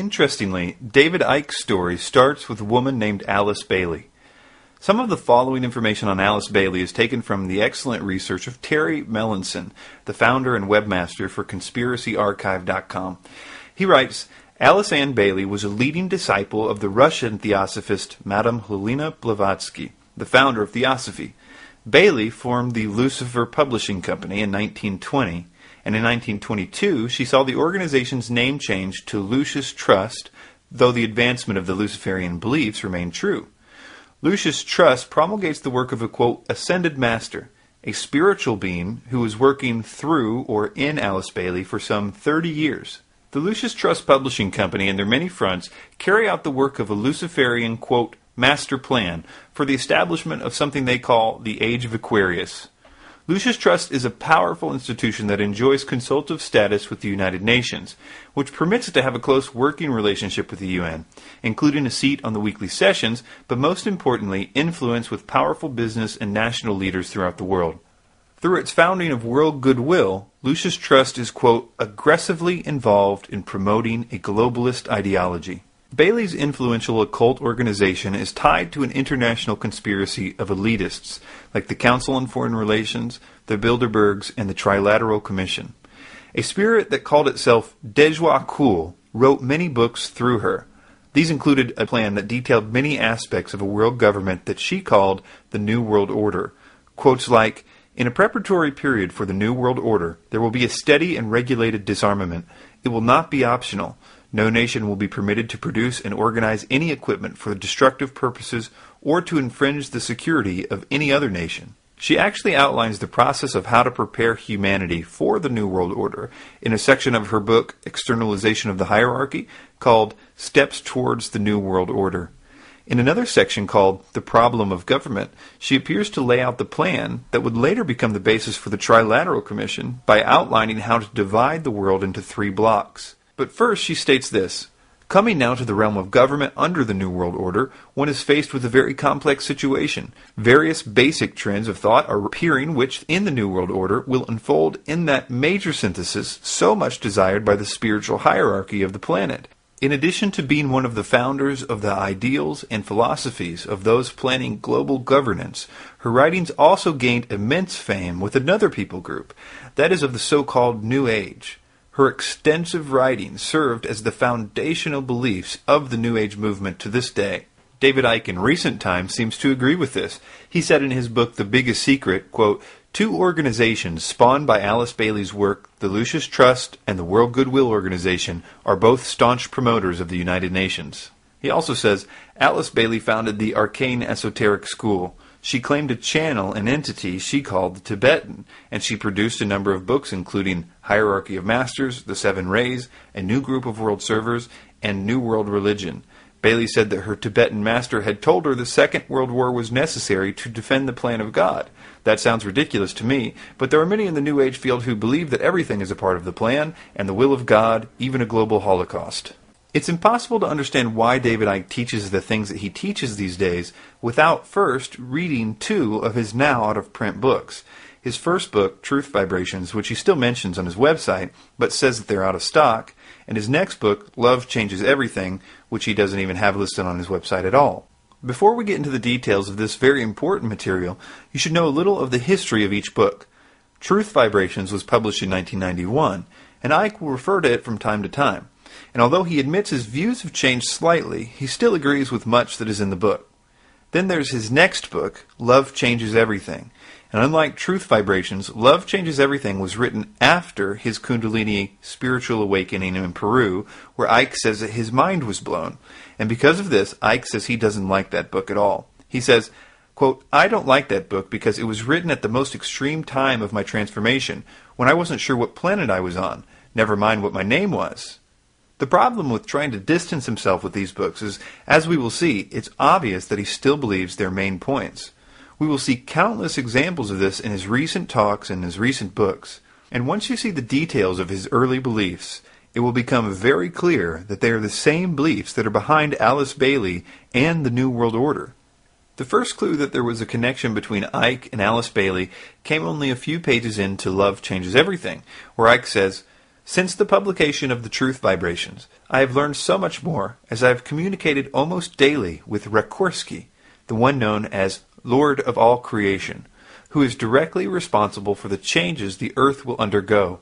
Interestingly, David Icke's story starts with a woman named Alice Bailey. Some of the following information on Alice Bailey is taken from the excellent research of Terry Melanson, the founder and webmaster for conspiracyarchive.com. He writes, Alice Ann Bailey was a leading disciple of the Russian theosophist Madame Helena Blavatsky, the founder of Theosophy. Bailey formed the Lucifer Publishing Company in 1920, and in 1922 she saw the organization's name changed to Lucis Trust, though the advancement of the Luciferian beliefs remained true. Lucis Trust promulgates the work of a, quote, ascended master, a spiritual being who was working through or in Alice Bailey for some 30 years. The Lucis Trust Publishing Company and their many fronts carry out the work of a Luciferian, quote, master plan for the establishment of something they call the Age of Aquarius. Lucis Trust is a powerful institution that enjoys consultative status with the United Nations, which permits it to have a close working relationship with the UN, including a seat on the weekly sessions, but most importantly, influence with powerful business and national leaders throughout the world. Through its founding of world goodwill, Lucis Trust is, quote, aggressively involved in promoting a globalist ideology. Bailey's influential occult organization is tied to an international conspiracy of elitists like the Council on Foreign Relations, the Bilderbergs, and the Trilateral Commission. A spirit that called itself Deja Cool wrote many books through her. These included a plan that detailed many aspects of a world government that she called the New World Order. Quotes like, in a preparatory period for the New World Order, there will be a steady and regulated disarmament. It will not be optional. No nation will be permitted to produce and organize any equipment for destructive purposes or to infringe the security of any other nation. She actually outlines the process of how to prepare humanity for the New World Order in a section of her book, Externalization of the Hierarchy, called Steps Towards the New World Order. In another section called The Problem of Government, she appears to lay out the plan that would later become the basis for the Trilateral Commission by outlining how to divide the world into 3 blocks. But first she states this, coming now to the realm of government under the New World Order, one is faced with a very complex situation. Various basic trends of thought are appearing which, in the New World Order, will unfold in that major synthesis so much desired by the spiritual hierarchy of the planet. In addition to being one of the founders of the ideals and philosophies of those planning global governance, her writings also gained immense fame with another people group, that is of the so-called New Age. Her extensive writings served as the foundational beliefs of the New Age movement to this day. David Icke in recent times seems to agree with this. He said in his book The Biggest Secret, quote, 2 organizations spawned by Alice Bailey's work, the Lucis Trust and the World Goodwill Organization, are both staunch promoters of the United Nations. He also says, Alice Bailey founded the Arcane Esoteric School. She claimed to channel an entity she called the Tibetan, and she produced a number of books including Hierarchy of Masters, The 7 Rays, A New Group of World Servers, and New World Religion. Bailey said that her Tibetan master had told her the Second World War was necessary to defend the plan of God. That sounds ridiculous to me, but there are many in the New Age field who believe that everything is a part of the plan and the will of God, even a global Holocaust. It's impossible to understand why David Icke teaches the things that he teaches these days without first reading 2 of his now out-of-print books. His first book, Truth Vibrations, which he still mentions on his website, but says that they're out of stock, and his next book, Love Changes Everything, which he doesn't even have listed on his website at all. Before we get into the details of this very important material, you should know a little of the history of each book. Truth Vibrations was published in 1991, and Icke will refer to it from time to time. And although he admits his views have changed slightly, he still agrees with much that is in the book. Then there's his next book, Love Changes Everything. And unlike Truth Vibrations, Love Changes Everything was written after his Kundalini spiritual awakening in Peru, where Icke says that his mind was blown. And because of this, Icke says he doesn't like that book at all. He says, quote, I don't like that book because it was written at the most extreme time of my transformation, when I wasn't sure what planet I was on, never mind what my name was. The problem with trying to distance himself with these books is, as we will see, it's obvious that he still believes their main points. We will see countless examples of this in his recent talks and his recent books. And once you see the details of his early beliefs, it will become very clear that they are the same beliefs that are behind Alice Bailey and the New World Order. The first clue that there was a connection between Icke and Alice Bailey came only a few pages into Love Changes Everything, where Icke says, Since the publication of the Truth Vibrations, I have learned so much more as I have communicated almost daily with Rakorsky, the one known as Lord of all creation, who is directly responsible for the changes the earth will undergo.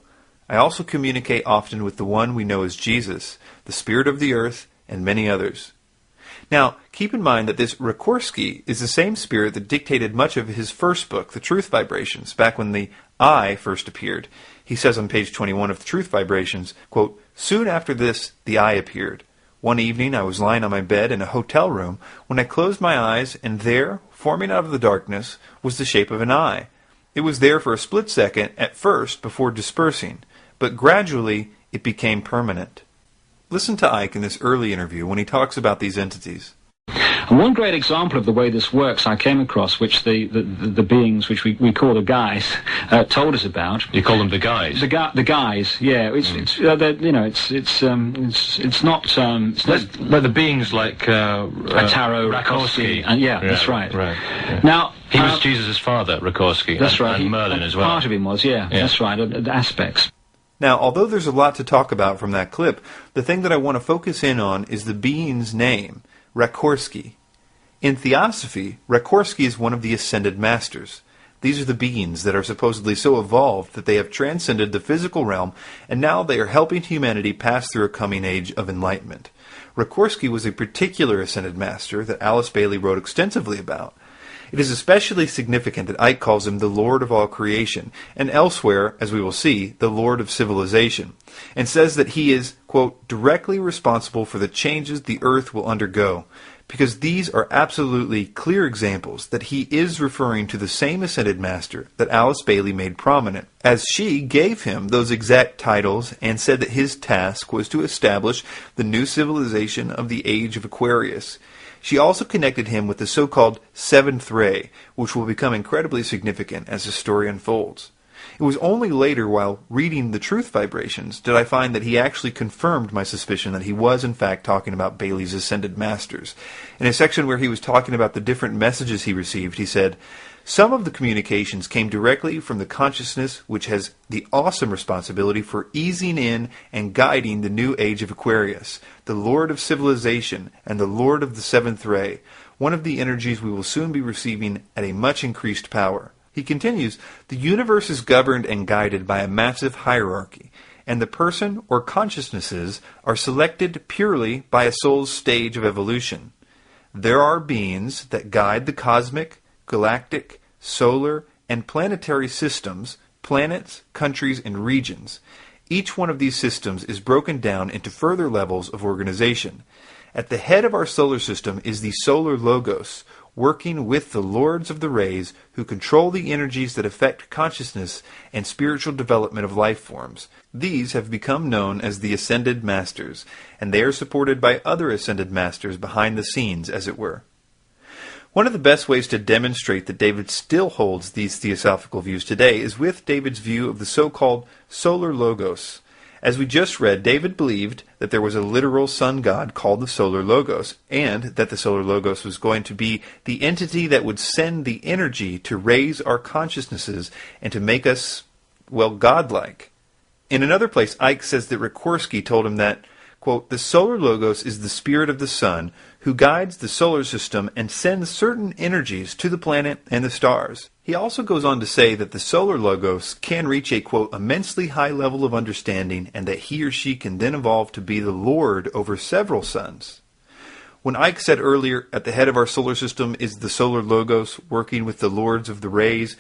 I also communicate often with the one we know as Jesus, the Spirit of the earth, and many others. Now, keep in mind that this Rakorsky is the same spirit that dictated much of his first book, The Truth Vibrations, back when the I first appeared. He says on page 21 of The Truth Vibrations, quote, "Soon after this, the I appeared. One evening I was lying on my bed in a hotel room when I closed my eyes, and there, forming out of the darkness, was the shape of an eye. It was there for a split second at first before dispersing, but gradually it became permanent." Listen to Icke in this early interview when he talks about these entities. And one great example of the way this works I came across, which the beings, which we call the guys, told us about. You call them the guys? The guys, yeah. It's not but the beings like Tarot, Rakorsky, and that's right. Yeah. Now he was Jesus' father, Rakorsky. That's right. And Merlin as well. Part of him was, that's right. The aspects. Now, although there's a lot to talk about from that clip, the thing that I want to focus in on is the being's name, Rakorsky. In Theosophy, Rakorsky is one of the ascended masters. These are the beings that are supposedly so evolved that they have transcended the physical realm, and now they are helping humanity pass through a coming age of enlightenment. Rakorsky was a particular ascended master that Alice Bailey wrote extensively about. It is especially significant that Icke calls him the Lord of all creation, and elsewhere, as we will see, the Lord of civilization, and says that he is, quote, directly responsible for the changes the earth will undergo, because these are absolutely clear examples that he is referring to the same ascended master that Alice Bailey made prominent, as she gave him those exact titles and said that his task was to establish the new civilization of the age of Aquarius. She also connected him with the so-called seventh ray, which will become incredibly significant as the story unfolds. It was only later, while reading the Truth Vibrations, did I find that he actually confirmed my suspicion that he was in fact talking about Bailey's ascended masters. In a section where he was talking about the different messages he received, he said, "Some of the communications came directly from the consciousness which has the awesome responsibility for easing in and guiding the new age of Aquarius, the Lord of civilization and the Lord of the seventh ray, one of the energies we will soon be receiving at a much increased power." He continues, "The universe is governed and guided by a massive hierarchy, and the person or consciousnesses are selected purely by a soul's stage of evolution. There are beings that guide the cosmic, galactic, solar, and planetary systems, planets, countries, and regions. Each one of these systems is broken down into further levels of organization. At the head of our solar system is the solar logos, working with the lords of the rays who control the energies that affect consciousness and spiritual development of life forms. These have become known as the Ascended Masters, and they are supported by other Ascended Masters behind the scenes, as it were." One of the best ways to demonstrate that David still holds these theosophical views today is with David's view of the so-called solar logos. As we just read, David believed that there was a literal sun god called the solar logos, and that the solar logos was going to be the entity that would send the energy to raise our consciousnesses and to make us, well, godlike. In another place, Icke says that Rakorsky told him that, quote, "The solar logos is the spirit of the sun, who guides the solar system and sends certain energies to the planet and the stars." He also goes on to say that the solar logos can reach a, quote, "immensely high level of understanding, and that he or she can then evolve to be the Lord over several suns." When Icke said earlier, at the head of our solar system is the solar logos, working with the lords of the rays,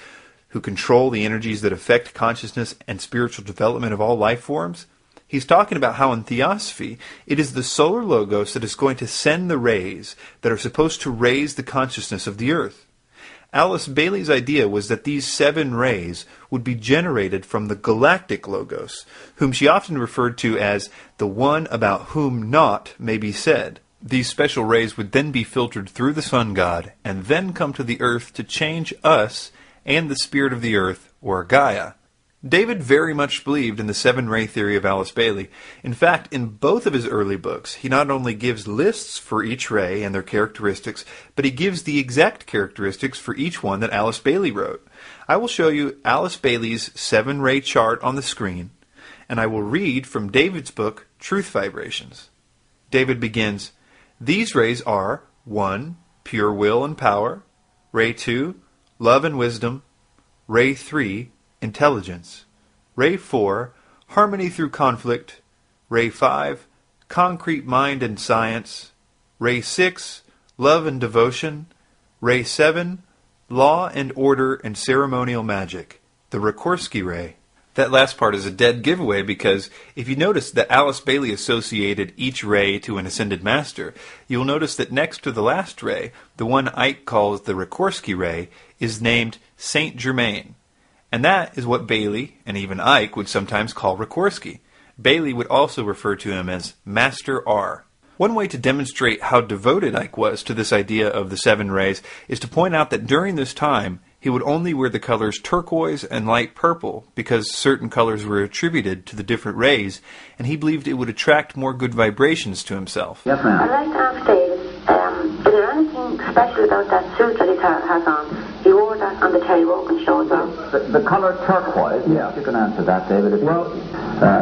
who control the energies that affect consciousness and spiritual development of all life forms, he's talking about how in Theosophy, it is the solar logos that is going to send the rays that are supposed to raise the consciousness of the earth. Alice Bailey's idea was that these 7 rays would be generated from the galactic logos, whom she often referred to as the one about whom naught may be said. These special rays would then be filtered through the sun god and then come to the earth to change us and the spirit of the earth, or Gaia. David very much believed in the 7-ray theory of Alice Bailey. In fact, in both of his early books, he not only gives lists for each ray and their characteristics, but he gives the exact characteristics for each one that Alice Bailey wrote. I will show you Alice Bailey's 7-ray chart on the screen, and I will read from David's book, Truth Vibrations. David begins, "These rays are 1. Pure will and power. Ray 2. Love and wisdom. Ray 3. Intelligence. Ray 4. Harmony through conflict. Ray 5. Concrete mind and science. Ray 6. Love and devotion. Ray 7. Law and order and ceremonial magic. The Rikorsky ray." That last part is a dead giveaway because if you notice that Alice Bailey associated each ray to an ascended master, you'll notice that next to the last ray, the one Icke calls the Rikorsky ray, is named Saint Germain. And that is what Bailey, and even Icke, would sometimes call Rikorsky. Bailey would also refer to him as Master R. One way to demonstrate how devoted Icke was to this idea of the 7 rays is to point out that during this time, he would only wear the colors turquoise and light purple because certain colors were attributed to the different rays, and he believed it would attract more good vibrations to himself. Yes, ma'am. I'd like to ask Dave, is there anything special about that suit that he has on? He wore that on the Terry Wogan show as well. The colour turquoise, yes, you can answer that, David. Well,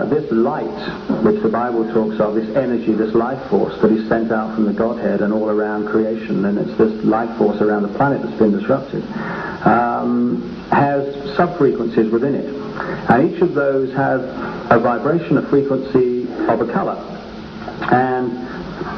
this light, which the Bible talks of, this energy, this life force that is sent out from the Godhead and all around creation, and it's this life force around the planet that's been disrupted, has sub-frequencies within it. And each of those has a vibration, a frequency of a colour. And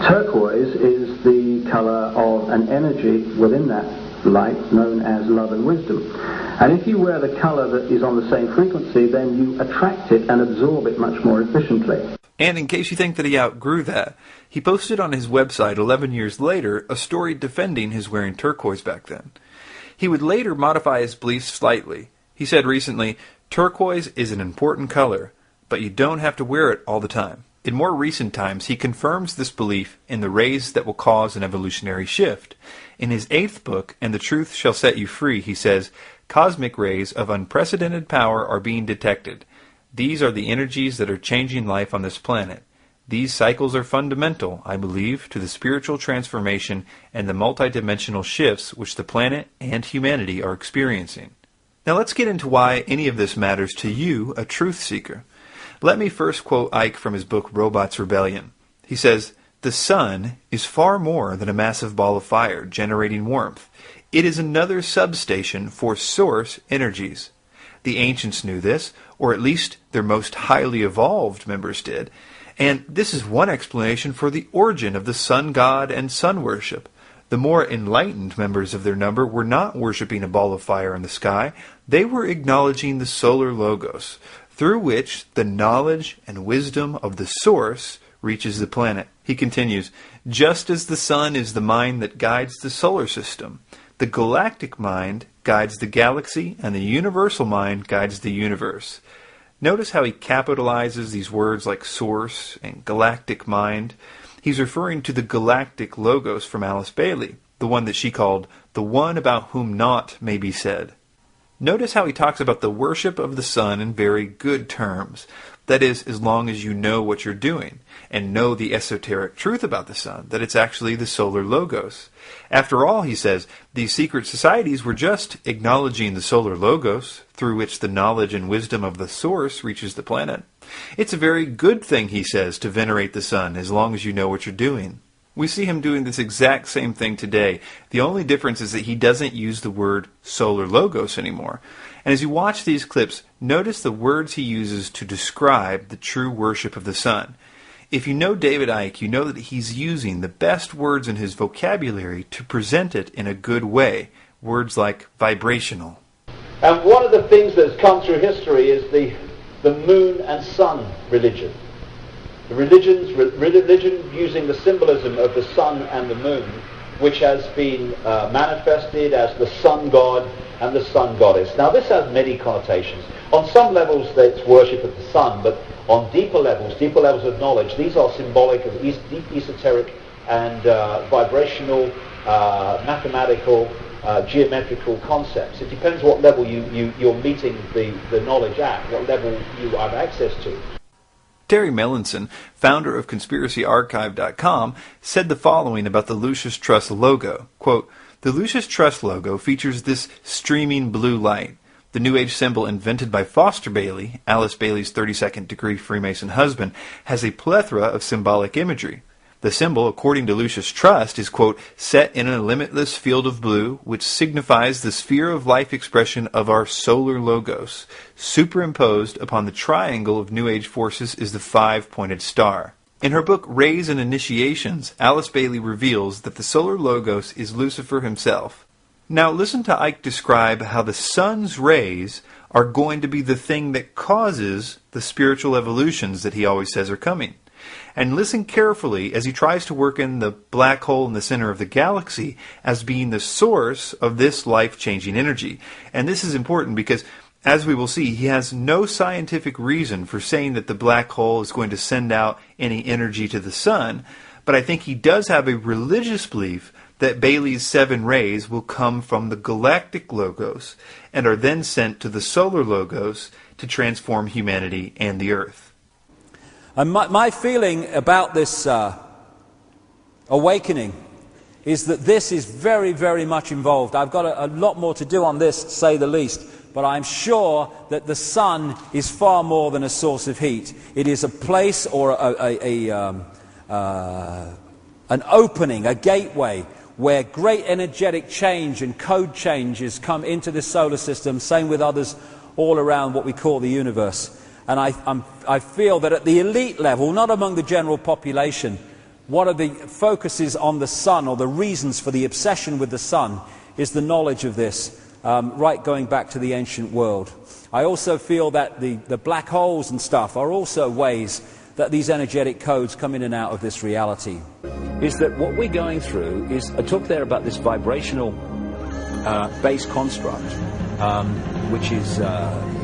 turquoise is the colour of an energy within that light known as love and wisdom. And if you wear the colour that is on the same frequency, then you attract it and absorb it much more efficiently. And in case you think that he outgrew that, he posted on his website 11 years later a story defending his wearing turquoise back then. He would later modify his beliefs slightly. He said recently, "Turquoise is an important color, but you don't have to wear it all the time." In more recent times, he confirms this belief in the rays that will cause an evolutionary shift. In his 8th book, "And the Truth Shall Set You Free," he says, "Cosmic rays of unprecedented power are being detected. These are the energies that are changing life on this planet. These cycles are fundamental, I believe, to the spiritual transformation and the multidimensional shifts which the planet and humanity are experiencing." Now let's get into why any of this matters to you, a truth seeker. Let me first quote Icke from his book Robots Rebellion. He says, "The sun is far more than a massive ball of fire generating warmth. It is another substation for source energies. The ancients knew this, or at least their most highly evolved members did, and this is one explanation for the origin of the sun god and sun worship. The more enlightened members of their number were not worshipping a ball of fire in the sky, they were acknowledging the solar logos, through which the knowledge and wisdom of the source reaches the planet." He continues, "Just as the sun is the mind that guides the solar system, the galactic mind guides the galaxy, and the universal mind guides the universe." Notice how he capitalizes these words like source and galactic mind. He's referring to the galactic logos from Alice Bailey, the one that she called the one about whom naught may be said. Notice how he talks about the worship of the sun in very good terms. That is, as long as you know what you're doing, and know the esoteric truth about the sun, that it's actually the solar logos. After all, he says, these secret societies were just acknowledging the solar logos, through which the knowledge and wisdom of the source reaches the planet. It's a very good thing, he says, to venerate the sun, as long as you know what you're doing. We see him doing this exact same thing today. The only difference is that he doesn't use the word solar logos anymore. And as you watch these clips, notice the words he uses to describe the true worship of the sun. If you know David Icke, you know that he's using the best words in his vocabulary to present it in a good way. Words like vibrational. And one of the things that's come through history is the moon and sun religion. The religion using the symbolism of the sun and the moon, which has been manifested as the sun god and the sun goddess. Now this has many connotations. On some levels it's worship of the sun, but on deeper levels of knowledge, these are symbolic of deep esoteric and vibrational, mathematical, geometrical concepts. It depends what level you're meeting the knowledge at, what level you have access to. Terry Melanson, founder of ConspiracyArchive.com, said the following about the Lucius Trust logo. Quote, "The Lucius Trust logo features this streaming blue light. The the New Age symbol invented by Foster Bailey, Alice Bailey's 32nd degree Freemason husband, has a plethora of symbolic imagery. The symbol, according to Lucius Trust, is, quote, set in a limitless field of blue, which signifies the sphere of life expression of our solar logos. Superimposed upon the triangle of New Age forces is the 5-pointed star. In her book Rays and Initiations, Alice Bailey reveals that the solar logos is Lucifer himself. Now listen to Icke describe how the sun's rays are going to be the thing that causes the spiritual evolutions that he always says are coming. And listen carefully as he tries to work in the black hole in the center of the galaxy as being the source of this life-changing energy. And this is important because, as we will see, he has no scientific reason for saying that the black hole is going to send out any energy to the sun, but I think he does have a religious belief that Bailey's 7 rays will come from the galactic logos and are then sent to the solar logos to transform humanity and the Earth. And my feeling about this awakening is that this is very, very much involved. I've got a lot more to do on this, to say the least, but I'm sure that the sun is far more than a source of heat. It is a place or an opening, a gateway, where great energetic change and code changes come into the solar system, same with others all around what we call the universe. And I feel that at the elite level, not among the general population, one of the focuses on the sun, or the reasons for the obsession with the sun, is the knowledge of this, right going back to the ancient world. I also feel that the black holes and stuff are also ways that these energetic codes come in and out of this reality. Is that what we're going through is, I talked there about this vibrational base construct, which is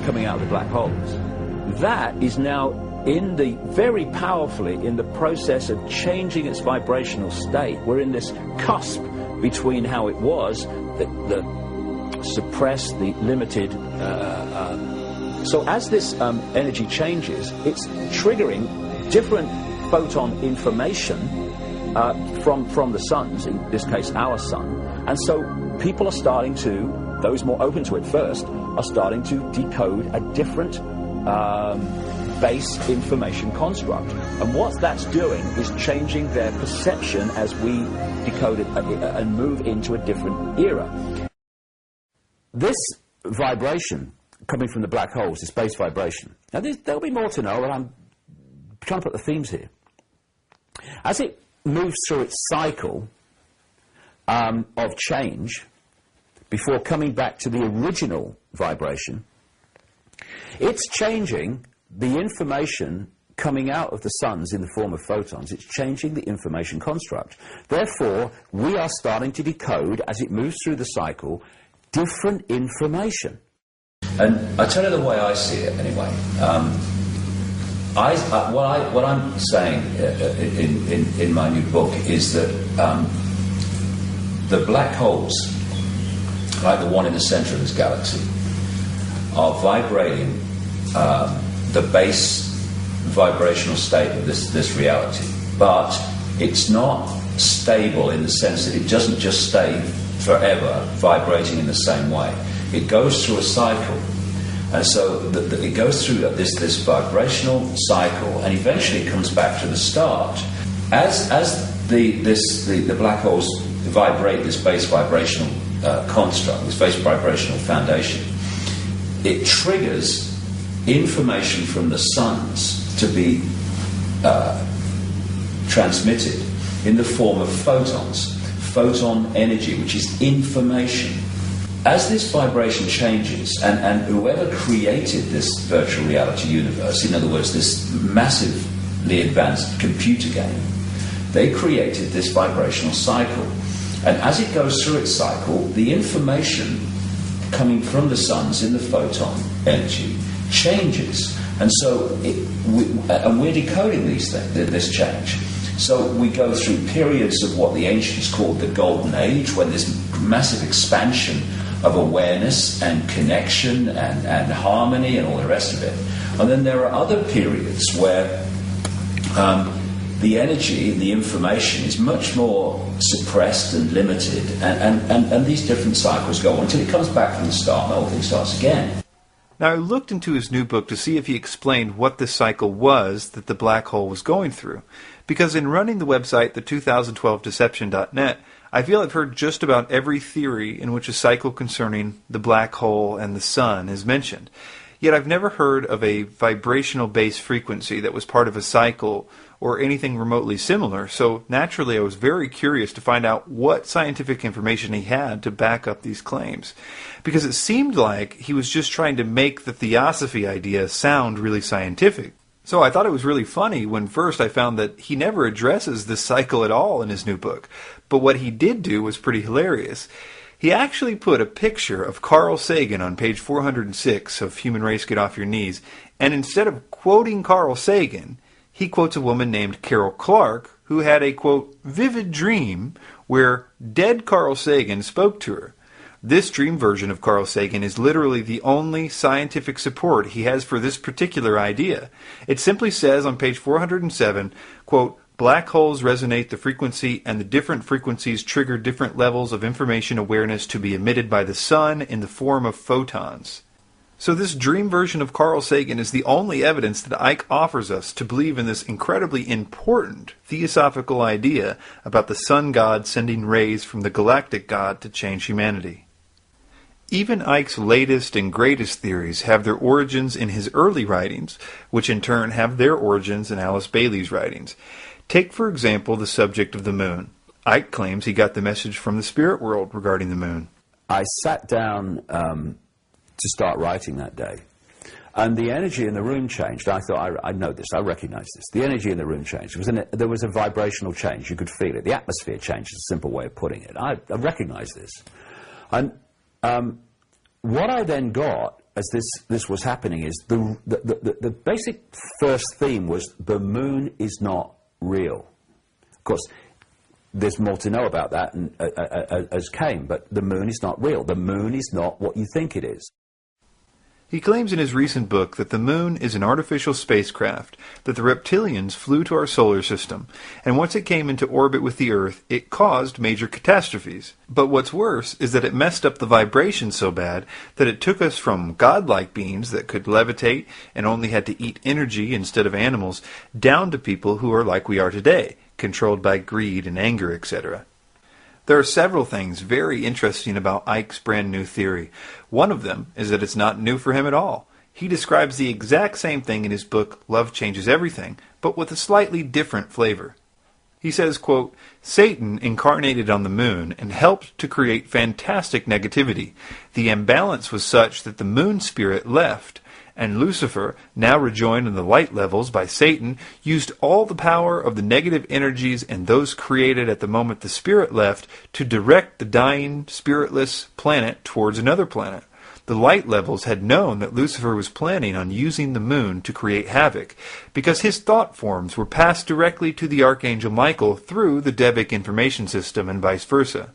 coming out of the black holes. That is now very powerfully in the process of changing its vibrational state. We're in this cusp between how it was, the suppressed, the limited. So as this energy changes, it's triggering different photon information from the suns, in this case our sun. And so people are starting to, those more open to it first, are starting to decode a different base information construct. And what that's doing is changing their perception as we decode it and move into a different era. This vibration coming from the black holes, this base vibration, now there'll be more to know, but I'm trying to put the themes here. As it moves through its cycle of change before coming back to the original vibration, it's changing the information coming out of the suns in the form of photons. It's changing the information construct. Therefore, we are starting to decode, as it moves through the cycle, different information. And I tell you the way I see it, anyway. What I'm saying in my new book is that the black holes, like the one in the center of this galaxy, are vibrating the base vibrational state of this reality. But it's not stable in the sense that it doesn't just stay forever vibrating in the same way. It goes through a cycle. And so it goes through this vibrational cycle, and eventually it comes back to the start. As the black holes vibrate this base vibrational construct, this base vibrational foundation, it triggers information from the suns to be transmitted in the form of photons, photon energy, which is information. As this vibration changes, and whoever created this virtual reality universe, in other words, this massively advanced computer game, they created this vibrational cycle. And as it goes through its cycle, the information coming from the suns in the photon energy changes. And so we're decoding these things, this change. So we go through periods of what the ancients called the Golden Age, when there's massive expansion of awareness and connection and harmony and all the rest of it. And then there are other periods where the energy, the information is much more suppressed and limited, and these different cycles go on until it comes back from the start and the whole thing starts again. Now, I looked into his new book to see if he explained what this cycle was that the black hole was going through, because in running the website, the2012deception.net, I feel I've heard just about every theory in which a cycle concerning the black hole and the sun is mentioned. Yet I've never heard of a vibrational base frequency that was part of a cycle or anything remotely similar, so naturally I was very curious to find out what scientific information he had to back up these claims, because it seemed like he was just trying to make the theosophy idea sound really scientific. So I thought it was really funny when first I found that he never addresses this cycle at all in his new book, but what he did do was pretty hilarious. He actually put a picture of Carl Sagan on page 406 of Human Race Get Off Your Knees, and instead of quoting Carl Sagan, he quotes a woman named Carol Clark who had a, quote, vivid dream where dead Carl Sagan spoke to her. This dream version of Carl Sagan is literally the only scientific support he has for this particular idea. It simply says on page 407, quote, black holes resonate the frequency, and the different frequencies trigger different levels of information awareness to be emitted by the sun in the form of photons. So this dream version of Carl Sagan is the only evidence that Icke offers us to believe in this incredibly important theosophical idea about the sun god sending rays from the galactic god to change humanity. Even Icke's latest and greatest theories have their origins in his early writings, which in turn have their origins in Alice Bailey's writings. Take, for example, the subject of the moon. Icke claims he got the message from the spirit world regarding the moon. I sat down to start writing that day, and the energy in the room changed. I thought, I know this, I recognize this. The energy in the room changed. There was a vibrational change. You could feel it. The atmosphere changed, is a simple way of putting it. I recognize this. And what I then got as this was happening is the basic first theme was the moon is not real. Of course, there's more to know about that as came, but the moon is not real. The moon is not what you think it is. He claims in his recent book that the moon is an artificial spacecraft, that the reptilians flew to our solar system, and once it came into orbit with the Earth, it caused major catastrophes. But what's worse is that it messed up the vibration so bad that it took us from godlike beings that could levitate and only had to eat energy instead of animals, down to people who are like we are today, controlled by greed and anger, etc. There are several things very interesting about Icke's brand new theory. One of them is that it's not new for him at all. He describes the exact same thing in his book Love Changes Everything, but with a slightly different flavor. He says, quote, Satan incarnated on the moon and helped to create fantastic negativity. The imbalance was such that the moon spirit left, and Lucifer, now rejoined in the light levels by Satan, used all the power of the negative energies and those created at the moment the spirit left to direct the dying, spiritless planet towards another planet. The light levels had known that Lucifer was planning on using the moon to create havoc, because his thought forms were passed directly to the Archangel Michael through the Debunked information system and vice versa.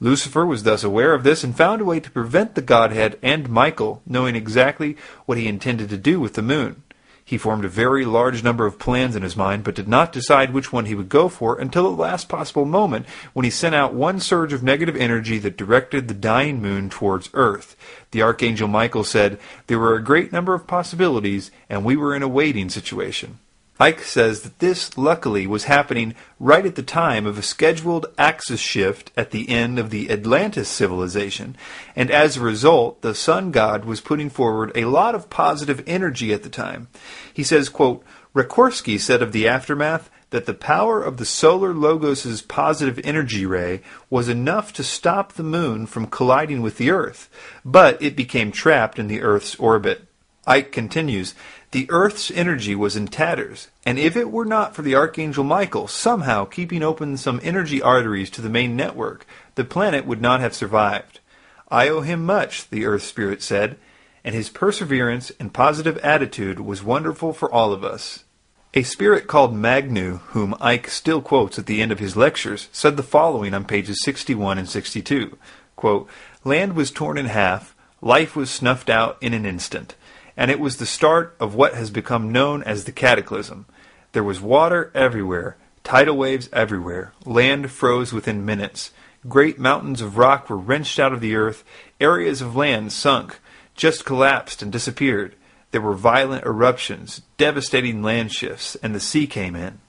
Lucifer was thus aware of this and found a way to prevent the Godhead and Michael knowing exactly what he intended to do with the moon. He formed a very large number of plans in his mind, but did not decide which one he would go for until the last possible moment, when he sent out one surge of negative energy that directed the dying moon towards Earth. The Archangel Michael said, there were a great number of possibilities, and we were in a waiting situation. Icke says that this, luckily, was happening right at the time of a scheduled axis shift at the end of the Atlantis civilization, and as a result, the sun god was putting forward a lot of positive energy at the time. He says, quote, Sikorsky said of the aftermath that the power of the solar logos' positive energy ray was enough to stop the moon from colliding with the Earth, but it became trapped in the Earth's orbit. Icke continues, the Earth's energy was in tatters, and if it were not for the Archangel Michael somehow keeping open some energy arteries to the main network, the planet would not have survived. I owe him much, the Earth Spirit said, and his perseverance and positive attitude was wonderful for all of us. A spirit called Magnu, whom Icke still quotes at the end of his lectures, said the following on pages 61 and 62, quote, Land was torn in half, life was snuffed out in an instant, and it was the start of what has become known as the cataclysm. There was water everywhere, tidal waves everywhere, land froze within minutes, great mountains of rock were wrenched out of the earth, areas of land sunk, just collapsed and disappeared. There were violent eruptions, devastating land shifts, and the sea came in.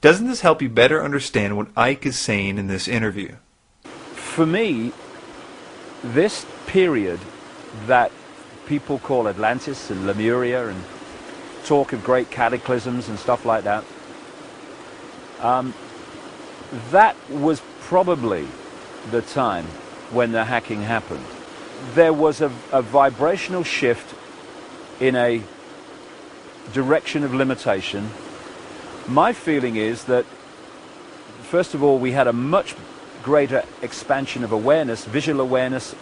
Doesn't this help you better understand what Icke is saying in this interview? For me, this period that people call Atlantis and Lemuria and talk of great cataclysms and stuff like that, that was probably the time when the hacking happened. There was a vibrational shift in a direction of limitation. My feeling is that, first of all, we had a much greater expansion of awareness, visual awareness,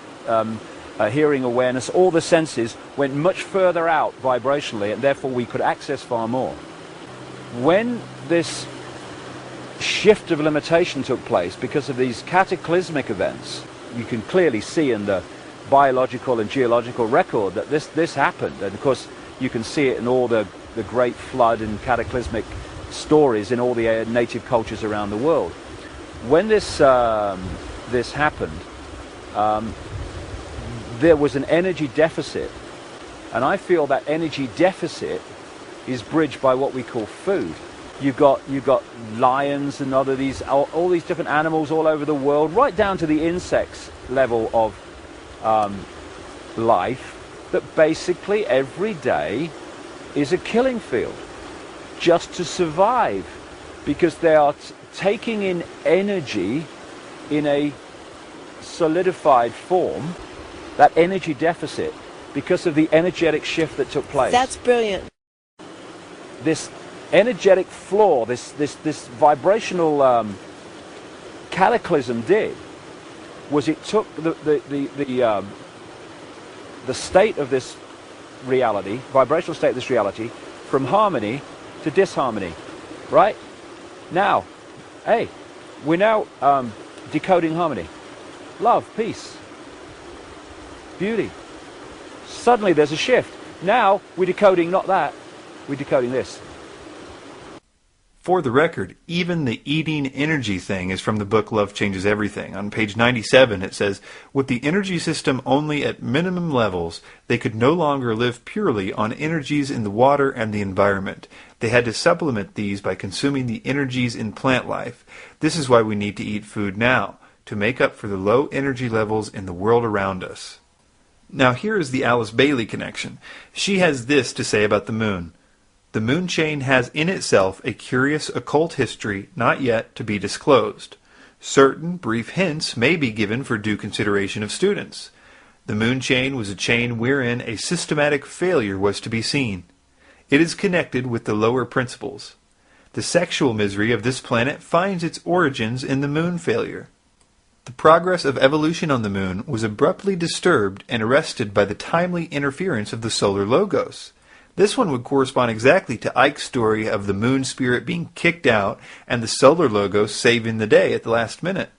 hearing awareness. All the senses went much further out vibrationally, and therefore we could access far more. When this shift of limitation took place because of these cataclysmic events, you can clearly see in the biological and geological record that this happened, and of course you can see it in all the great flood and cataclysmic stories in all the native cultures around the world. When this happened, there was an energy deficit, and I feel that energy deficit is bridged by what we call food. You've got lions and all these different animals all over the world, right down to the insects level of life, that basically every day is a killing field just to survive, because they are taking in energy in a solidified form, that energy deficit, because of the energetic shift that took place. That's brilliant. This energetic flaw, this vibrational cataclysm did was it took the state of this reality, vibrational state of this reality, from harmony to disharmony. Right? Now, hey, we're now decoding harmony. Love, peace, beauty. Suddenly there's a shift. Now we're decoding not that, we're decoding this. For the record, even the eating energy thing is from the book Love Changes Everything. On page 97 it says, with the energy system only at minimum levels, they could no longer live purely on energies in the water and the environment. They had to supplement these by consuming the energies in plant life. This is why we need to eat food now, to make up for the low energy levels in the world around us. Now here is the Alice Bailey connection. She has this to say about the moon. The moon chain has in itself a curious occult history not yet to be disclosed. Certain brief hints may be given for due consideration of students. The moon chain was a chain wherein a systematic failure was to be seen. It is connected with the lower principles. The sexual misery of this planet finds its origins in the moon failure. The progress of evolution on the moon was abruptly disturbed and arrested by the timely interference of the solar logos. This one would correspond exactly to Icke's story of the moon spirit being kicked out and the solar logos saving the day at the last minute.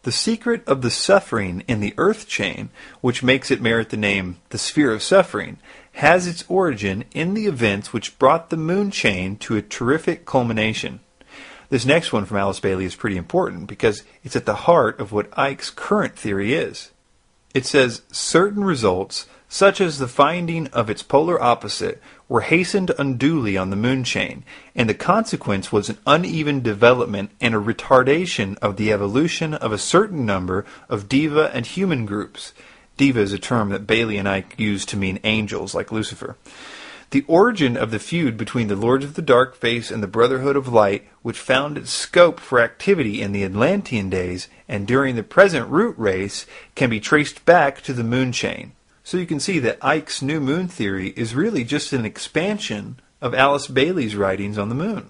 The secret of the suffering in the earth chain, which makes it merit the name the sphere of suffering, has its origin in the events which brought the moon chain to a terrific culmination. This next one from Alice Bailey is pretty important because it's at the heart of what Icke's current theory is. It says, certain results, such as the finding of its polar opposite, were hastened unduly on the moon chain, and the consequence was an uneven development and a retardation of the evolution of a certain number of diva and human groups. Diva is a term that Bailey and Icke use to mean angels, like Lucifer. The origin of the feud between the Lords of the Dark Face and the Brotherhood of Light, which found its scope for activity in the Atlantean days and during the present root race, can be traced back to the moon chain. So you can see that Icke's new moon theory is really just an expansion of Alice Bailey's writings on the moon.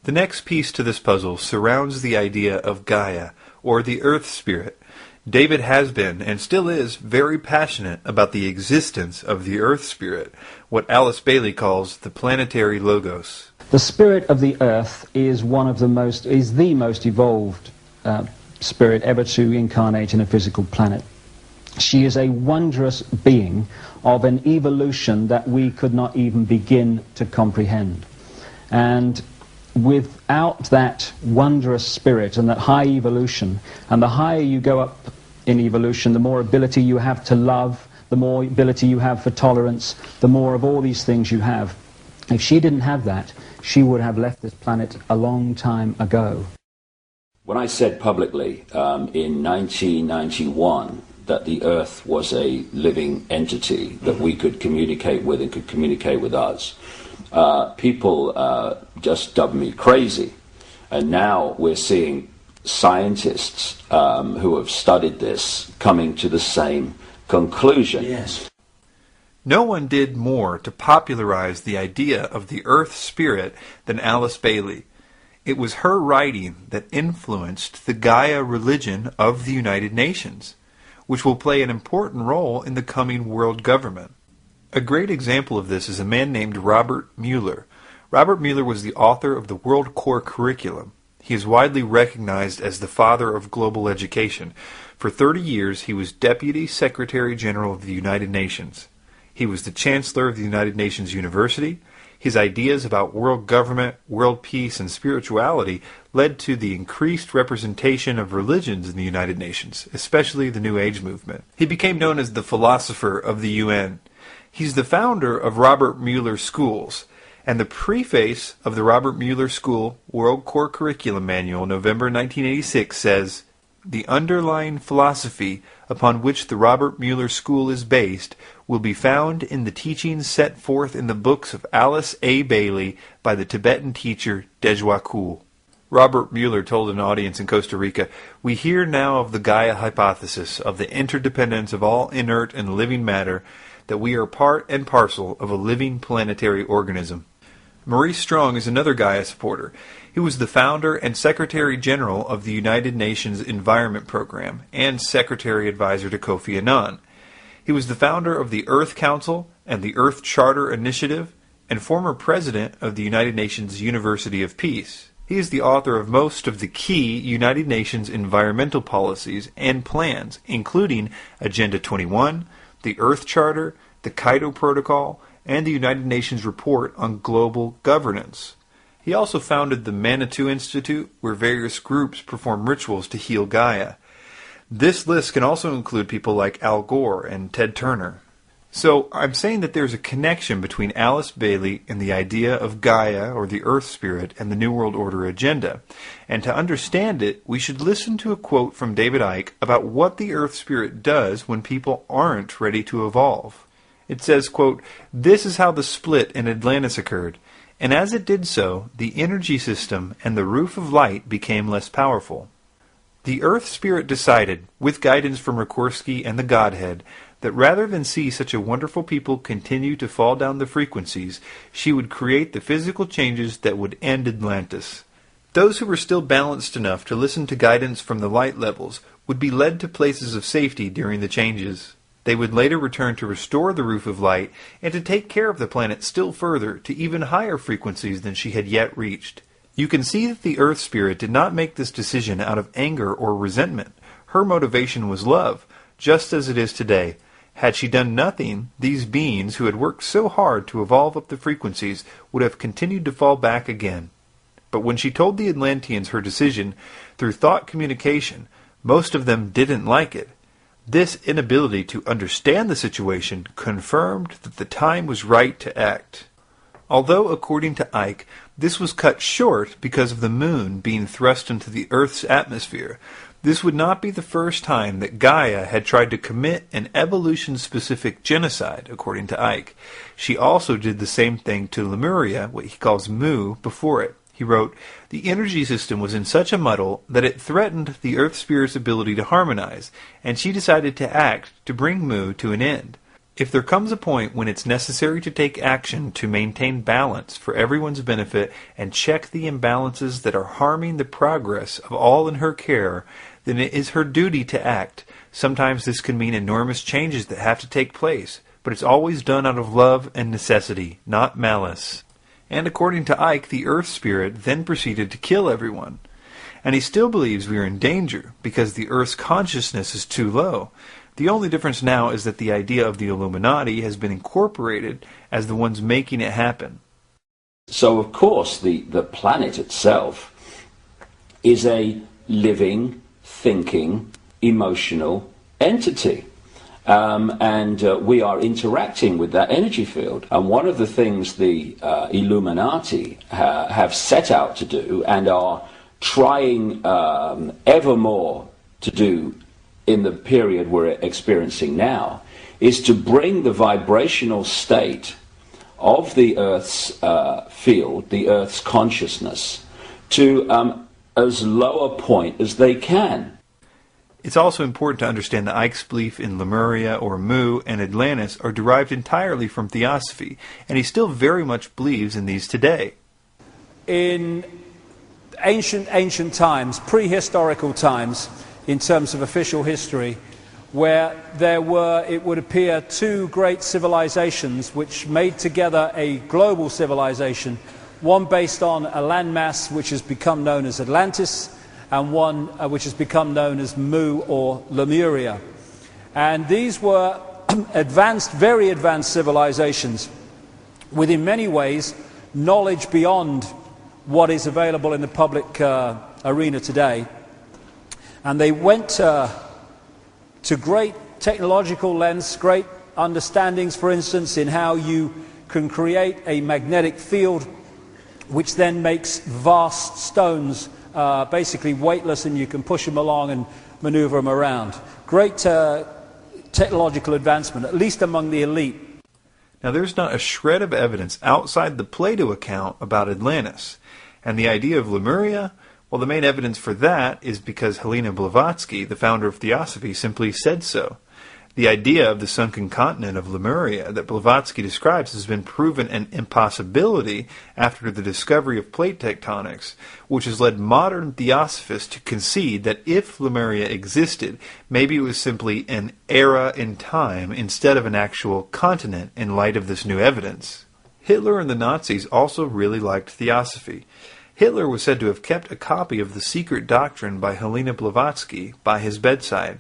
The next piece to this puzzle surrounds the idea of Gaia, or the Earth Spirit. David has been, and still is, very passionate about the existence of the Earth Spirit, what Alice Bailey calls the planetary logos. The spirit of the Earth is the most evolved spirit ever to incarnate in a physical planet. She is a wondrous being of an evolution that we could not even begin to comprehend. And without that wondrous spirit and that high evolution, and the higher you go up in evolution, the more ability you have to love, the more ability you have for tolerance, the more of all these things you have. If she didn't have that, she would have left this planet a long time ago. When I said publicly in 1991 that the Earth was a living entity that we could communicate with and could communicate with us, people just dubbed me crazy. And now we're seeing scientists who have studied this coming to the same conclusion. Yes. No one did more to popularize the idea of the Earth Spirit than Alice Bailey. It was her writing that influenced the Gaia religion of the United Nations, which will play an important role in the coming world government. A great example of this is a man named Robert Mueller. Robert Mueller was the author of the World Core Curriculum. He is widely recognized as the father of global education. For 30 years, he was Deputy Secretary General of the United Nations. He was the Chancellor of the United Nations University. His ideas about world government, world peace, and spirituality led to the increased representation of religions in the United Nations, especially the New Age movement. He became known as the philosopher of the UN. He's the founder of Robert Mueller Schools, and the preface of the Robert Mueller School World Core Curriculum Manual, November 1986, says, "The underlying philosophy upon which the Robert Mueller School is based will be found in the teachings set forth in the books of Alice A. Bailey by the Tibetan teacher Dejwa Kul." Robert Mueller told an audience in Costa Rica, "We hear now of the Gaia hypothesis, of the interdependence of all inert and living matter, that we are part and parcel of a living planetary organism." Maurice Strong is another Gaia supporter. He was the founder and Secretary General of the United Nations Environment Program and Secretary Advisor to Kofi Annan. He was the founder of the Earth Council and the Earth Charter Initiative and former President of the United Nations University of Peace. He is the author of most of the key United Nations environmental policies and plans, including Agenda 21, the Earth Charter, the Kyoto Protocol, and the United Nations Report on Global Governance. He also founded the Manitou Institute, where various groups perform rituals to heal Gaia. This list can also include people like Al Gore and Ted Turner. So I'm saying that there's a connection between Alice Bailey and the idea of Gaia, or the Earth Spirit, and the New World Order agenda. And to understand it, we should listen to a quote from David Icke about what the Earth Spirit does when people aren't ready to evolve. It says, quote, "This is how the split in Atlantis occurred, and as it did so, the energy system and the roof of light became less powerful. The Earth Spirit decided, with guidance from Rikorsky and the Godhead, that rather than see such a wonderful people continue to fall down the frequencies, she would create the physical changes that would end Atlantis. Those who were still balanced enough to listen to guidance from the light levels would be led to places of safety during the changes. They would later return to restore the roof of light and to take care of the planet still further to even higher frequencies than she had yet reached. You can see that the Earth Spirit did not make this decision out of anger or resentment. Her motivation was love, just as it is today. Had she done nothing, these beings who had worked so hard to evolve up the frequencies would have continued to fall back again. But when she told the Atlanteans her decision through thought communication, most of them didn't like it. This inability to understand the situation confirmed that the time was right to act. Although, according to Icke, this was cut short because of the moon being thrust into the Earth's atmosphere, this would not be the first time that Gaia had tried to commit an evolution-specific genocide, according to Icke. She also did the same thing to Lemuria, what he calls Mu, before it. He wrote, "The energy system was in such a muddle that it threatened the Earth Spirit's ability to harmonize, and she decided to act to bring Mu to an end. If there comes a point when it's necessary to take action to maintain balance for everyone's benefit and check the imbalances that are harming the progress of all in her care, then it is her duty to act. Sometimes this can mean enormous changes that have to take place, but it's always done out of love and necessity, not malice." And according to Icke, the Earth Spirit then proceeded to kill everyone. And he still believes we are in danger because the Earth's consciousness is too low. The only difference now is that the idea of the Illuminati has been incorporated as the ones making it happen. So, of course, the planet itself is a living, thinking, emotional entity. and we are interacting with that energy field. And one of the things the Illuminati have set out to do and are trying ever more to do in the period we're experiencing now is to bring the vibrational state of the Earth's field, the Earth's consciousness, to as low a point as they can. It's also important to understand that Icke's belief in Lemuria or Mu and Atlantis are derived entirely from theosophy, and he still very much believes in these today. In ancient times, prehistorical times, in terms of official history, where there were, it would appear, two great civilizations which made together a global civilization, one based on a landmass which has become known as Atlantis, and one which has become known as Mu or Lemuria. And these were advanced, very advanced civilizations with, in many ways, knowledge beyond what is available in the public arena today. And they went to great technological lengths, great understandings, for instance, in how you can create a magnetic field which then makes vast stones basically weightless, and you can push them along and maneuver them around. Great technological advancement, at least among the elite. Now, there's not a shred of evidence outside the Plato account about Atlantis. And the idea of Lemuria, well, the main evidence for that is because Helena Blavatsky, the founder of Theosophy, simply said so. The idea of the sunken continent of Lemuria that Blavatsky describes has been proven an impossibility after the discovery of plate tectonics, which has led modern theosophists to concede that if Lemuria existed, maybe it was simply an era in time instead of an actual continent in light of this new evidence. Hitler and the Nazis also really liked theosophy. Hitler was said to have kept a copy of the secret doctrine by Helena Blavatsky by his bedside.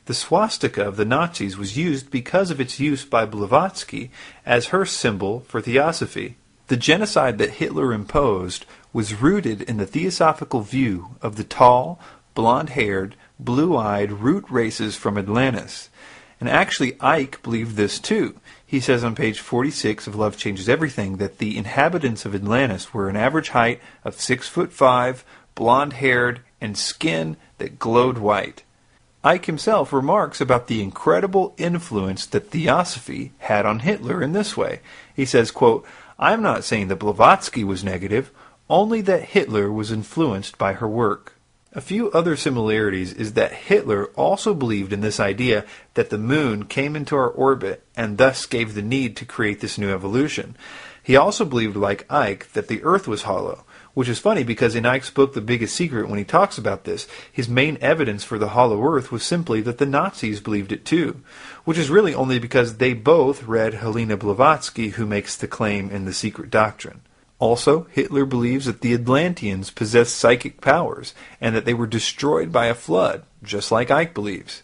The swastika of the Nazis was used because of its use by Blavatsky as her symbol for theosophy. The genocide that Hitler imposed was rooted in the theosophical view of the tall, blonde-haired, blue-eyed root races from Atlantis. And actually, Icke believed this too. He says on page 46 of Love Changes Everything that the inhabitants of Atlantis were an average height of 6'5", blonde-haired, and skin that glowed white. Icke himself remarks about the incredible influence that theosophy had on Hitler in this way. He says, quote, "I'm not saying that Blavatsky was negative, only that Hitler was influenced by her work." A few other similarities is that Hitler also believed in this idea that the moon came into our orbit and thus gave the need to create this new evolution. He also believed, like Icke, that the Earth was hollow, which is funny because in Icke's book The Biggest Secret, when he talks about this, his main evidence for the hollow Earth was simply that the Nazis believed it too, which is really only because they both read Helena Blavatsky, who makes the claim in The Secret Doctrine. Also, Hitler believes that the Atlanteans possessed psychic powers, and that they were destroyed by a flood, just like Icke believes.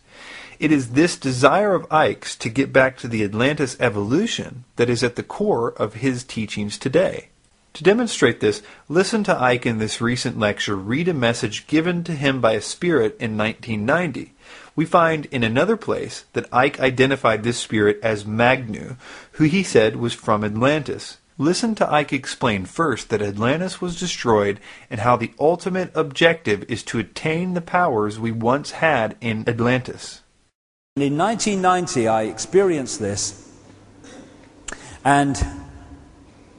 It is this desire of Icke's to get back to the Atlantis evolution that is at the core of his teachings today. To demonstrate this, listen to Icke in this recent lecture read a message given to him by a spirit in 1990. We find in another place that Icke identified this spirit as Magnu, who he said was from Atlantis. Listen to Icke explain first that Atlantis was destroyed and how the ultimate objective is to attain the powers we once had in Atlantis. In 1990 I experienced this, and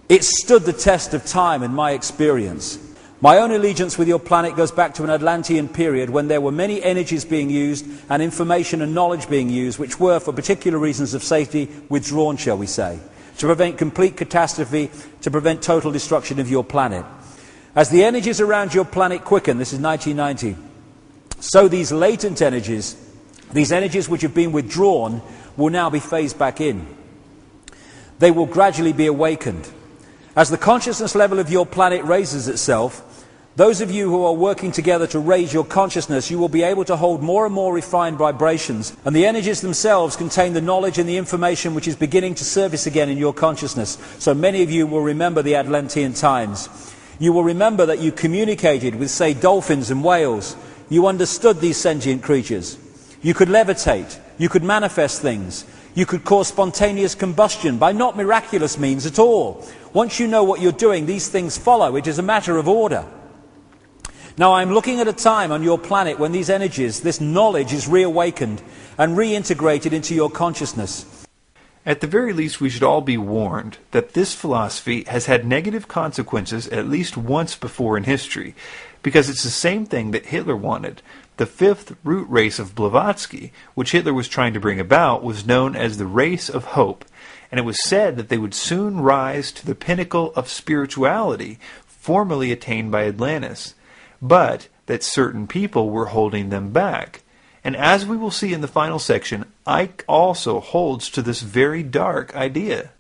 it stood the test of time in my experience. My own allegiance with your planet goes back to an Atlantean period when there were many energies being used and information and knowledge being used which were, for particular reasons of safety, withdrawn, shall we say, to prevent complete catastrophe, to prevent total destruction of your planet. As the energies around your planet quicken, this is 1990, so these latent energies, these energies which have been withdrawn, will now be phased back in. They will gradually be awakened. As the consciousness level of your planet raises itself, those of you who are working together to raise your consciousness, you will be able to hold more and more refined vibrations, and the energies themselves contain the knowledge and the information which is beginning to surface again in your consciousness. So many of you will remember the Atlantean times. You will remember that you communicated with, say, dolphins and whales. You understood these sentient creatures. You could levitate. You could manifest things. You could cause spontaneous combustion by not miraculous means at all. Once you know what you're doing, these things follow. It is a matter of order. Now, I'm looking at a time on your planet when these energies, this knowledge is reawakened and reintegrated into your consciousness. At the very least, we should all be warned that this philosophy has had negative consequences at least once before in history, because it's the same thing that Hitler wanted. The fifth root race of Blavatsky, which Hitler was trying to bring about, was known as the race of hope, and it was said that they would soon rise to the pinnacle of spirituality, formerly attained by Atlantis, but that certain people were holding them back. And as we will see in the final section, Icke also holds to this very dark idea.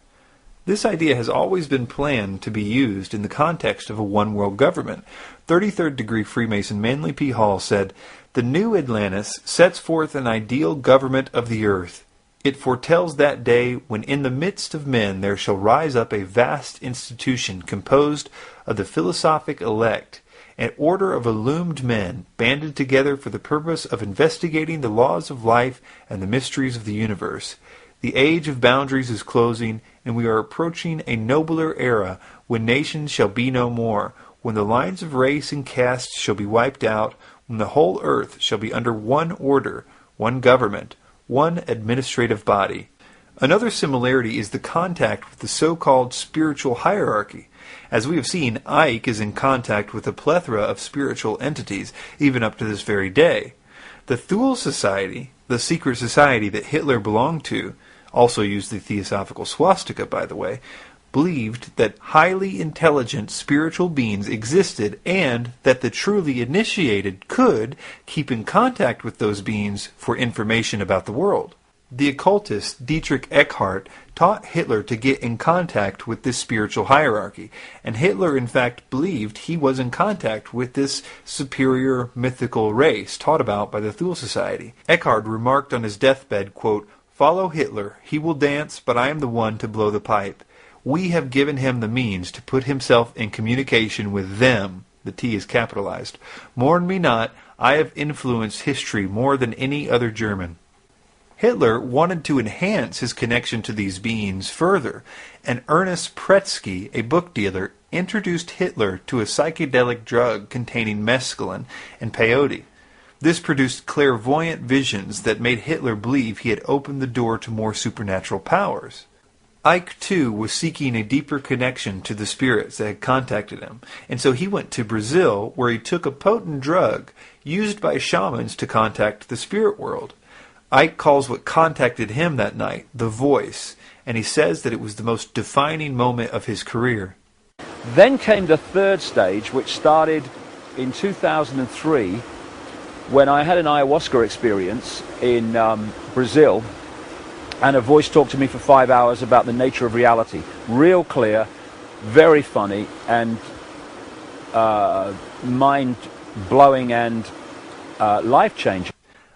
This idea has always been planned to be used in the context of a one-world government. 33rd degree Freemason Manly P. Hall said, "The new Atlantis sets forth an ideal government of the earth. It foretells that day when in the midst of men there shall rise up a vast institution composed of the philosophic elect, an order of illumined men, banded together for the purpose of investigating the laws of life and the mysteries of the universe. The age of boundaries is closing, and we are approaching a nobler era when nations shall be no more, when the lines of race and caste shall be wiped out, when the whole earth shall be under one order, one government, one administrative body." Another similarity is the contact with the so-called spiritual hierarchy. As we have seen, Icke is in contact with a plethora of spiritual entities, even up to this very day. The Thule Society, the secret society that Hitler belonged to, also used the theosophical swastika, by the way, believed that highly intelligent spiritual beings existed and that the truly initiated could keep in contact with those beings for information about the world. The occultist Dietrich Eckhart taught Hitler to get in contact with this spiritual hierarchy, and Hitler in fact believed he was in contact with this superior mythical race taught about by the Thule Society. Eckhart remarked on his deathbed, quote, "Follow Hitler, he will dance, but I am the one to blow the pipe. We have given him the means to put himself in communication with them." The T is capitalized. "Mourn me not, I have influenced history more than any other German." Hitler wanted to enhance his connection to these beings further, and Ernest Pretsky, a book dealer, introduced Hitler to a psychedelic drug containing mescaline and peyote. This produced clairvoyant visions that made Hitler believe he had opened the door to more supernatural powers. Icke, too, was seeking a deeper connection to the spirits that had contacted him, and so he went to Brazil, where he took a potent drug used by shamans to contact the spirit world. Icke calls what contacted him that night the voice, and he says that it was the most defining moment of his career. Then came the third stage, which started in 2003, when I had an ayahuasca experience in Brazil, and a voice talked to me for 5 hours about the nature of reality. Real clear, very funny, and mind-blowing and life-changing.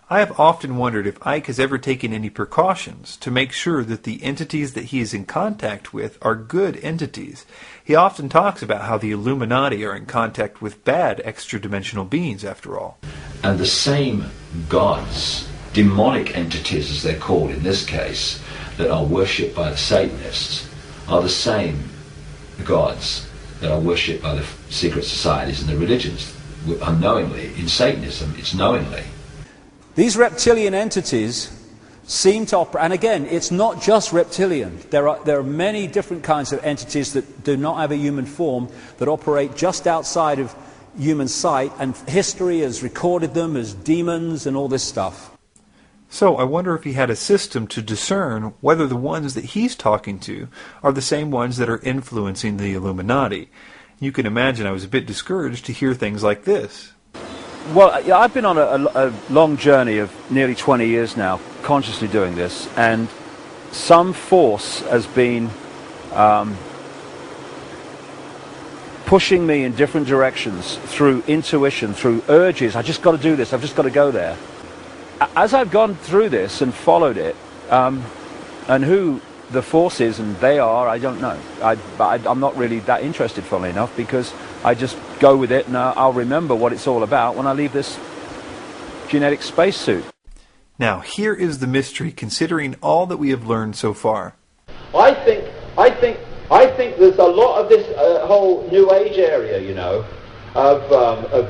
I have often wondered if Icke has ever taken any precautions to make sure that the entities that he is in contact with are good entities. He often talks about how the Illuminati are in contact with bad extra-dimensional beings, after all. And the same gods, demonic entities as they're called in this case, that are worshipped by the Satanists, are the same gods that are worshipped by the secret societies and the religions. Unknowingly, in Satanism, it's knowingly. These reptilian entities seem to operate, and again, it's not just reptilian. There are many different kinds of entities that do not have a human form, that operate just outside of human sight, and history has recorded them as demons and all this stuff. So I wonder if he had a system to discern whether the ones that he's talking to are the same ones that are influencing the Illuminati. You can imagine I was a bit discouraged to hear things like this. Well, I've been on a long journey of nearly 20 years now, consciously doing this, and some force has been pushing me in different directions through intuition, through urges. I just got to do this, I've just got to go there. As I've gone through this and followed it, and who the force is and they are, I don't know. I'm not really that interested, funnily enough, because I just go with it, and I'll remember what it's all about when I leave this genetic spacesuit. Now, here is the mystery, considering all that we have learned so far. I think there's a lot of this whole New Age area, you know, of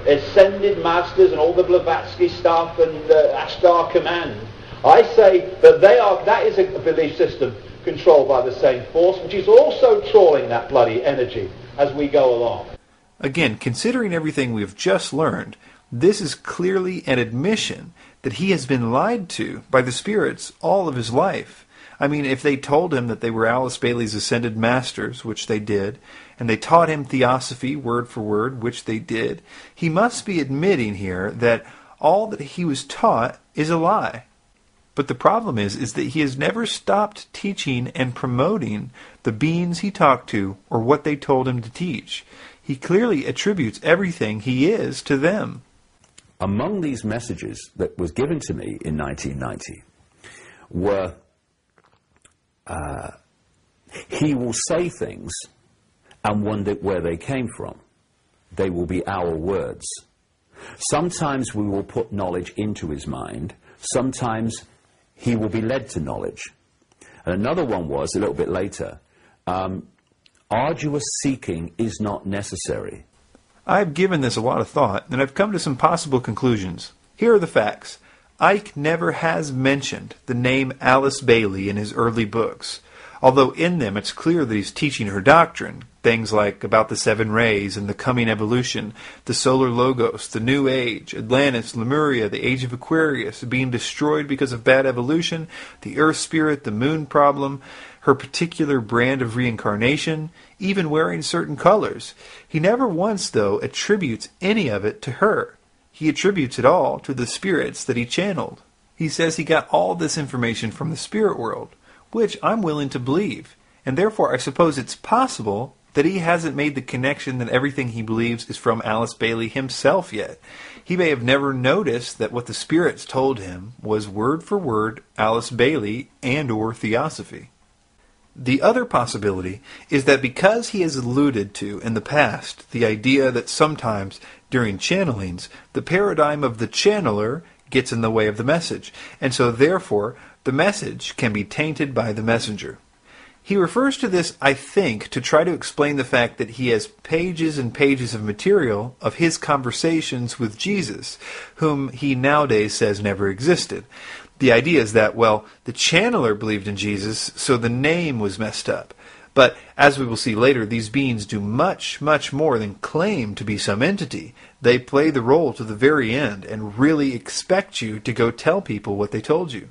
ascended masters and all the Blavatsky stuff and Ashtar Command. I say that that is a belief system controlled by the same force, which is also trawling that bloody energy as we go along. Again, considering everything we have just learned, this is clearly an admission that he has been lied to by the spirits all of his life. I mean, if they told him that they were Alice Bailey's ascended masters, which they did, and they taught him theosophy word for word, which they did, he must be admitting here that all that he was taught is a lie. But the problem is that he has never stopped teaching and promoting the beings he talked to or what they told him to teach. He clearly attributes everything he is to them. Among these messages that was given to me in 1990 were, he will say things and wonder where they came from. They will be our words. Sometimes we will put knowledge into his mind. Sometimes he will be led to knowledge. And another one was, a little bit later, arduous seeking is not necessary. I've given this a lot of thought, and I've come to some possible conclusions. Here are the facts. Icke never has mentioned the name Alice Bailey in his early books, although in them it's clear that he's teaching her doctrine, things like about the seven rays and the coming evolution, the solar logos, the new age, Atlantis, Lemuria, the age of Aquarius, being destroyed because of bad evolution, the earth spirit, the moon problem, her particular brand of reincarnation, even wearing certain colors. He never once, though, attributes any of it to her. He attributes it all to the spirits that he channeled. He says he got all this information from the spirit world, which I'm willing to believe, and therefore I suppose it's possible that he hasn't made the connection that everything he believes is from Alice Bailey himself yet. He may have never noticed that what the spirits told him was word for word Alice Bailey and or theosophy. The other possibility is that because he has alluded to in the past the idea that sometimes during channelings the paradigm of the channeler gets in the way of the message, and so therefore the message can be tainted by the messenger. He refers to this, I think, to try to explain the fact that he has pages and pages of material of his conversations with Jesus, whom he nowadays says never existed. The idea is that, well, the channeler believed in Jesus, so the name was messed up. But, as we will see later, these beings do much, much more than claim to be some entity. They play the role to the very end and really expect you to go tell people what they told you.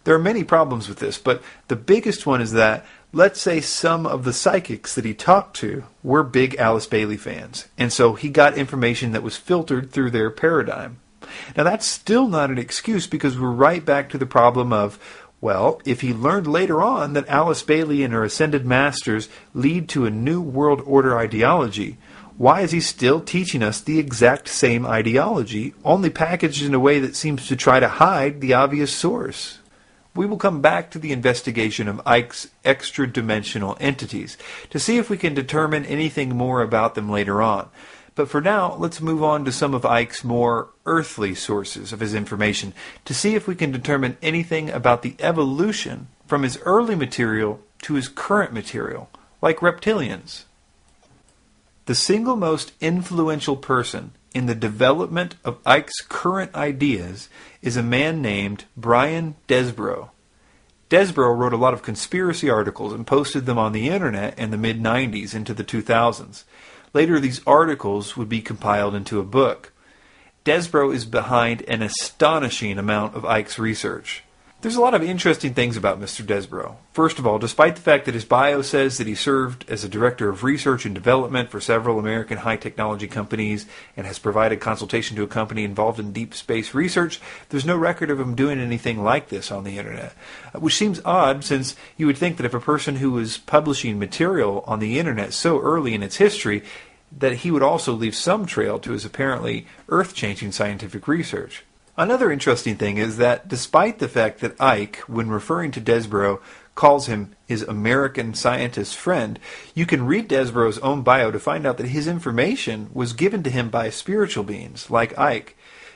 There are many problems with this, but the biggest one is that, let's say some of the psychics that he talked to were big Alice Bailey fans, and so he got information that was filtered through their paradigm. Now that's still not an excuse, because we're right back to the problem of, well, if he learned later on that Alice Bailey and her ascended masters lead to a new world order ideology, why is he still teaching us the exact same ideology, only packaged in a way that seems to try to hide the obvious source? We will come back to the investigation of Icke's extra-dimensional entities to see if we can determine anything more about them later on. But for now, let's move on to some of Icke's more earthly sources of his information to see if we can determine anything about the evolution from his early material to his current material, like reptilians. The single most influential person in the development of Icke's current ideas is a man named Brian Desborough. Desborough wrote a lot of conspiracy articles and posted them on the internet in the mid-90s into the 2000s. Later, these articles would be compiled into a book. Desborough is behind an astonishing amount of Icke's research. There's a lot of interesting things about Mr. Desborough. First of all, despite the fact that his bio says that he served as a director of research and development for several American high-technology companies and has provided consultation to a company involved in deep space research, there's no record of him doing anything like this on the internet, which seems odd, since you would think that if a person who was publishing material on the internet so early in its history, that he would also leave some trail to his apparently earth-changing scientific research. Another interesting thing is that despite the fact that Icke, when referring to Desborough, calls him his American scientist friend, you can read Desborough's own bio to find out that his information was given to him by spiritual beings, like Icke.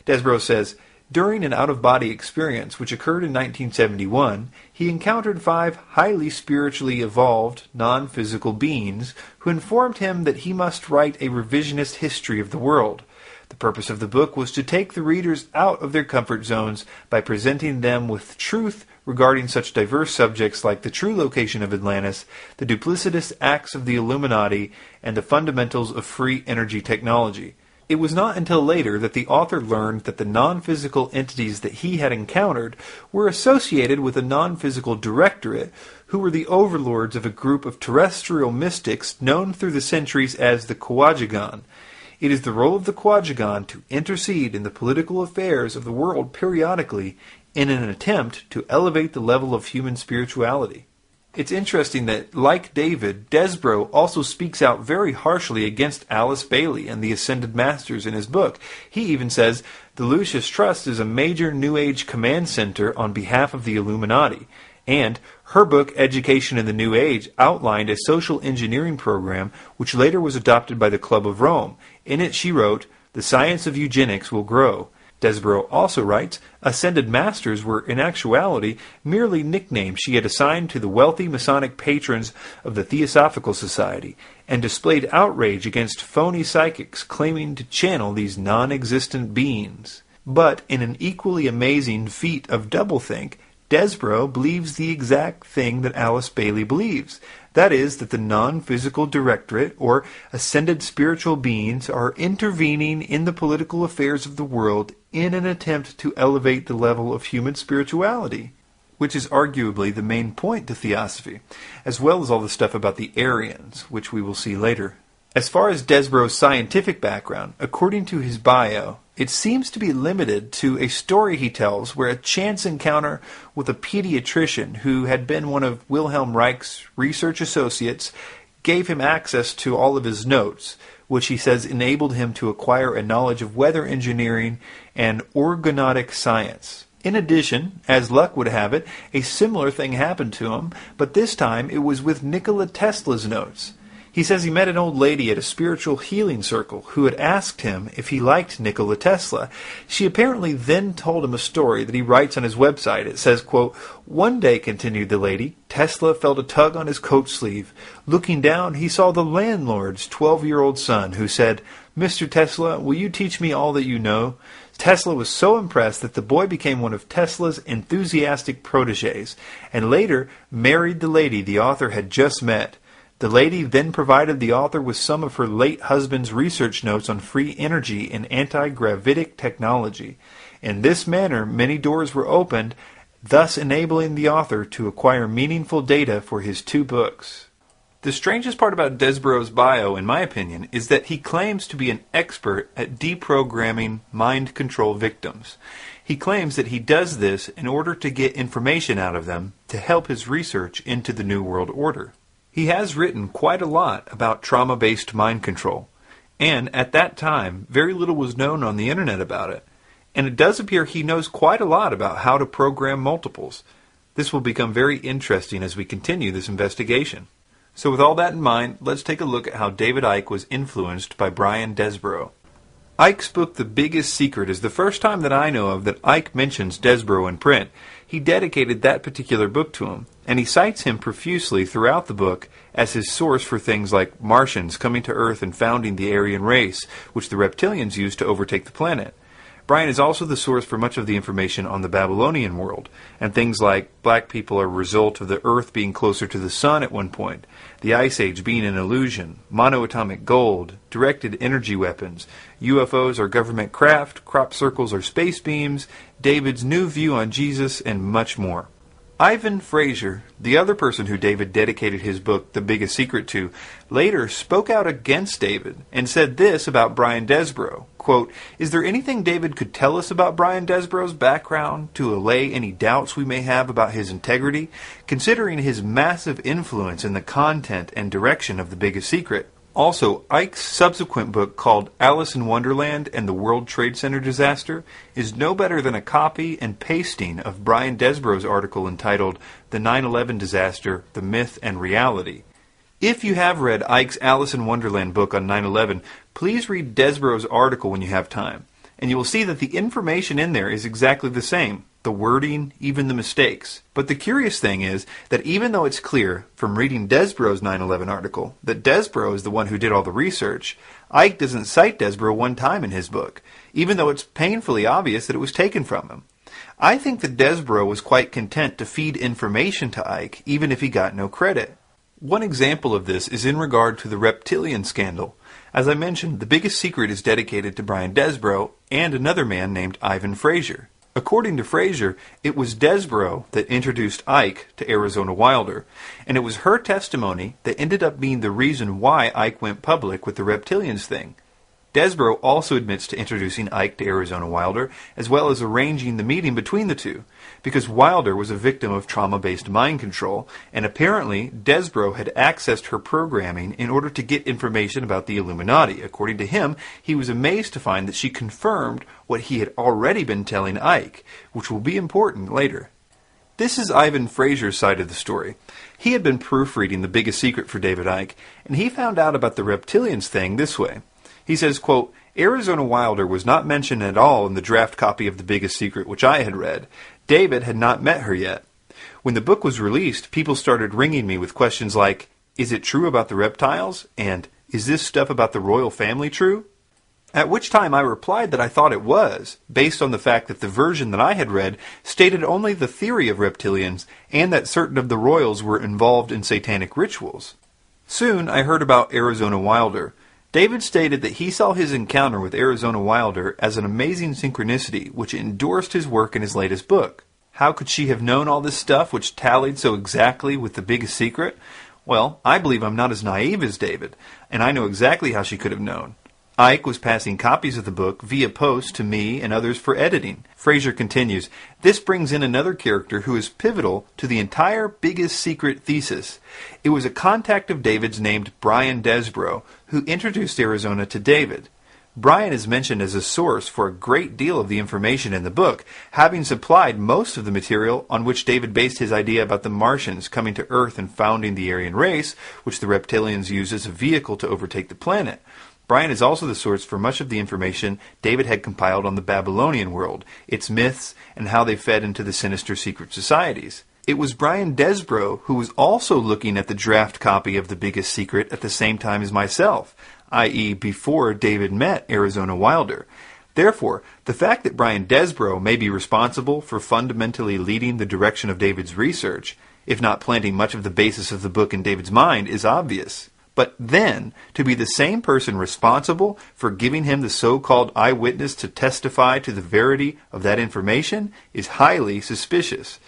Desborough says, During an out-of-body experience which occurred in 1971, he encountered 5 highly spiritually evolved, non-physical beings who informed him that he must write a revisionist history of the world. The purpose of the book was to take the readers out of their comfort zones by presenting them with truth regarding such diverse subjects like the true location of Atlantis, the duplicitous acts of the Illuminati, and the fundamentals of free energy technology. It was not until later that the author learned that the non-physical entities that he had encountered were associated with a non-physical directorate who were the overlords of a group of terrestrial mystics known through the centuries as the Quadragon. It is the role of the Quadragon to intercede in the political affairs of the world periodically in an attempt to elevate the level of human spirituality. It's interesting that, like David, Desborough also speaks out very harshly against Alice Bailey and the Ascended Masters in his book. He even says, the Lucius Trust is a major New Age command center on behalf of the Illuminati, and her book, Education in the New Age, outlined a social engineering program which later was adopted by the Club of Rome. In it she wrote, the science of eugenics will grow. Desborough also writes, Ascended Masters were in actuality merely nicknames she had assigned to the wealthy Masonic patrons of the Theosophical Society, and displayed outrage against phony psychics claiming to channel these non-existent beings. But in an equally amazing feat of doublethink, Desborough believes the exact thing that Alice Bailey believes. That is, that the non-physical directorate, or ascended spiritual beings, are intervening in the political affairs of the world in an attempt to elevate the level of human spirituality, which is arguably the main point to Theosophy, as well as all the stuff about the Aryans, which we will see later. As far as Desborough's scientific background, according to his bio, it seems to be limited to a story he tells where a chance encounter with a pediatrician who had been one of Wilhelm Reich's research associates gave him access to all of his notes, which he says enabled him to acquire a knowledge of weather engineering and orgonautic science. In addition, as luck would have it, a similar thing happened to him, but this time it was with Nikola Tesla's notes. He says he met an old lady at a spiritual healing circle who had asked him if he liked Nikola Tesla. She apparently then told him a story that he writes on his website. It says, quote, one day, continued the lady, Tesla felt a tug on his coat sleeve. Looking down, he saw the landlord's 12-year-old son, who said, Mr. Tesla, will you teach me all that you know? Tesla was so impressed that the boy became one of Tesla's enthusiastic protégés, and later married the lady the author had just met. The lady then provided the author with some of her late husband's research notes on free energy and anti-gravitic technology. In this manner, many doors were opened, thus enabling the author to acquire meaningful data for his 2 books. The strangest part about Desborough's bio, in my opinion, is that he claims to be an expert at deprogramming mind control victims. He claims that he does this in order to get information out of them to help his research into the New World Order. He has written quite a lot about trauma-based mind control, and at that time, very little was known on the internet about it, and it does appear he knows quite a lot about how to program multiples. This will become very interesting as we continue this investigation. So with all that in mind, let's take a look at how David Icke was influenced by Brian Desborough. Icke's book, The Biggest Secret, is the first time that I know of that Icke mentions Desborough in print. He dedicated that particular book to him, and he cites him profusely throughout the book as his source for things like Martians coming to Earth and founding the Aryan race, which the reptilians used to overtake the planet. Brian is also the source for much of the information on the Babylonian world, and things like black people are a result of the Earth being closer to the sun at one point, the Ice Age being an illusion, monoatomic gold, directed energy weapons, UFOs are government craft, crop circles are space beams, David's new view on Jesus, and much more. Ivan Fraser, the other person who David dedicated his book, The Biggest Secret, to, later spoke out against David and said this about Brian Desborough, quote, is there anything David could tell us about Brian Desborough's background to allay any doubts we may have about his integrity, considering his massive influence in the content and direction of The Biggest Secret? Also, Icke's subsequent book called Alice in Wonderland and the World Trade Center Disaster is no better than a copy and pasting of Brian Desborough's article entitled The 9/11 Disaster, The Myth and Reality. If you have read Icke's Alice in Wonderland book on 9/11, please read Desborough's article when you have time. and you will see that the information in there is exactly the same. The wording, even the mistakes. But the curious thing is that even though it's clear from reading Desborough's 9/11 article that Desborough is the one who did all the research, Icke doesn't cite Desborough one time in his book, even though it's painfully obvious that it was taken from him. I think that Desborough was quite content to feed information to Icke, even if he got no credit. One example of this is in regard to the reptilian scandal. As I mentioned, the biggest secret is dedicated to Brian Desborough and another man named Ivan Fraser. According to Fraser, it was Desborough that introduced Icke to Arizona Wilder, and it was her testimony that ended up being the reason why Icke went public with the reptilians thing. Desborough also admits to introducing Icke to Arizona Wilder, as well as arranging the meeting between the two, because Wilder was a victim of trauma-based mind control, and apparently Desborough had accessed her programming in order to get information about the Illuminati. According to him, he was amazed to find that she confirmed what he had already been telling Icke, which will be important later. This is Ivan Fraser's side of the story. He had been proofreading The Biggest Secret for David Icke, and he found out about the reptilians thing this way. He says, quote, Arizona Wilder was not mentioned at all in the draft copy of The Biggest Secret which I had read. David had not met her yet. When the book was released, people started ringing me with questions like, is it true about the reptiles? And, is this stuff about the royal family true? At which time I replied that I thought it was, based on the fact that the version that I had read stated only the theory of reptilians and that certain of the royals were involved in satanic rituals. Soon I heard about Arizona Wilder. David stated that he saw his encounter with Arizona Wilder as an amazing synchronicity which endorsed his work in his latest book. How could she have known all this stuff which tallied so exactly with The Biggest Secret? Well, I believe I'm not as naive as David, and I know exactly how she could have known. Icke was passing copies of the book via post to me and others for editing. Fraser continues, this brings in another character who is pivotal to the entire Biggest Secret thesis. It was a contact of David's named Brian Desborough, who introduced Arizona to David. Brian is mentioned as a source for a great deal of the information in the book, having supplied most of the material on which David based his idea about the Martians coming to Earth and founding the Aryan race, which the reptilians used as a vehicle to overtake the planet. Brian is also the source for much of the information David had compiled on the Babylonian world, its myths, and how they fed into the sinister secret societies. It was Brian Desborough who was also looking at the draft copy of The Biggest Secret at the same time as myself, i.e. before David met Arizona Wilder. Therefore, the fact that Brian Desborough may be responsible for fundamentally leading the direction of David's research, if not planting much of the basis of the book in David's mind, is obvious. But then, to be the same person responsible for giving him the so-called eyewitness to testify to the verity of that information is highly suspicious.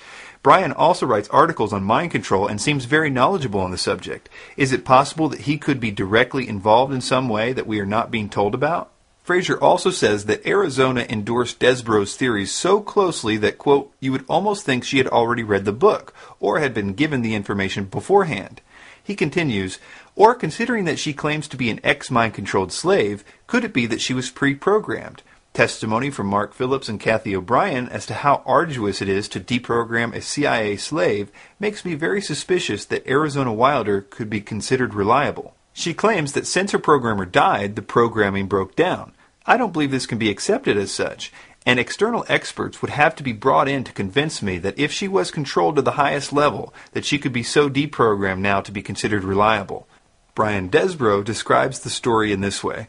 Brian also writes articles on mind control and seems very knowledgeable on the subject. Is it possible that he could be directly involved in some way that we are not being told about? Fraser also says that Arizona endorsed Desborough's theories so closely that, quote, you would almost think she had already read the book or had been given the information beforehand. He continues, or considering that she claims to be an ex-mind-controlled slave, could it be that she was pre-programmed? Testimony from Mark Phillips and Kathy O'Brien as to how arduous it is to deprogram a CIA slave makes me very suspicious that Arizona Wilder could be considered reliable. She claims that since her programmer died, the programming broke down. I don't believe this can be accepted as such, and external experts would have to be brought in to convince me that if she was controlled to the highest level, that she could be so deprogrammed now to be considered reliable. Brian Desborough describes the story in this way.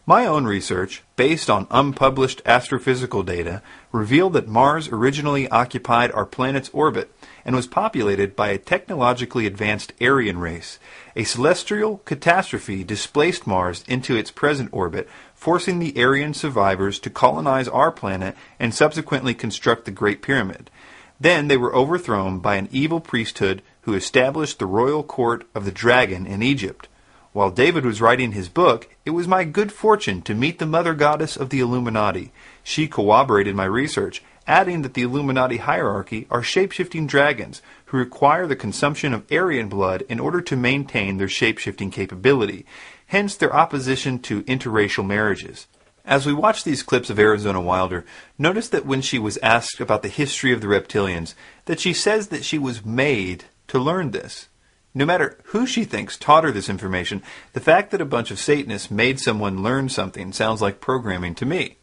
My own research, based on unpublished astrophysical data, revealed that Mars originally occupied our planet's orbit and was populated by a technologically advanced Aryan race. A celestial catastrophe displaced Mars into its present orbit, forcing the Aryan survivors to colonize our planet and subsequently construct the Great Pyramid. Then they were overthrown by an evil priesthood who established the royal court of the dragon in Egypt. While David was writing his book, it was my good fortune to meet the mother goddess of the Illuminati. She corroborated my research, adding that the Illuminati hierarchy are shape-shifting dragons who require the consumption of Aryan blood in order to maintain their shape-shifting capability, hence their opposition to interracial marriages. As we watch these clips of Arizona Wilder, notice that when she was asked about the history of the reptilians, that she says that she was made to learn this. No matter who she thinks taught her this information, the fact that a bunch of Satanists made someone learn something sounds like programming to me.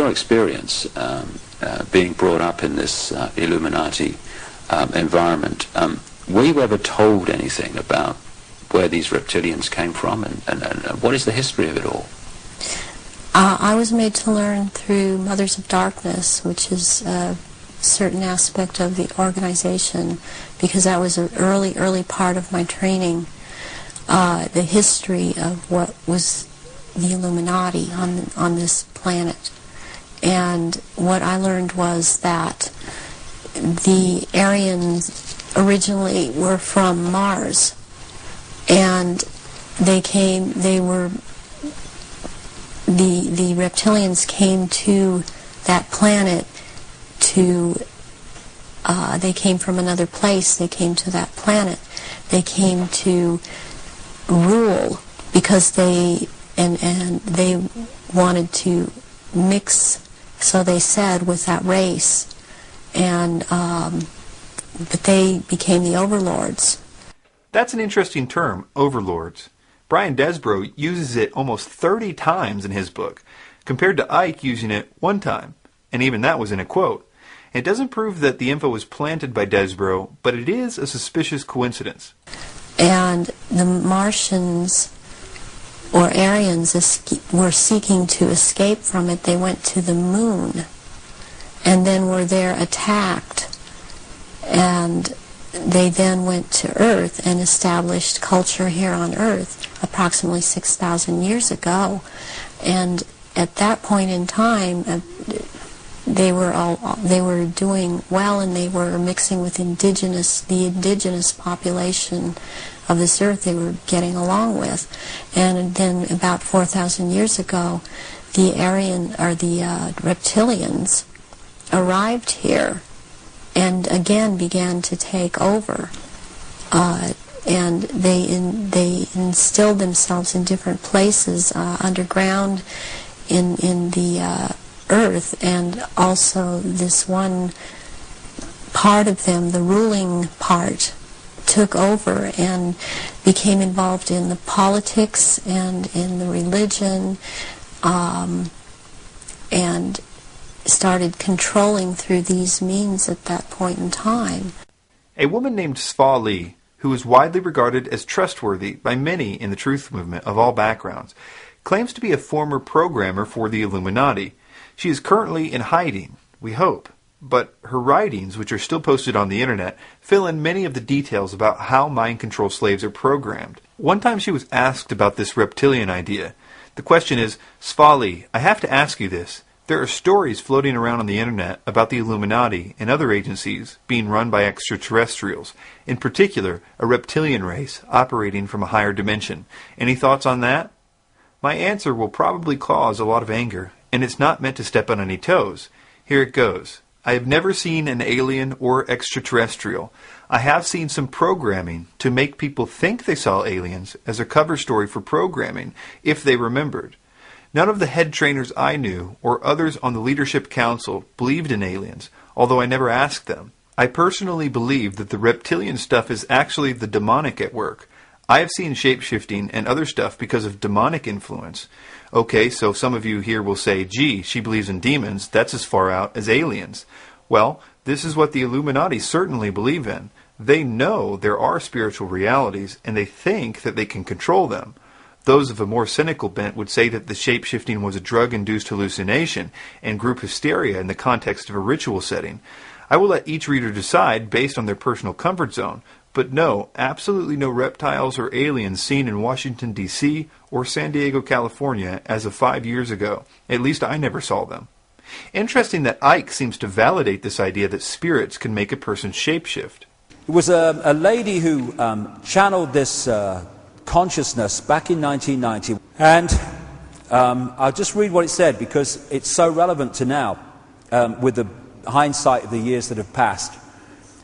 your experience being brought up in this Illuminati environment, were you ever told anything about where these reptilians came from, and what is the history of it all? I was made to learn through Mothers of Darkness, which is a certain aspect of the organization, because that was an early part of my training, the history of what was the Illuminati on this planet. And what I learned was that the Aryans originally were from Mars, and the reptilians came to that planet they came from another place, they came to that planet, they came to rule, because they wanted to mix, so they said, with that race, and but they became the overlords. That's an interesting term, overlords. Brian Desborough uses it almost 30 times in his book, compared to Icke using it one time, and even that was in a quote. It doesn't prove that the info was planted by Desborough, but it is a suspicious coincidence. And the Martians, or Aryans, were seeking to escape from it. They went to the moon, and then were there attacked, and they then went to Earth and established culture here on Earth approximately 6,000 years ago. And at that point in time, they were doing well, and they were mixing with the indigenous population of this Earth. They were getting along with. And then about 4,000 years ago, the reptilians arrived here and again began to take over. And they instilled themselves in different places underground in the Earth, and also this one part of them, the ruling part, took over and became involved in the politics and in the religion, and started controlling through these means at that point in time. A woman named Sva Lee, who is widely regarded as trustworthy by many in the truth movement of all backgrounds, claims to be a former programmer for the Illuminati. She is currently in hiding, we hope, but her writings, which are still posted on the internet, fill in many of the details about how mind control slaves are programmed. One time she was asked about this reptilian idea. The question is, Sva Lee, I have to ask you this. There are stories floating around on the internet about the Illuminati and other agencies being run by extraterrestrials, in particular a reptilian race operating from a higher dimension. Any thoughts on that? My answer will probably cause a lot of anger, and it's not meant to step on any toes. Here it goes. I have never seen an alien or extraterrestrial. I have seen some programming to make people think they saw aliens as a cover story for programming, if they remembered. None of the head trainers I knew or others on the leadership council believed in aliens, although I never asked them. I personally believe that the reptilian stuff is actually the demonic at work. I have seen shape-shifting and other stuff because of demonic influence. Okay, so some of you here will say, gee, she believes in demons, that's as far out as aliens. Well, this is what the Illuminati certainly believe in. They know there are spiritual realities, and they think that they can control them. Those of a more cynical bent would say that the shape-shifting was a drug-induced hallucination and group hysteria in the context of a ritual setting. I will let each reader decide based on their personal comfort zone, but no, absolutely no reptiles or aliens seen in Washington, D.C. or San Diego, California as of 5 years ago. At least I never saw them. Interesting that Icke seems to validate this idea that spirits can make a person shapeshift. It was a lady who channeled this consciousness back in 1990. And I'll just read what it said because it's so relevant to now with the hindsight of the years that have passed.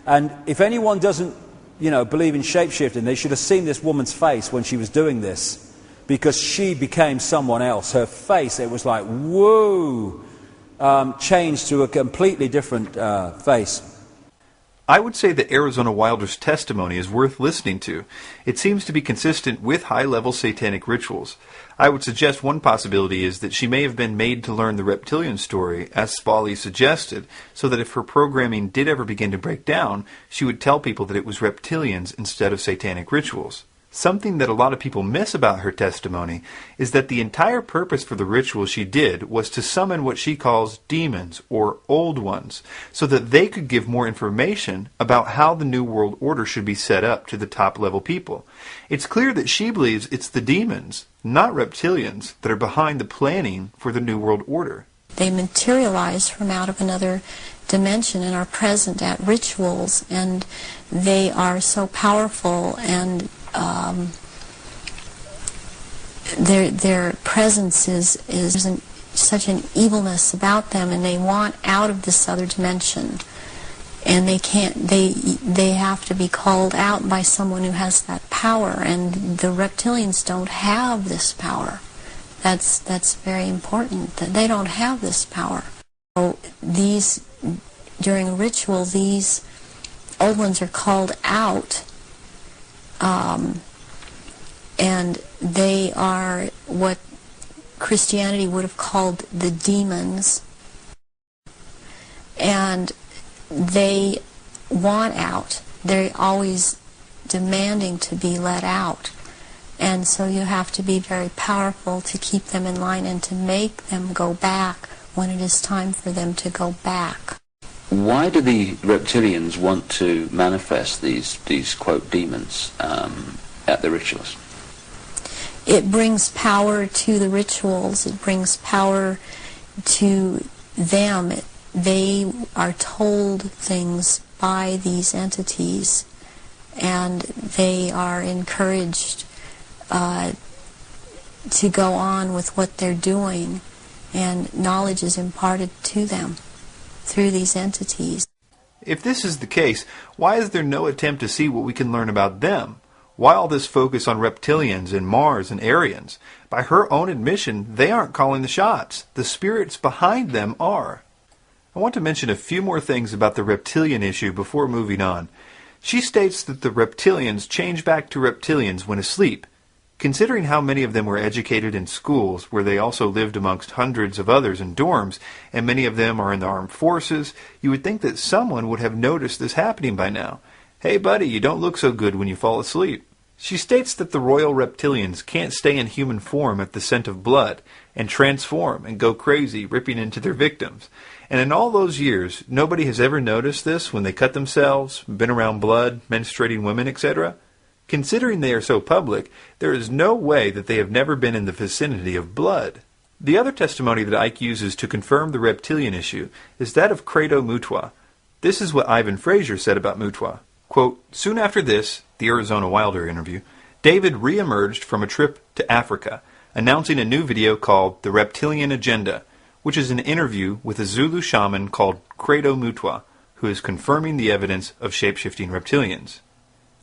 And if anyone doesn't, believe in shapeshifting, they should have seen this woman's face when she was doing this, because she became someone else. Her face, it was like, whoa, changed to a completely different face. I would say that Arizona Wilder's testimony is worth listening to. It seems to be consistent with high-level satanic rituals. I would suggest one possibility is that she may have been made to learn the reptilian story, as Spaulding suggested, so that if her programming did ever begin to break down, she would tell people that it was reptilians instead of satanic rituals. Something that a lot of people miss about her testimony is that the entire purpose for the ritual she did was to summon what she calls demons, or old ones, so that they could give more information about how the New World Order should be set up to the top-level people. It's clear that she believes it's the demons, not reptilians, that are behind the planning for the New World Order. They materialize from out of another dimension and are present at rituals, and they are so powerful, and their presence is such an evilness about them, and they want out of this other dimension, and they have to be called out by someone who has that power, and the reptilians don't have this power. That's very important, that they don't have this power. So during a ritual, these old ones are called out, and they are what Christianity would have called the demons, and they want out. They're always demanding to be let out, and so you have to be very powerful to keep them in line and to make them go back when it is time for them to go back. Why do the reptilians want to manifest these quote demons at the rituals? It brings power to the rituals. It brings power to them. They are told things by these entities, and they are encouraged to go on with what they're doing, and knowledge is imparted to them through these entities. If this is the case, why is there no attempt to see what we can learn about them? Why all this focus on reptilians and Mars and Aryans? By her own admission, they aren't calling the shots. The spirits behind them are. I want to mention a few more things about the reptilian issue before moving on. She states that the reptilians change back to reptilians when asleep. Considering how many of them were educated in schools, where they also lived amongst hundreds of others in dorms, and many of them are in the armed forces, you would think that someone would have noticed this happening by now. Hey buddy, you don't look so good when you fall asleep. She states that the royal reptilians can't stay in human form at the scent of blood, and transform and go crazy, ripping into their victims. And in all those years, nobody has ever noticed this when they cut themselves, been around blood, menstruating women, etc.? Considering they are so public, there is no way that they have never been in the vicinity of blood. The other testimony that Icke uses to confirm the reptilian issue is that of Credo Mutwa. This is what Ivan Fraser said about Mutwa. Quote, soon after this, the Arizona Wilder interview, David re-emerged from a trip to Africa, announcing a new video called The Reptilian Agenda, which is an interview with a Zulu shaman called Credo Mutwa, who is confirming the evidence of shape-shifting reptilians.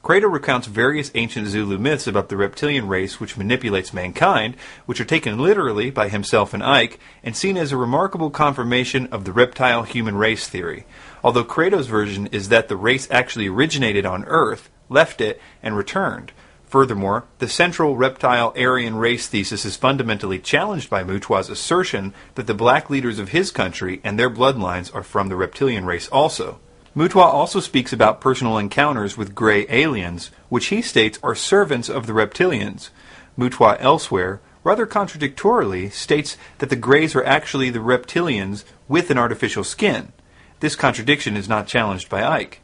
Credo recounts various ancient Zulu myths about the reptilian race which manipulates mankind, which are taken literally by himself and Icke, and seen as a remarkable confirmation of the reptile-human race theory, although Credo's version is that the race actually originated on Earth, left it, and returned. Furthermore, the central reptile-Aryan race thesis is fundamentally challenged by Mutwa's assertion that the black leaders of his country and their bloodlines are from the reptilian race also. Mutwa also speaks about personal encounters with gray aliens, which he states are servants of the reptilians. Mutwa elsewhere, rather contradictorily, states that the grays are actually the reptilians with an artificial skin. This contradiction is not challenged by Icke.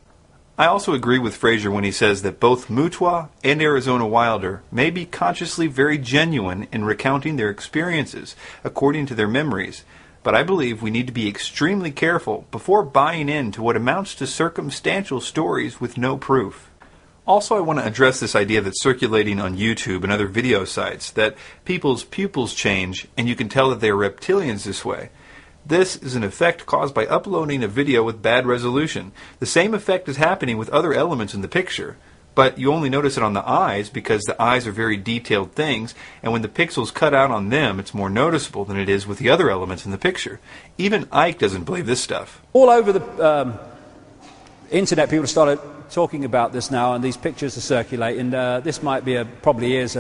I also agree with Fraser when he says that both Mutwa and Arizona Wilder may be consciously very genuine in recounting their experiences according to their memories, but I believe we need to be extremely careful before buying into what amounts to circumstantial stories with no proof. Also, I want to address this idea that's circulating on YouTube and other video sites, that people's pupils change and you can tell that they are reptilians this way. This is an effect caused by uploading a video with bad resolution. The same effect is happening with other elements in the picture, but you only notice it on the eyes because the eyes are very detailed things, and when the pixels cut out on them, it's more noticeable than it is with the other elements in the picture. Even Icke doesn't believe this stuff. All over the internet, people started talking about this now, and these pictures are circulating. This might be probably is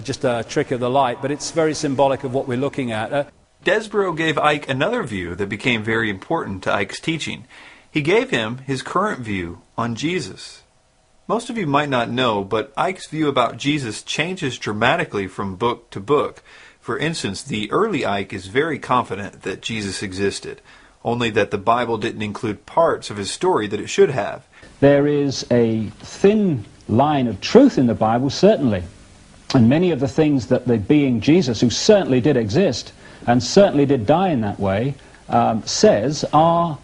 just a trick of the light, but it's very symbolic of what we're looking at. Desborough gave Icke another view that became very important to Icke's teaching. He gave him his current view on Jesus. Most of you might not know, but Icke's view about Jesus changes dramatically from book to book. For instance, the early Icke is very confident that Jesus existed, only that the Bible didn't include parts of his story that it should have. There is a thin line of truth in the Bible, certainly. And many of the things that the being Jesus, who certainly did exist, and certainly did die in that way, says are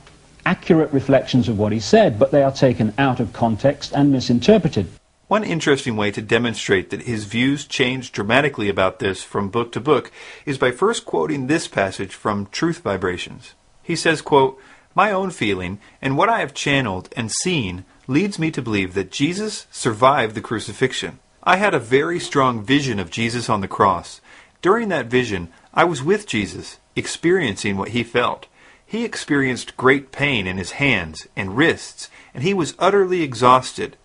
accurate reflections of what he said, but they are taken out of context and misinterpreted. One interesting way to demonstrate that his views changed dramatically about this from book to book is by first quoting this passage from Truth Vibrations. He says, quote, "My own feeling and what I have channeled and seen leads me to believe that Jesus survived the crucifixion. I had a very strong vision of Jesus on the cross. During that vision, I was with Jesus, experiencing what he felt. He experienced great pain in his hands and wrists, and he was utterly exhausted.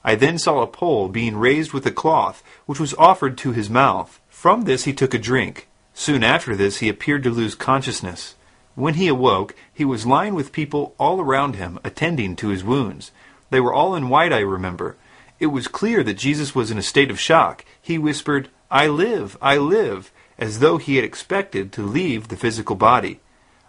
I then saw a pole being raised with a cloth, which was offered to his mouth. From this he took a drink. Soon after this he appeared to lose consciousness. When he awoke, he was lying with people all around him, attending to his wounds. They were all in white, I remember. It was clear that Jesus was in a state of shock. He whispered, 'I live, I live,' as though he had expected to leave the physical body.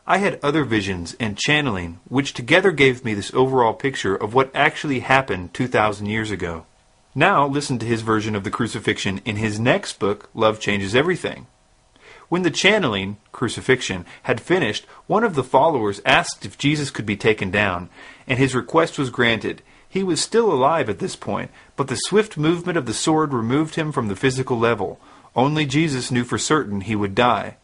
I had other visions and channeling, which together gave me this overall picture of what actually happened 2,000 years ago." Now listen to his version of the crucifixion in his next book, Love Changes Everything. When the channeling, crucifixion, had finished, one of the followers asked if Jesus could be taken down, and his request was granted. He was still alive at this point, but the swift movement of the sword removed him from the physical level. Only Jesus knew for certain he would die.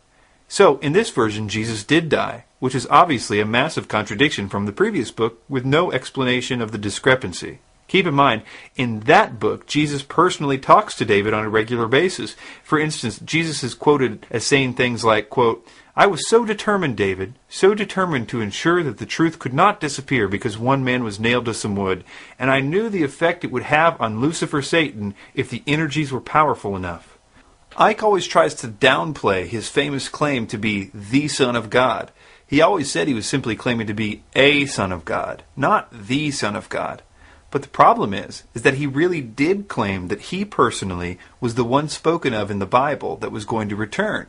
So, in this version, Jesus did die, which is obviously a massive contradiction from the previous book with no explanation of the discrepancy. Keep in mind, in that book, Jesus personally talks to David on a regular basis. For instance, Jesus is quoted as saying things like, quote, "I was so determined, David, so determined to ensure that the truth could not disappear because one man was nailed to some wood, and I knew the effect it would have on Lucifer Satan if the energies were powerful enough." Icke always tries to downplay his famous claim to be the Son of God. He always said he was simply claiming to be a Son of God, not the Son of God. But the problem is that he really did claim that he personally was the one spoken of in the Bible that was going to return.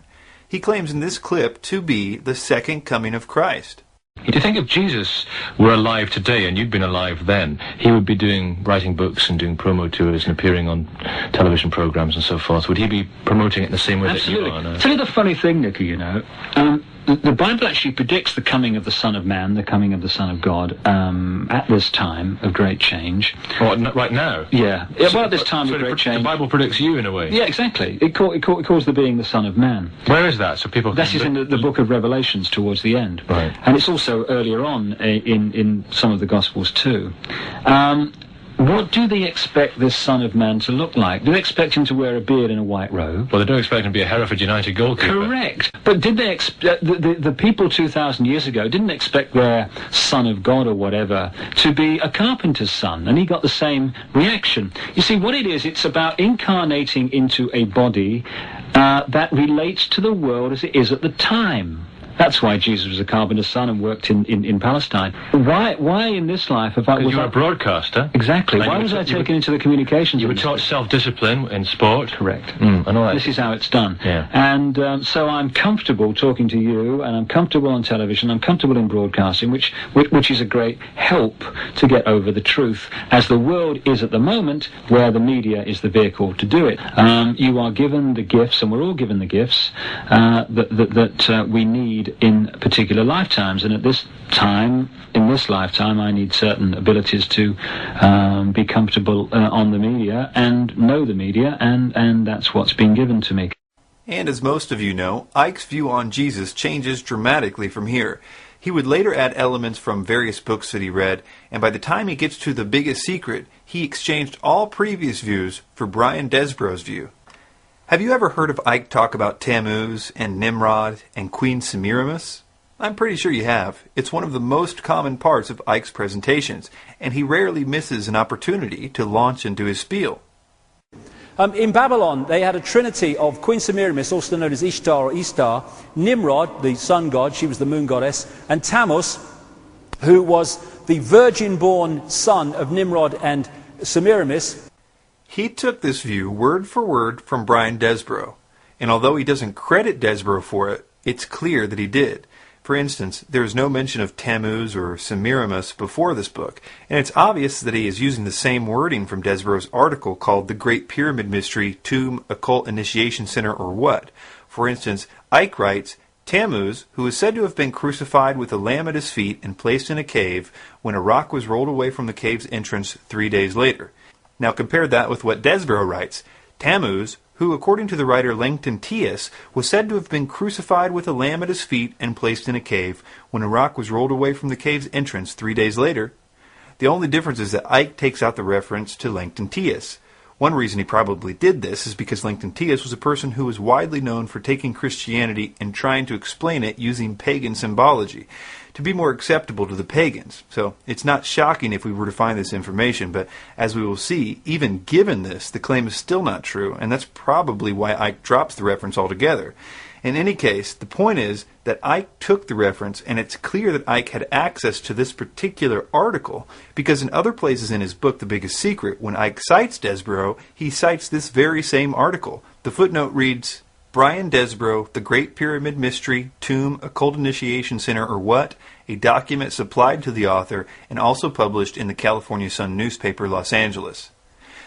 He claims in this clip to be the second coming of Christ. Do you think if Jesus were alive today and you'd been alive then, he would be writing books and doing promo tours and appearing on television programs and so forth? Would he be promoting it in the same way that you are now? Tell you the funny thing, Nicky, you know, the Bible actually predicts the coming of the Son of Man, the coming of the Son of God, at this time of great change. What, right now? Yeah. Well, at this time of great change. The Bible predicts you in a way. Yeah, exactly. It calls the being the Son of Man. Where is that? So people. That is in the book of Revelations towards the end. Right. And it's also earlier on in some of the Gospels too. What do they expect this Son of Man to look like? Do they expect him to wear a beard and a white robe? Well, they don't expect him to be a Hereford United goalkeeper. Correct. But did they expect the people 2,000 years ago didn't expect their Son of God or whatever to be a carpenter's son, and he got the same reaction. You see, what it is, it's about incarnating into a body that relates to the world as it is at the time. That's why Jesus was a carpenter's son and worked in Palestine. Why in this life have I... Because you were a broadcaster. Exactly. Why was I taken into the communications? You were taught self-discipline in sport. Correct. I know that. This is how it's done. Yeah. And so I'm comfortable talking to you, and I'm comfortable on television, I'm comfortable in broadcasting, which is a great help to get over the truth, as the world is at the moment, where the media is the vehicle to do it. You are given the gifts, and we're all given the gifts, that we need in particular lifetimes, and at this time, in this lifetime, I need certain abilities to be comfortable on the media and know the media, and that's what's been given to me. And as most of you know, Icke's view on Jesus changes dramatically from here. He would later add elements from various books that he read, and by the time he gets to The Biggest Secret, he exchanged all previous views for Brian Desborough's view. Have you ever heard of Icke talk about Tammuz and Nimrod and Queen Semiramis? I'm pretty sure you have. It's one of the most common parts of Icke's presentations, and he rarely misses an opportunity to launch into his spiel. In Babylon, they had a trinity of Queen Semiramis, also known as Ishtar or Istar, Nimrod, the sun god, she was the moon goddess, and Tammuz, who was the virgin-born son of Nimrod and Semiramis. He took this view word for word from Brian Desborough, and although he doesn't credit Desborough for it, it's clear that he did. For instance, there is no mention of Tammuz or Semiramis before this book, and it's obvious that he is using the same wording from Desborough's article called The Great Pyramid Mystery, Tomb, Occult Initiation Center, or What? For instance, Icke writes, Tammuz, who is said to have been crucified with a lamb at his feet and placed in a cave when a rock was rolled away from the cave's entrance 3 days later. Now compare that with what Desborough writes. Tammuz, who, according to the writer Langton Tius, was said to have been crucified with a lamb at his feet and placed in a cave when a rock was rolled away from the cave's entrance 3 days later. The only difference is that Icke takes out the reference to Langton Tius. One reason he probably did this is because Langton Tius was a person who was widely known for taking Christianity and trying to explain it using pagan symbology to be more acceptable to the pagans. So it's not shocking if we were to find this information, but as we will see, even given this, the claim is still not true, and that's probably why Icke drops the reference altogether. In any case, the point is that Icke took the reference, and it's clear that Icke had access to this particular article, because in other places in his book, The Biggest Secret, when Icke cites Desborough, he cites this very same article. The footnote reads, Brian Desborough, The Great Pyramid Mystery, Tomb, Occult Initiation Center, or What? A document supplied to the author and also published in the California Sun newspaper, Los Angeles.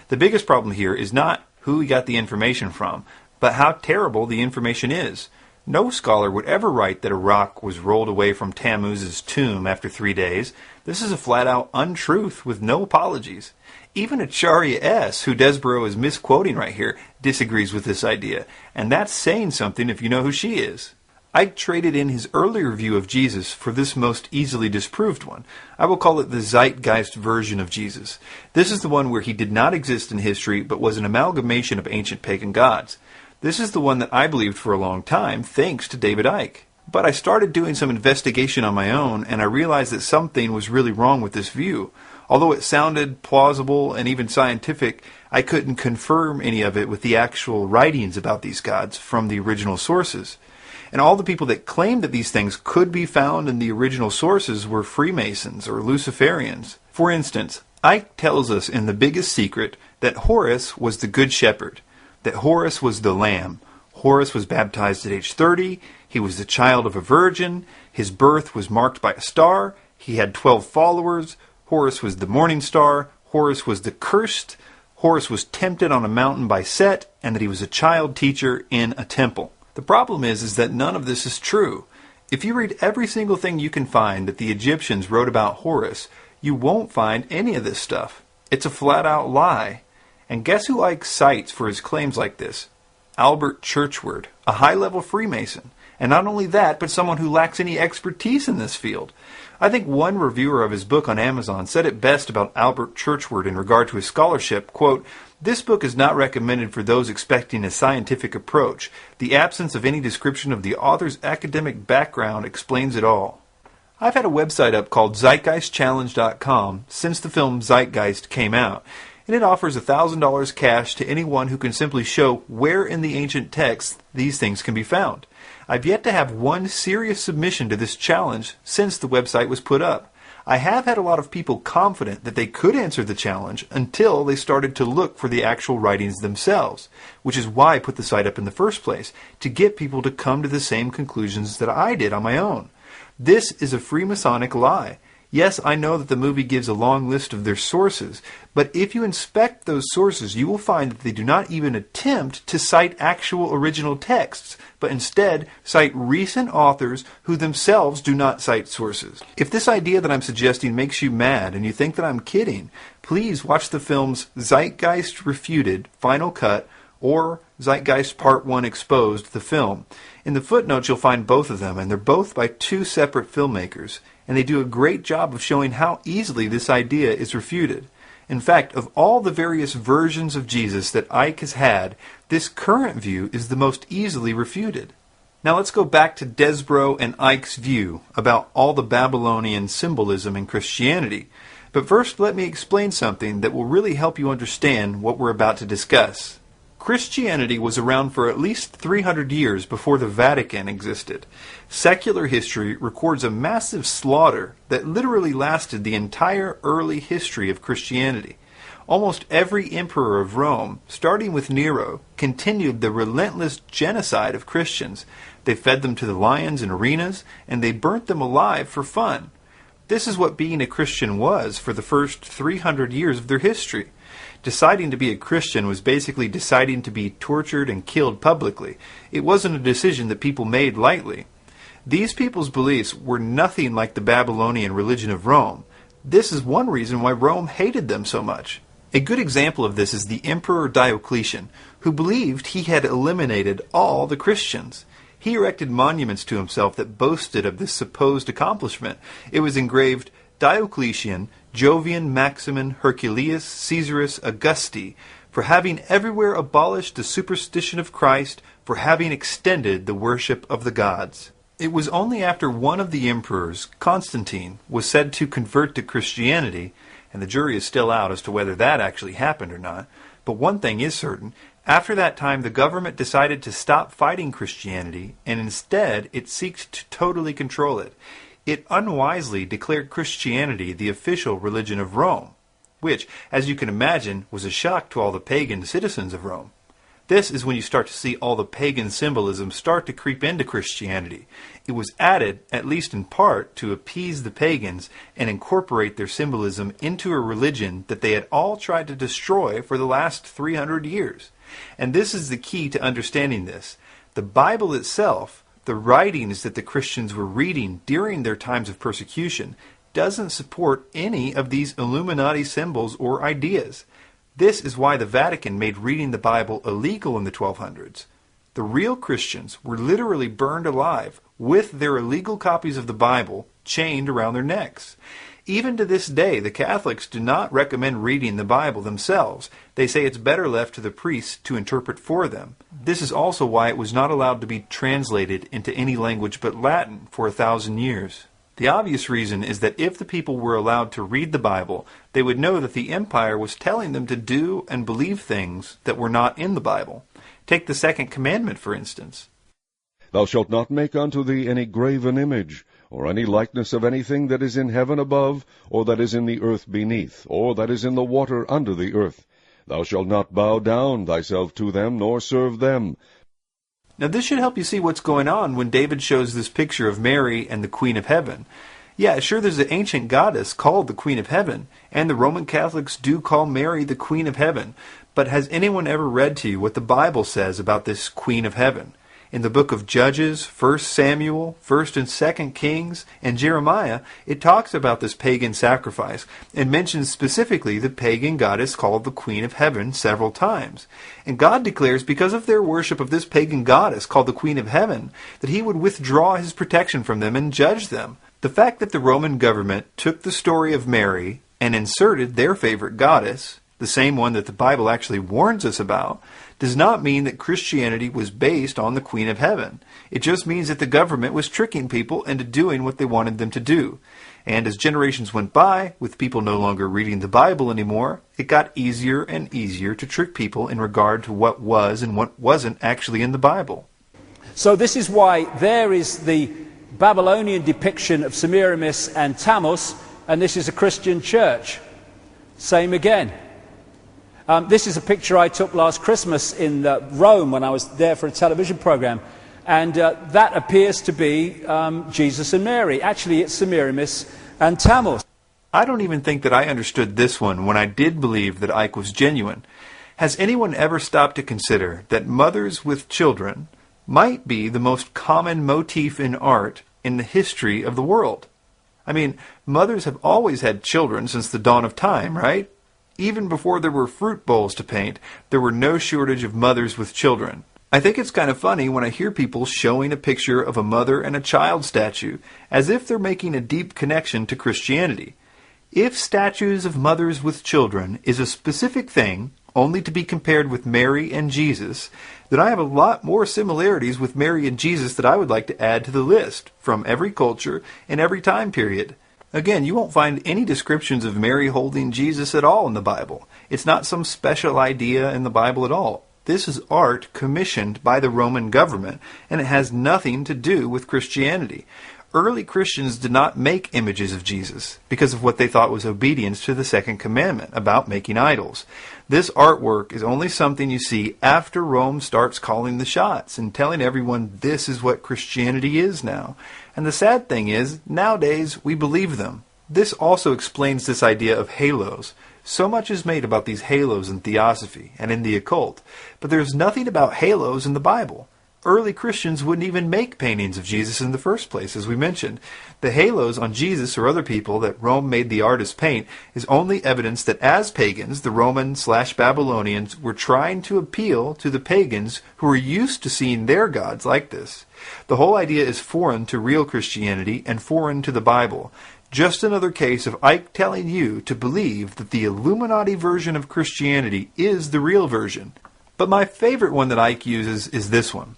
The biggest problem here is not who he got the information from, but how terrible the information is. No scholar would ever write that a rock was rolled away from Tammuz's tomb after 3 days. This is a flat-out untruth with no apologies. Even Acharya S., who Desborough is misquoting right here, disagrees with this idea, and that's saying something if you know who she is. Icke traded in his earlier view of Jesus for this most easily disproved one. I will call it the zeitgeist version of Jesus. This is the one where he did not exist in history, but was an amalgamation of ancient pagan gods. This is the one that I believed for a long time, thanks to David Icke. But I started doing some investigation on my own, and I realized that something was really wrong with this view. Although it sounded plausible and even scientific, I couldn't confirm any of it with the actual writings about these gods from the original sources. And all the people that claimed that these things could be found in the original sources were Freemasons or Luciferians. For instance, Icke tells us in The Biggest Secret that Horus was the Good Shepherd, that Horus was the Lamb. Horus was baptized at age 30, he was the child of a virgin, his birth was marked by a star, he had 12 followers, Horus was the morning star, Horus was the cursed, Horus was tempted on a mountain by Set, and that he was a child teacher in a temple. The problem is that none of this is true. If you read every single thing you can find that the Egyptians wrote about Horus, you won't find any of this stuff. It's a flat-out lie. And guess who Icke cites for his claims like this? Albert Churchward, a high-level Freemason. And not only that, but someone who lacks any expertise in this field. I think one reviewer of his book on Amazon said it best about Albert Churchward in regard to his scholarship, quote, "This book is not recommended for those expecting a scientific approach. The absence of any description of the author's academic background explains it all." I've had a website up called ZeitgeistChallenge.com since the film Zeitgeist came out, and it offers $1,000 cash to anyone who can simply show where in the ancient texts these things can be found. I've yet to have one serious submission to this challenge since the website was put up. I have had a lot of people confident that they could answer the challenge until they started to look for the actual writings themselves, which is why I put the site up in the first place, to get people to come to the same conclusions that I did on my own. This is a Freemasonic lie. Yes, I know that the movie gives a long list of their sources, but if you inspect those sources, you will find that they do not even attempt to cite actual original texts, but instead cite recent authors who themselves do not cite sources. If this idea that I'm suggesting makes you mad and you think that I'm kidding, please watch the films Zeitgeist Refuted, Final Cut, or Zeitgeist Part 1 Exposed, the film. In the footnotes you'll find both of them, and they're both by two separate filmmakers, and they do a great job of showing how easily this idea is refuted. In fact, of all the various versions of Jesus that Icke has had, this current view is the most easily refuted. Now let's go back to Desborough and Icke's view about all the Babylonian symbolism in Christianity. But first, let me explain something that will really help you understand what we're about to discuss. Christianity was around for at least 300 years before the Vatican existed. Secular history records a massive slaughter that literally lasted the entire early history of Christianity. Almost every emperor of Rome, starting with Nero, continued the relentless genocide of Christians. They fed them to the lions in arenas, and they burnt them alive for fun. This is what being a Christian was for the first 300 years of their history. Deciding to be a Christian was basically deciding to be tortured and killed publicly. It wasn't a decision that people made lightly. These people's beliefs were nothing like the Babylonian religion of Rome. This is one reason why Rome hated them so much. A good example of this is the Emperor Diocletian, who believed he had eliminated all the Christians. He erected monuments to himself that boasted of this supposed accomplishment. It was engraved, Diocletian, Jovian, Maximin, Herculeus, Caesarus, Augusti, for having everywhere abolished the superstition of Christ, for having extended the worship of the gods. It was only after one of the emperors, Constantine, was said to convert to Christianity, and the jury is still out as to whether that actually happened or not, but one thing is certain. After that time, the government decided to stop fighting Christianity, and instead it seeked to totally control it. It unwisely declared Christianity the official religion of Rome, which, as you can imagine, was a shock to all the pagan citizens of Rome. This is when you start to see all the pagan symbolism start to creep into Christianity. It was added, at least in part, to appease the pagans and incorporate their symbolism into a religion that they had all tried to destroy for the last 300 years. And this is the key to understanding this. The Bible itself, the writings that the Christians were reading during their times of persecution, doesn't support any of these Illuminati symbols or ideas. This is why the Vatican made reading the Bible illegal in the 1200s. The real Christians were literally burned alive with their illegal copies of the Bible chained around their necks. Even to this day, the Catholics do not recommend reading the Bible themselves. They say it's better left to the priests to interpret for them. This is also why it was not allowed to be translated into any language but Latin for 1,000 years. The obvious reason is that if the people were allowed to read the Bible, they would know that the empire was telling them to do and believe things that were not in the Bible. Take the second commandment, for instance. Thou shalt not make unto thee any graven image, or any likeness of anything that is in heaven above, or that is in the earth beneath, or that is in the water under the earth. Thou shalt not bow down thyself to them, nor serve them. Now this should help you see what's going on when David shows this picture of Mary and the Queen of Heaven. Yeah, sure, there's an ancient goddess called the Queen of Heaven, and the Roman Catholics do call Mary the Queen of Heaven. But has anyone ever read to you what the Bible says about this Queen of Heaven? In the book of Judges, 1 Samuel, 1 and 2 Kings, and Jeremiah, it talks about this pagan sacrifice and mentions specifically the pagan goddess called the Queen of Heaven several times. And God declares because of their worship of this pagan goddess called the Queen of Heaven that he would withdraw his protection from them and judge them. The fact that the Roman government took the story of Mary and inserted their favorite goddess, the same one that the Bible actually warns us about, does not mean that Christianity was based on the Queen of Heaven. It just means that the government was tricking people into doing what they wanted them to do. And as generations went by, with people no longer reading the Bible anymore, it got easier and easier to trick people in regard to what was and what wasn't actually in the Bible. So this is why there is the Babylonian depiction of Semiramis and Tammuz, and this is a Christian church. Same again. This is a picture I took last Christmas in Rome when I was there for a television program, and that appears to be Jesus and Mary. Actually, it's Semiramis and Tammuz. I don't even think that I understood this one when I did believe that Icke was genuine. Has anyone ever stopped to consider that mothers with children might be the most common motif in art in the history of the world? I mean, mothers have always had children since the dawn of time, right? Even before there were fruit bowls to paint, there were no shortage of mothers with children. I think it's kind of funny when I hear people showing a picture of a mother and a child statue, as if they're making a deep connection to Christianity. If statues of mothers with children is a specific thing, only to be compared with Mary and Jesus, then I have a lot more similarities with Mary and Jesus that I would like to add to the list, from every culture and every time period. Again, you won't find any descriptions of Mary holding Jesus at all in the Bible. It's not some special idea in the Bible at all. This is art commissioned by the Roman government, and it has nothing to do with Christianity. Early Christians did not make images of Jesus because of what they thought was obedience to the second commandment about making idols. This artwork is only something you see after Rome starts calling the shots and telling everyone this is what Christianity is now. And the sad thing is, nowadays we believe them. This also explains this idea of halos. So much is made about these halos in theosophy and in the occult, but there's nothing about halos in the Bible. Early Christians wouldn't even make paintings of Jesus in the first place, as we mentioned. The halos on Jesus or other people that Rome made the artists paint is only evidence that as pagans, the Roman/Babylonians were trying to appeal to the pagans who were used to seeing their gods like this. The whole idea is foreign to real Christianity and foreign to the Bible. Just another case of Icke telling you to believe that the Illuminati version of Christianity is the real version. But my favorite one that Icke uses is this one.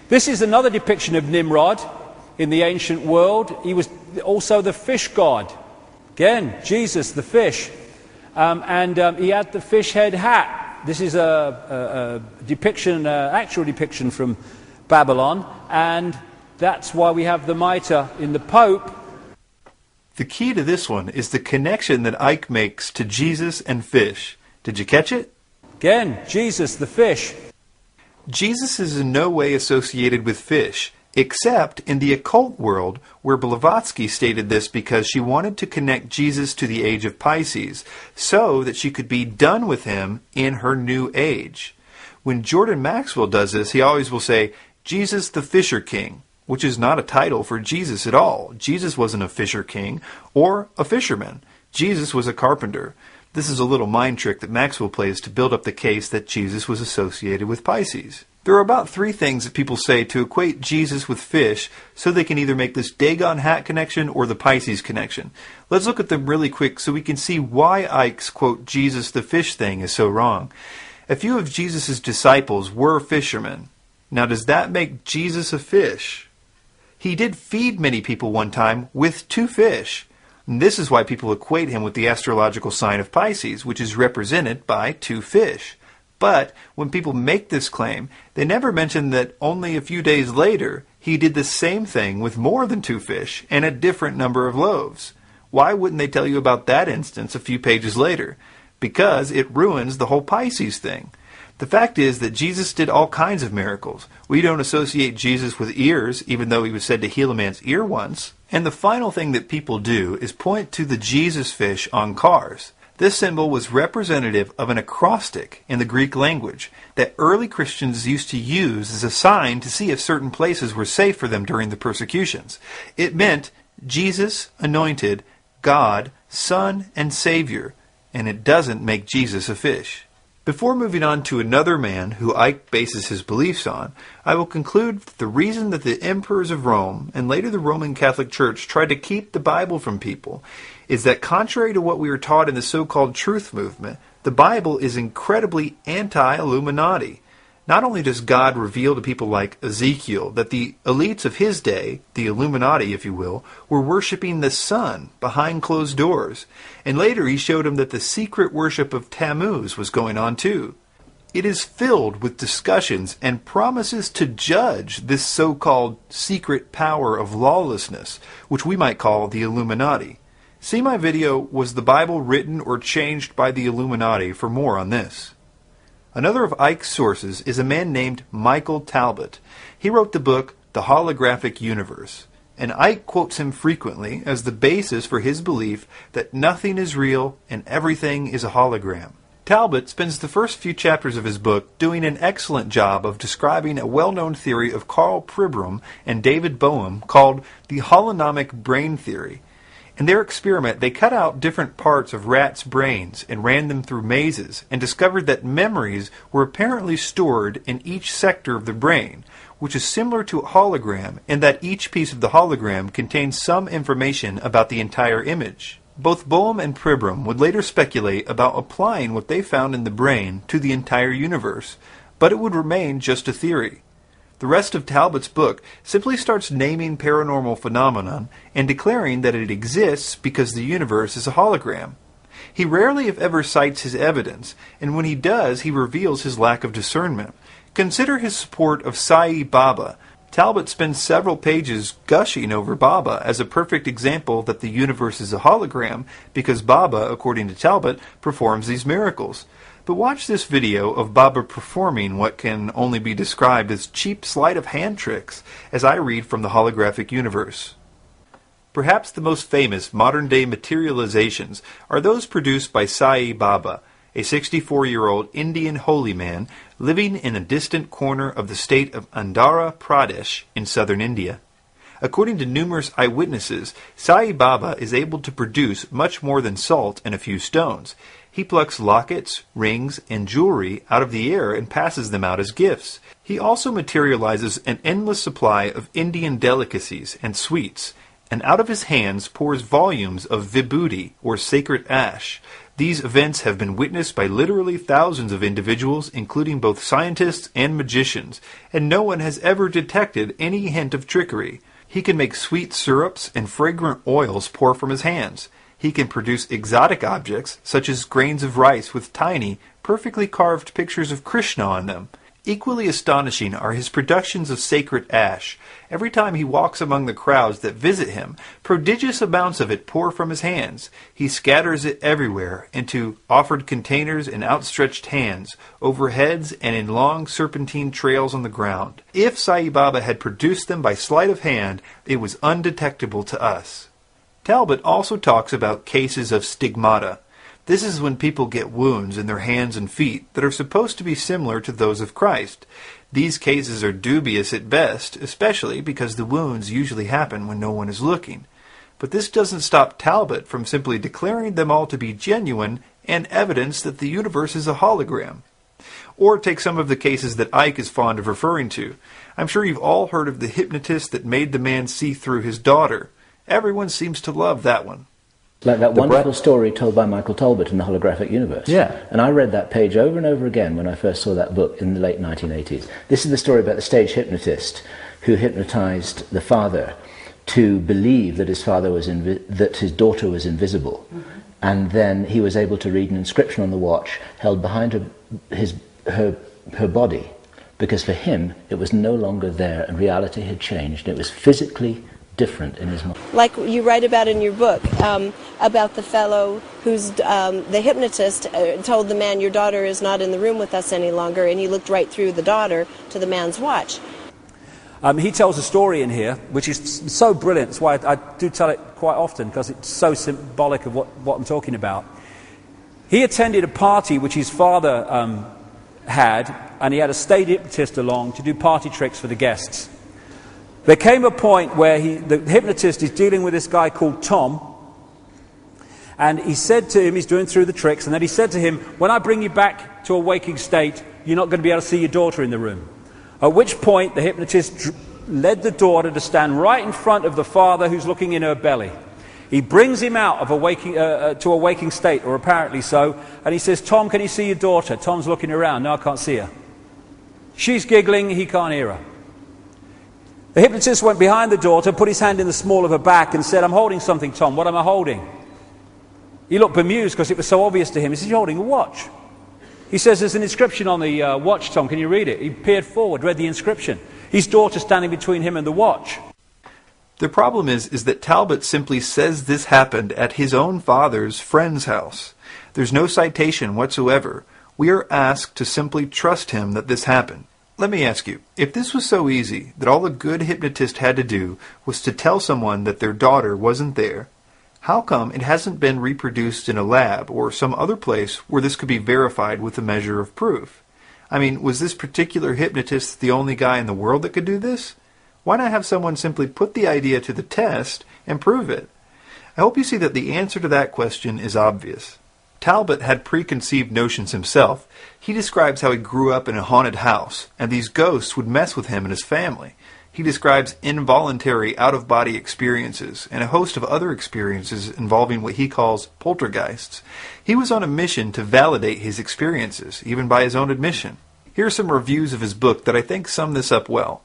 This is another depiction of Nimrod in the ancient world. He was also the fish god. Again, Jesus, the fish. And he had the fish head hat. This is a depiction, actual depiction from Babylon. And that's why we have the mitre in the Pope. The key to this one is the connection that Icke makes to Jesus and fish. Did you catch it? Again, Jesus, the fish. Jesus is in no way associated with fish, except in the occult world, where Blavatsky stated this because she wanted to connect Jesus to the age of Pisces, so that she could be done with him in her new age. When Jordan Maxwell does this, he always will say, Jesus the Fisher King, which is not a title for Jesus at all. Jesus wasn't a fisher king or a fisherman. Jesus was a carpenter. This is a little mind trick that Maxwell plays to build up the case that Jesus was associated with Pisces. There are about 3 things that people say to equate Jesus with fish so they can either make this Dagon hat connection or the Pisces connection. Let's look at them really quick so we can see why Icke's, quote, Jesus the fish thing is so wrong. A few of Jesus' disciples were fishermen. Now, does that make Jesus a fish? He did feed many people one time with 2 fish. And this is why people equate him with the astrological sign of Pisces, which is represented by 2 fish. But when people make this claim, they never mention that only a few days later, he did the same thing with more than 2 fish and a different number of loaves. Why wouldn't they tell you about that instance a few pages later? Because it ruins the whole Pisces thing. The fact is that Jesus did all kinds of miracles. We don't associate Jesus with ears, even though he was said to heal a man's ear once. And the final thing that people do is point to the Jesus fish on cars. This symbol was representative of an acrostic in the Greek language that early Christians used to use as a sign to see if certain places were safe for them during the persecutions. It meant Jesus, anointed, God, Son, and Savior, and it doesn't make Jesus a fish. Before moving on to another man who Icke bases his beliefs on, I will conclude that the reason that the emperors of Rome and later the Roman Catholic Church tried to keep the Bible from people is that contrary to what we were taught in the so-called truth movement, the Bible is incredibly anti-Illuminati. Not only does God reveal to people like Ezekiel that the elites of his day, the Illuminati if you will, were worshipping the sun behind closed doors, and later he showed him that the secret worship of Tammuz was going on too. It is filled with discussions and promises to judge this so-called secret power of lawlessness, which we might call the Illuminati. See my video, Was the Bible Written or Changed by the Illuminati, for more on this. Another of Icke's sources is a man named Michael Talbot. He wrote the book The Holographic Universe, and Icke quotes him frequently as the basis for his belief that nothing is real and everything is a hologram. Talbot spends the first few chapters of his book doing an excellent job of describing a well-known theory of Karl Pribram and David Bohm called the holonomic brain theory. In their experiment, they cut out different parts of rats' brains and ran them through mazes and discovered that memories were apparently stored in each sector of the brain, which is similar to a hologram in that each piece of the hologram contains some information about the entire image. Both Boehm and Pribram would later speculate about applying what they found in the brain to the entire universe, but it would remain just a theory. The rest of Talbot's book simply starts naming paranormal phenomenon and declaring that it exists because the universe is a hologram. He rarely if ever cites his evidence, and when he does, he reveals his lack of discernment. Consider his support of Sai Baba. Talbot spends several pages gushing over Baba as a perfect example that the universe is a hologram because Baba, according to Talbot, performs these miracles. But watch this video of Baba performing what can only be described as cheap sleight of hand tricks as I read from the holographic universe. Perhaps the most famous modern-day materializations are those produced by Sai Baba, a 64-year-old Indian holy man living in a distant corner of the state of Andhra Pradesh in southern India. According to numerous eyewitnesses, Sai Baba is able to produce much more than salt and a few stones. He plucks lockets, rings, and jewelry out of the air and passes them out as gifts. He also materializes an endless supply of Indian delicacies and sweets, and out of his hands pours volumes of vibhuti, or sacred ash. These events have been witnessed by literally thousands of individuals, including both scientists and magicians, and no one has ever detected any hint of trickery. He can make sweet syrups and fragrant oils pour from his hands. He can produce exotic objects, such as grains of rice with tiny, perfectly carved pictures of Krishna on them. Equally astonishing are his productions of sacred ash. Every time he walks among the crowds that visit him, prodigious amounts of it pour from his hands. He scatters it everywhere, into offered containers and outstretched hands, over heads and in long serpentine trails on the ground. If Sai Baba had produced them by sleight of hand, it was undetectable to us. Talbot also talks about cases of stigmata. This is when people get wounds in their hands and feet that are supposed to be similar to those of Christ. These cases are dubious at best, especially because the wounds usually happen when no one is looking. But this doesn't stop Talbot from simply declaring them all to be genuine and evidence that the universe is a hologram. Or take some of the cases that Icke is fond of referring to. I'm sure you've all heard of the hypnotist that made the man see through his daughter. Everyone seems to love that one. Like that wonderful story told by Michael Talbot in The Holographic Universe. Yeah. And I read that page over and over again when I first saw that book in the late 1980s. This is the story about the stage hypnotist who hypnotized the father to believe that his father was that his daughter was invisible. Mm-hmm. And then he was able to read an inscription on the watch held behind her body, because for him it was no longer there and reality had changed. It was physically different in his mind. Like you write about in your book, about the fellow who's the hypnotist told the man, your daughter is not in the room with us any longer, and he looked right through the daughter to the man's watch. He tells a story in here which is so brilliant. That's why I do tell it quite often, because it's so symbolic of what I'm talking about. He attended a party which his father had, and he had a stage hypnotist along to do party tricks for the guests. There came a point where the hypnotist is dealing with this guy called Tom, and he said to him, he's doing through the tricks, and then he said to him, when I bring you back to a waking state, you're not going to be able to see your daughter in the room. At which point the hypnotist led the daughter to stand right in front of the father who's looking in her belly. He brings him out of to a waking state, or apparently so, and he says, Tom, can you see your daughter? Tom's looking around. No, I can't see her. She's giggling, he can't hear her. The hypnotist went behind the daughter, put his hand in the small of her back and said, I'm holding something, Tom. What am I holding? He looked bemused because it was so obvious to him. He said, you're holding a watch. He says, there's an inscription on the watch, Tom. Can you read it? He peered forward, read the inscription. His daughter standing between him and the watch. The problem is that Talbot simply says this happened at his own father's friend's house. There's no citation whatsoever. We are asked to simply trust him that this happened. Let me ask you, if this was so easy that all a good hypnotist had to do was to tell someone that their daughter wasn't there, how come it hasn't been reproduced in a lab or some other place where this could be verified with a measure of proof? I mean, was this particular hypnotist the only guy in the world that could do this? Why not have someone simply put the idea to the test and prove it? I hope you see that the answer to that question is obvious. Talbot had preconceived notions himself. He describes how he grew up in a haunted house, and these ghosts would mess with him and his family. He describes involuntary out-of-body experiences and a host of other experiences involving what he calls poltergeists. He was on a mission to validate his experiences, even by his own admission. Here are some reviews of his book that I think sum this up well.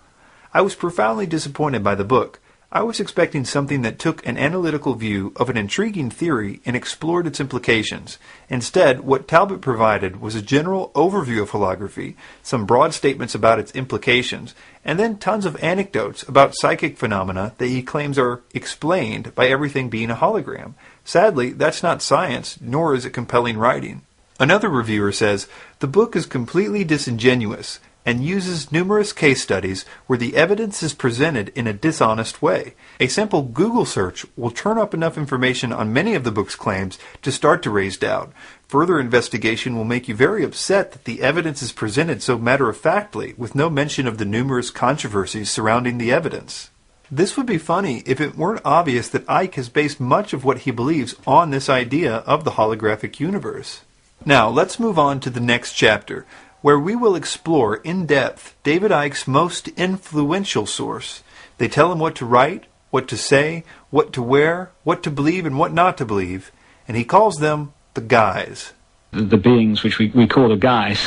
I was profoundly disappointed by the book. I was expecting something that took an analytical view of an intriguing theory and explored its implications. Instead, what Talbot provided was a general overview of holography, some broad statements about its implications, and then tons of anecdotes about psychic phenomena that he claims are explained by everything being a hologram. Sadly, that's not science, nor is it compelling writing. Another reviewer says, the book is completely disingenuous and uses numerous case studies where the evidence is presented in a dishonest way. A simple Google search will turn up enough information on many of the book's claims to start to raise doubt. Further investigation will make you very upset that the evidence is presented so matter-of-factly, with no mention of the numerous controversies surrounding the evidence. This would be funny if it weren't obvious that Icke has based much of what he believes on this idea of the holographic universe. Now, let's move on to the next chapter, where we will explore in depth David Icke's most influential source. They tell him what to write, what to say, what to wear, what to believe and what not to believe, and he calls them the guys. The beings which we call the guys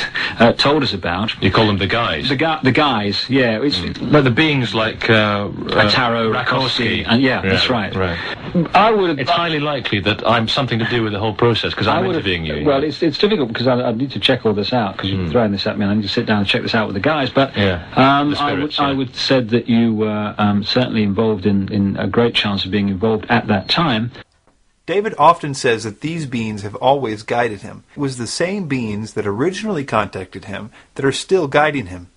told us about. You call them the guys? The guys, yeah. But the beings like Tarot, Rakowski. And that's right. It's highly likely that I'm something to do with the whole process because I'm interviewing you. Well, it's difficult because I need to check all this out because you're throwing this at me and I need to sit down and check this out with the guys. But I would said that you were certainly involved in a great chance of being involved at that time. David often says that these beings have always guided him. It was the same beings that originally contacted him that are still guiding him.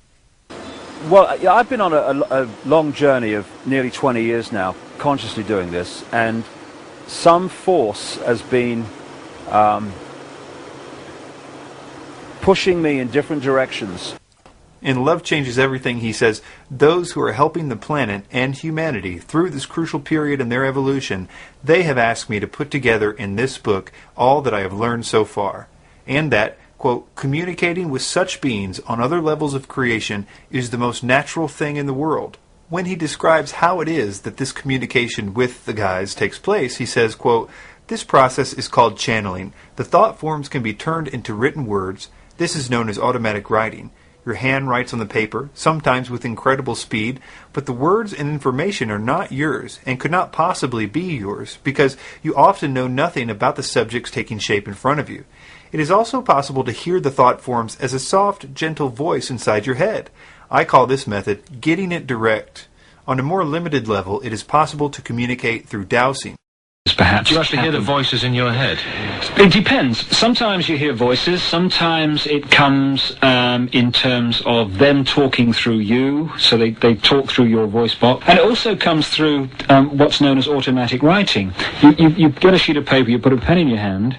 Well, I've been on a long journey of nearly 20 years now, consciously doing this, and some force has been pushing me in different directions. In Love Changes Everything, he says, those who are helping the planet and humanity through this crucial period in their evolution, they have asked me to put together in this book all that I have learned so far. And that, quote, communicating with such beings on other levels of creation is the most natural thing in the world. When he describes how it is that this communication with the guys takes place, he says, quote, this process is called channeling. The thought forms can be turned into written words. This is known as automatic writing. Your hand writes on the paper, sometimes with incredible speed, but the words and information are not yours and could not possibly be yours because you often know nothing about the subjects taking shape in front of you. It is also possible to hear the thought forms as a soft, gentle voice inside your head. I call this method getting it direct. On a more limited level, it is possible to communicate through dowsing. Perhaps. Do you actually hear the voices in your head? It depends. Sometimes you hear voices, sometimes it comes in terms of them talking through you, so they talk through your voice box. And it also comes through what's known as automatic writing. You get a sheet of paper, you put a pen in your hand,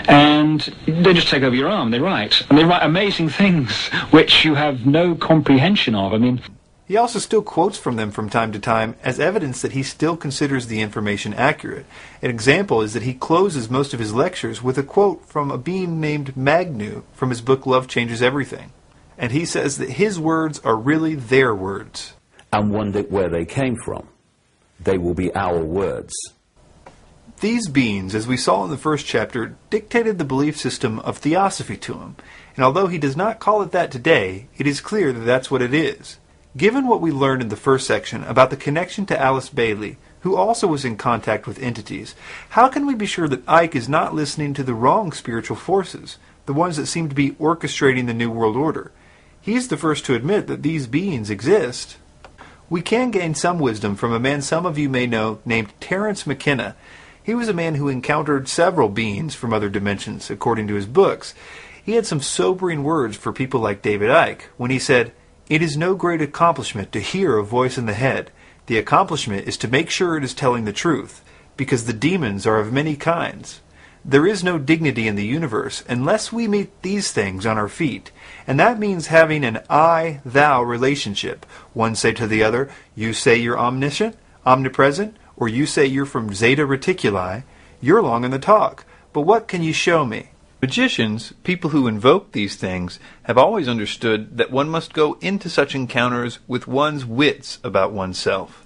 and they just take over your arm, they write. And they write amazing things which you have no comprehension of. I mean, he also still quotes from them from time to time as evidence that he still considers the information accurate. An example is that he closes most of his lectures with a quote from a being named Magnu from his book Love Changes Everything. And he says that his words are really their words. And wonder where they came from. They will be our words. These beings, as we saw in the first chapter, dictated the belief system of theosophy to him. And although he does not call it that today, it is clear that that's what it is. Given what we learned in the first section about the connection to Alice Bailey, who also was in contact with entities, how can we be sure that Icke is not listening to the wrong spiritual forces, the ones that seem to be orchestrating the New World Order? He's the first to admit that these beings exist. We can gain some wisdom from a man some of you may know named Terence McKenna. He was a man who encountered several beings from other dimensions, according to his books. He had some sobering words for people like David Icke when he said, it is no great accomplishment to hear a voice in the head. The accomplishment is to make sure it is telling the truth, because the demons are of many kinds. There is no dignity in the universe unless we meet these things on our feet, and that means having an I-thou relationship. One say to the other, you say you're omniscient, omnipresent, or you say you're from Zeta Reticuli. You're long in the talk, but what can you show me? Magicians, people who invoke these things, have always understood that one must go into such encounters with one's wits about oneself.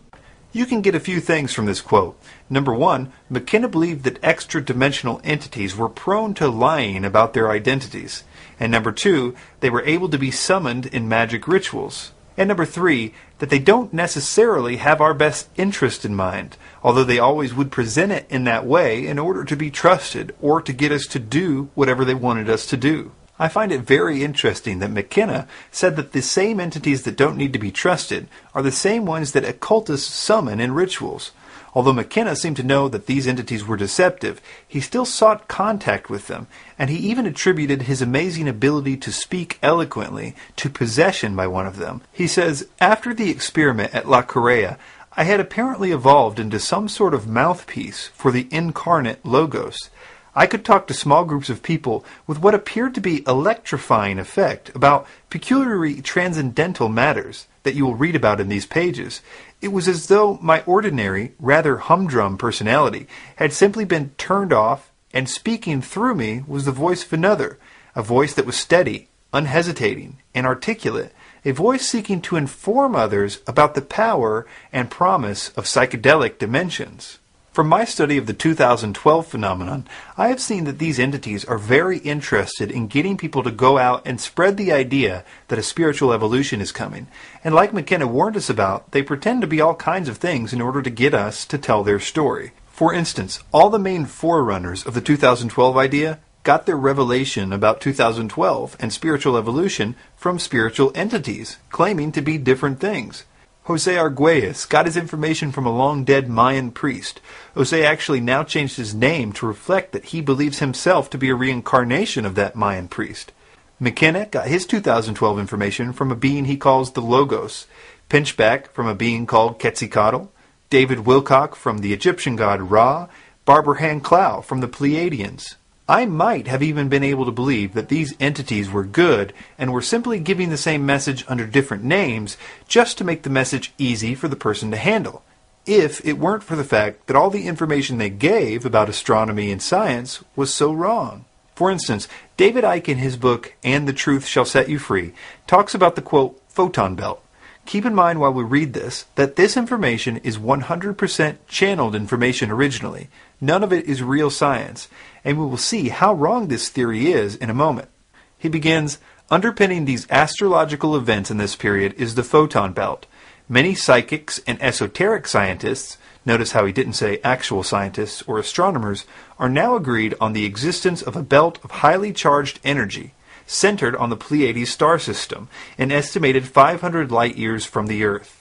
You can get a few things from this quote. Number one, McKenna believed that extra-dimensional entities were prone to lying about their identities. And number two, they were able to be summoned in magic rituals. And number three, that they don't necessarily have our best interest in mind, although they always would present it in that way in order to be trusted or to get us to do whatever they wanted us to do. I find it very interesting that McKenna said that the same entities that don't need to be trusted are the same ones that occultists summon in rituals. Although McKenna seemed to know that these entities were deceptive, he still sought contact with them, and he even attributed his amazing ability to speak eloquently to possession by one of them. He says, "After the experiment at La Correa, I had apparently evolved into some sort of mouthpiece for the incarnate Logos. I could talk to small groups of people with what appeared to be electrifying effect about peculiarly transcendental matters that you will read about in these pages. It was as though my ordinary, rather humdrum personality had simply been turned off, and speaking through me was the voice of another, a voice that was steady, unhesitating, and articulate, a voice seeking to inform others about the power and promise of psychedelic dimensions." From my study of the 2012 phenomenon, I have seen that these entities are very interested in getting people to go out and spread the idea that a spiritual evolution is coming. And like McKenna warned us about, they pretend to be all kinds of things in order to get us to tell their story. For instance, all the main forerunners of the 2012 idea got their revelation about 2012 and spiritual evolution from spiritual entities, claiming to be different things. Jose Arguelles got his information from a long-dead Mayan priest. Jose actually now changed his name to reflect that he believes himself to be a reincarnation of that Mayan priest. McKenna got his 2012 information from a being he calls the Logos, Pinchback from a being called Quetzalcoatl, David Wilcock from the Egyptian god Ra, Barbara Han Clow from the Pleiadians. I might have even been able to believe that these entities were good and were simply giving the same message under different names just to make the message easy for the person to handle, if it weren't for the fact that all the information they gave about astronomy and science was so wrong. For instance, David Icke in his book, And the Truth Shall Set You Free, talks about the, quote, photon belt. Keep in mind while we read this, that this information is 100% channeled information originally. None of it is real science, and we will see how wrong this theory is in a moment. He begins, underpinning these astrological events in this period is the photon belt. Many psychics and esoteric scientists, notice how he didn't say actual scientists or astronomers, are now agreed on the existence of a belt of highly charged energy, centered on the Pleiades star system, an estimated 500 light-years from the Earth.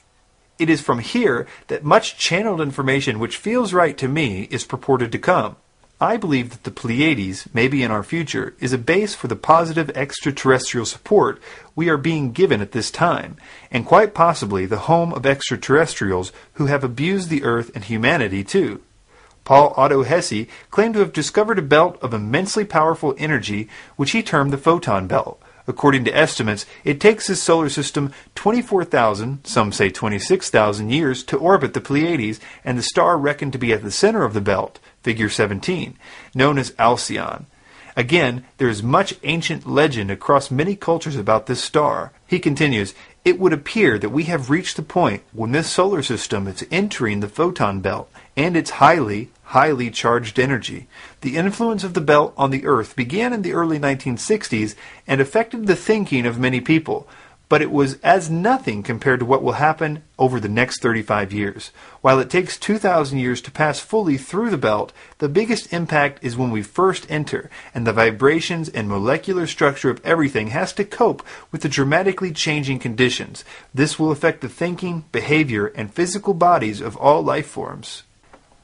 It is from here that much channeled information which feels right to me is purported to come. I believe that the Pleiades, maybe in our future, is a base for the positive extraterrestrial support we are being given at this time, and quite possibly the home of extraterrestrials who have abused the Earth and humanity too. Paul Otto Hesse claimed to have discovered a belt of immensely powerful energy which he termed the photon belt. According to estimates, it takes his solar system 24,000, some say 26,000 years to orbit the Pleiades, and the star reckoned to be at the center of the belt, figure 17, known as Alcyon. Again, there is much ancient legend across many cultures about this star. He continues, it would appear that we have reached the point when this solar system is entering the photon belt and its highly charged energy. The influence of the belt on the Earth began in the early 1960s and affected the thinking of many people, but it was as nothing compared to what will happen over the next 35 years. While it takes 2,000 years to pass fully through the belt, the biggest impact is when we first enter, and the vibrations and molecular structure of everything has to cope with the dramatically changing conditions. This will affect the thinking, behavior, and physical bodies of all life forms.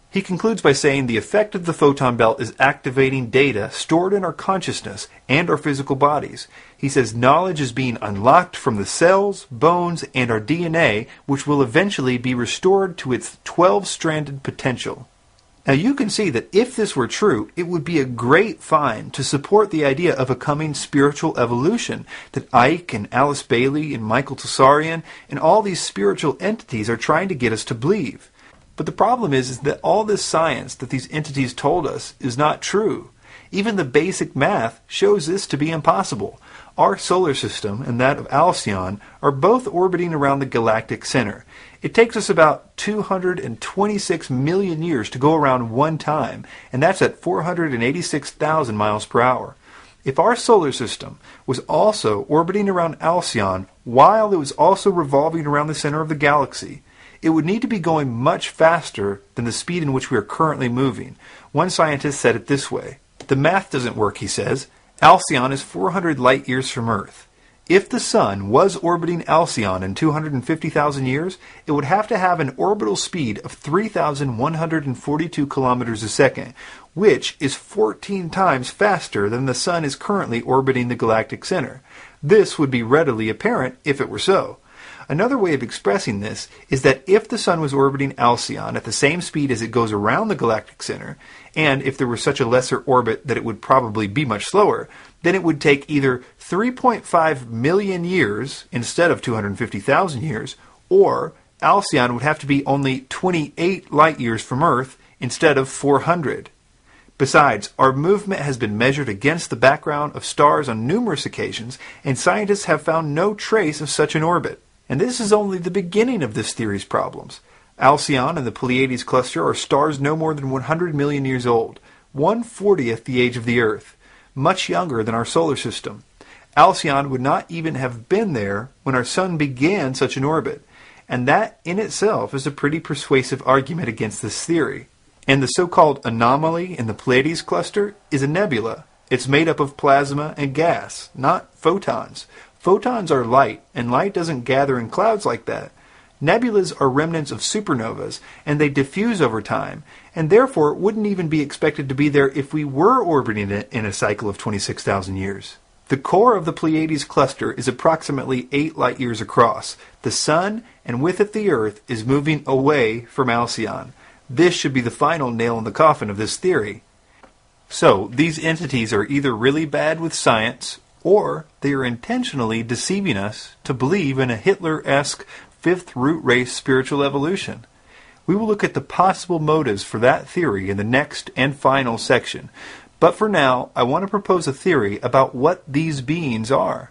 He concludes by saying the effect of the photon belt is activating data stored in our consciousness and our physical bodies. He says knowledge is being unlocked from the cells, bones, and our DNA, which will eventually be restored to its 12-stranded potential. Now you can see that if this were true, it would be a great find to support the idea of a coming spiritual evolution that Icke and Alice Bailey and Michael Tsarian and all these spiritual entities are trying to get us to believe. But the problem is that all this science that these entities told us is not true. Even the basic math shows this to be impossible. Our solar system and that of Alcyon are both orbiting around the galactic center. It takes us about 226 million years to go around one time, and that's at 486,000 miles per hour. If our solar system was also orbiting around Alcyon while it was also revolving around the center of the galaxy, it would need to be going much faster than the speed in which we are currently moving. One scientist said it this way: "The math doesn't work," he says. "Alcyon is 400 light years from Earth. If the Sun was orbiting Alcyon in 250,000 years, it would have to have an orbital speed of 3,142 kilometers a second, which is 14 times faster than the Sun is currently orbiting the galactic center. This would be readily apparent if it were so. Another way of expressing this is that if the Sun was orbiting Alcyon at the same speed as it goes around the galactic center, and if there were such a lesser orbit that it would probably be much slower, then it would take either 3.5 million years instead of 250,000 years, or Alcyon would have to be only 28 light years from Earth instead of 400. Besides, our movement has been measured against the background of stars on numerous occasions, and scientists have found no trace of such an orbit. And this is only the beginning of this theory's problems. Alcyon and the Pleiades cluster are stars no more than 100 million years old, 1/40th the age of the Earth, much younger than our solar system. Alcyon would not even have been there when our Sun began such an orbit, and that in itself is a pretty persuasive argument against this theory. And the so-called anomaly in the Pleiades cluster is a nebula. It's made up of plasma and gas, not photons. Photons are light, and light doesn't gather in clouds like that. Nebulas are remnants of supernovas, and they diffuse over time, and therefore wouldn't even be expected to be there if we were orbiting it in a cycle of 26,000 years. The core of the Pleiades cluster is approximately 8 light years across. The Sun, and with it the Earth, is moving away from Alcyon. This should be the final nail in the coffin of this theory. So, these entities are either really bad with science, or they are intentionally deceiving us to believe in a Hitler-esque fifth root race spiritual evolution. We will look at the possible motives for that theory in the next and final section. But for now, I want to propose a theory about what these beings are.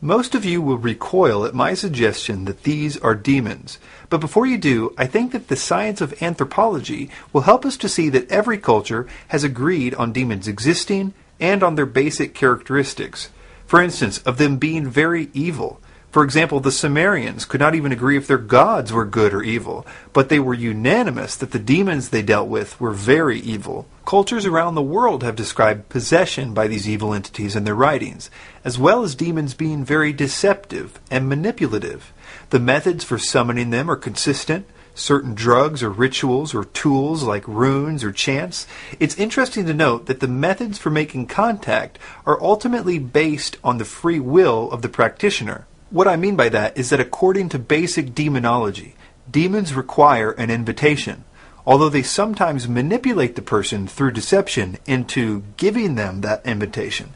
Most of you will recoil at my suggestion that these are demons. But before you do, I think that the science of anthropology will help us to see that every culture has agreed on demons existing and on their basic characteristics. For instance, of them being very evil. For example, the Sumerians could not even agree if their gods were good or evil, but they were unanimous that the demons they dealt with were very evil. Cultures around the world have described possession by these evil entities in their writings, as well as demons being very deceptive and manipulative. The methods for summoning them are consistent. Certain drugs or rituals or tools like runes or chants. It's interesting to note that the methods for making contact are ultimately based on the free will of the practitioner. What I mean by that is that according to basic demonology, demons require an invitation, although they sometimes manipulate the person through deception into giving them that invitation.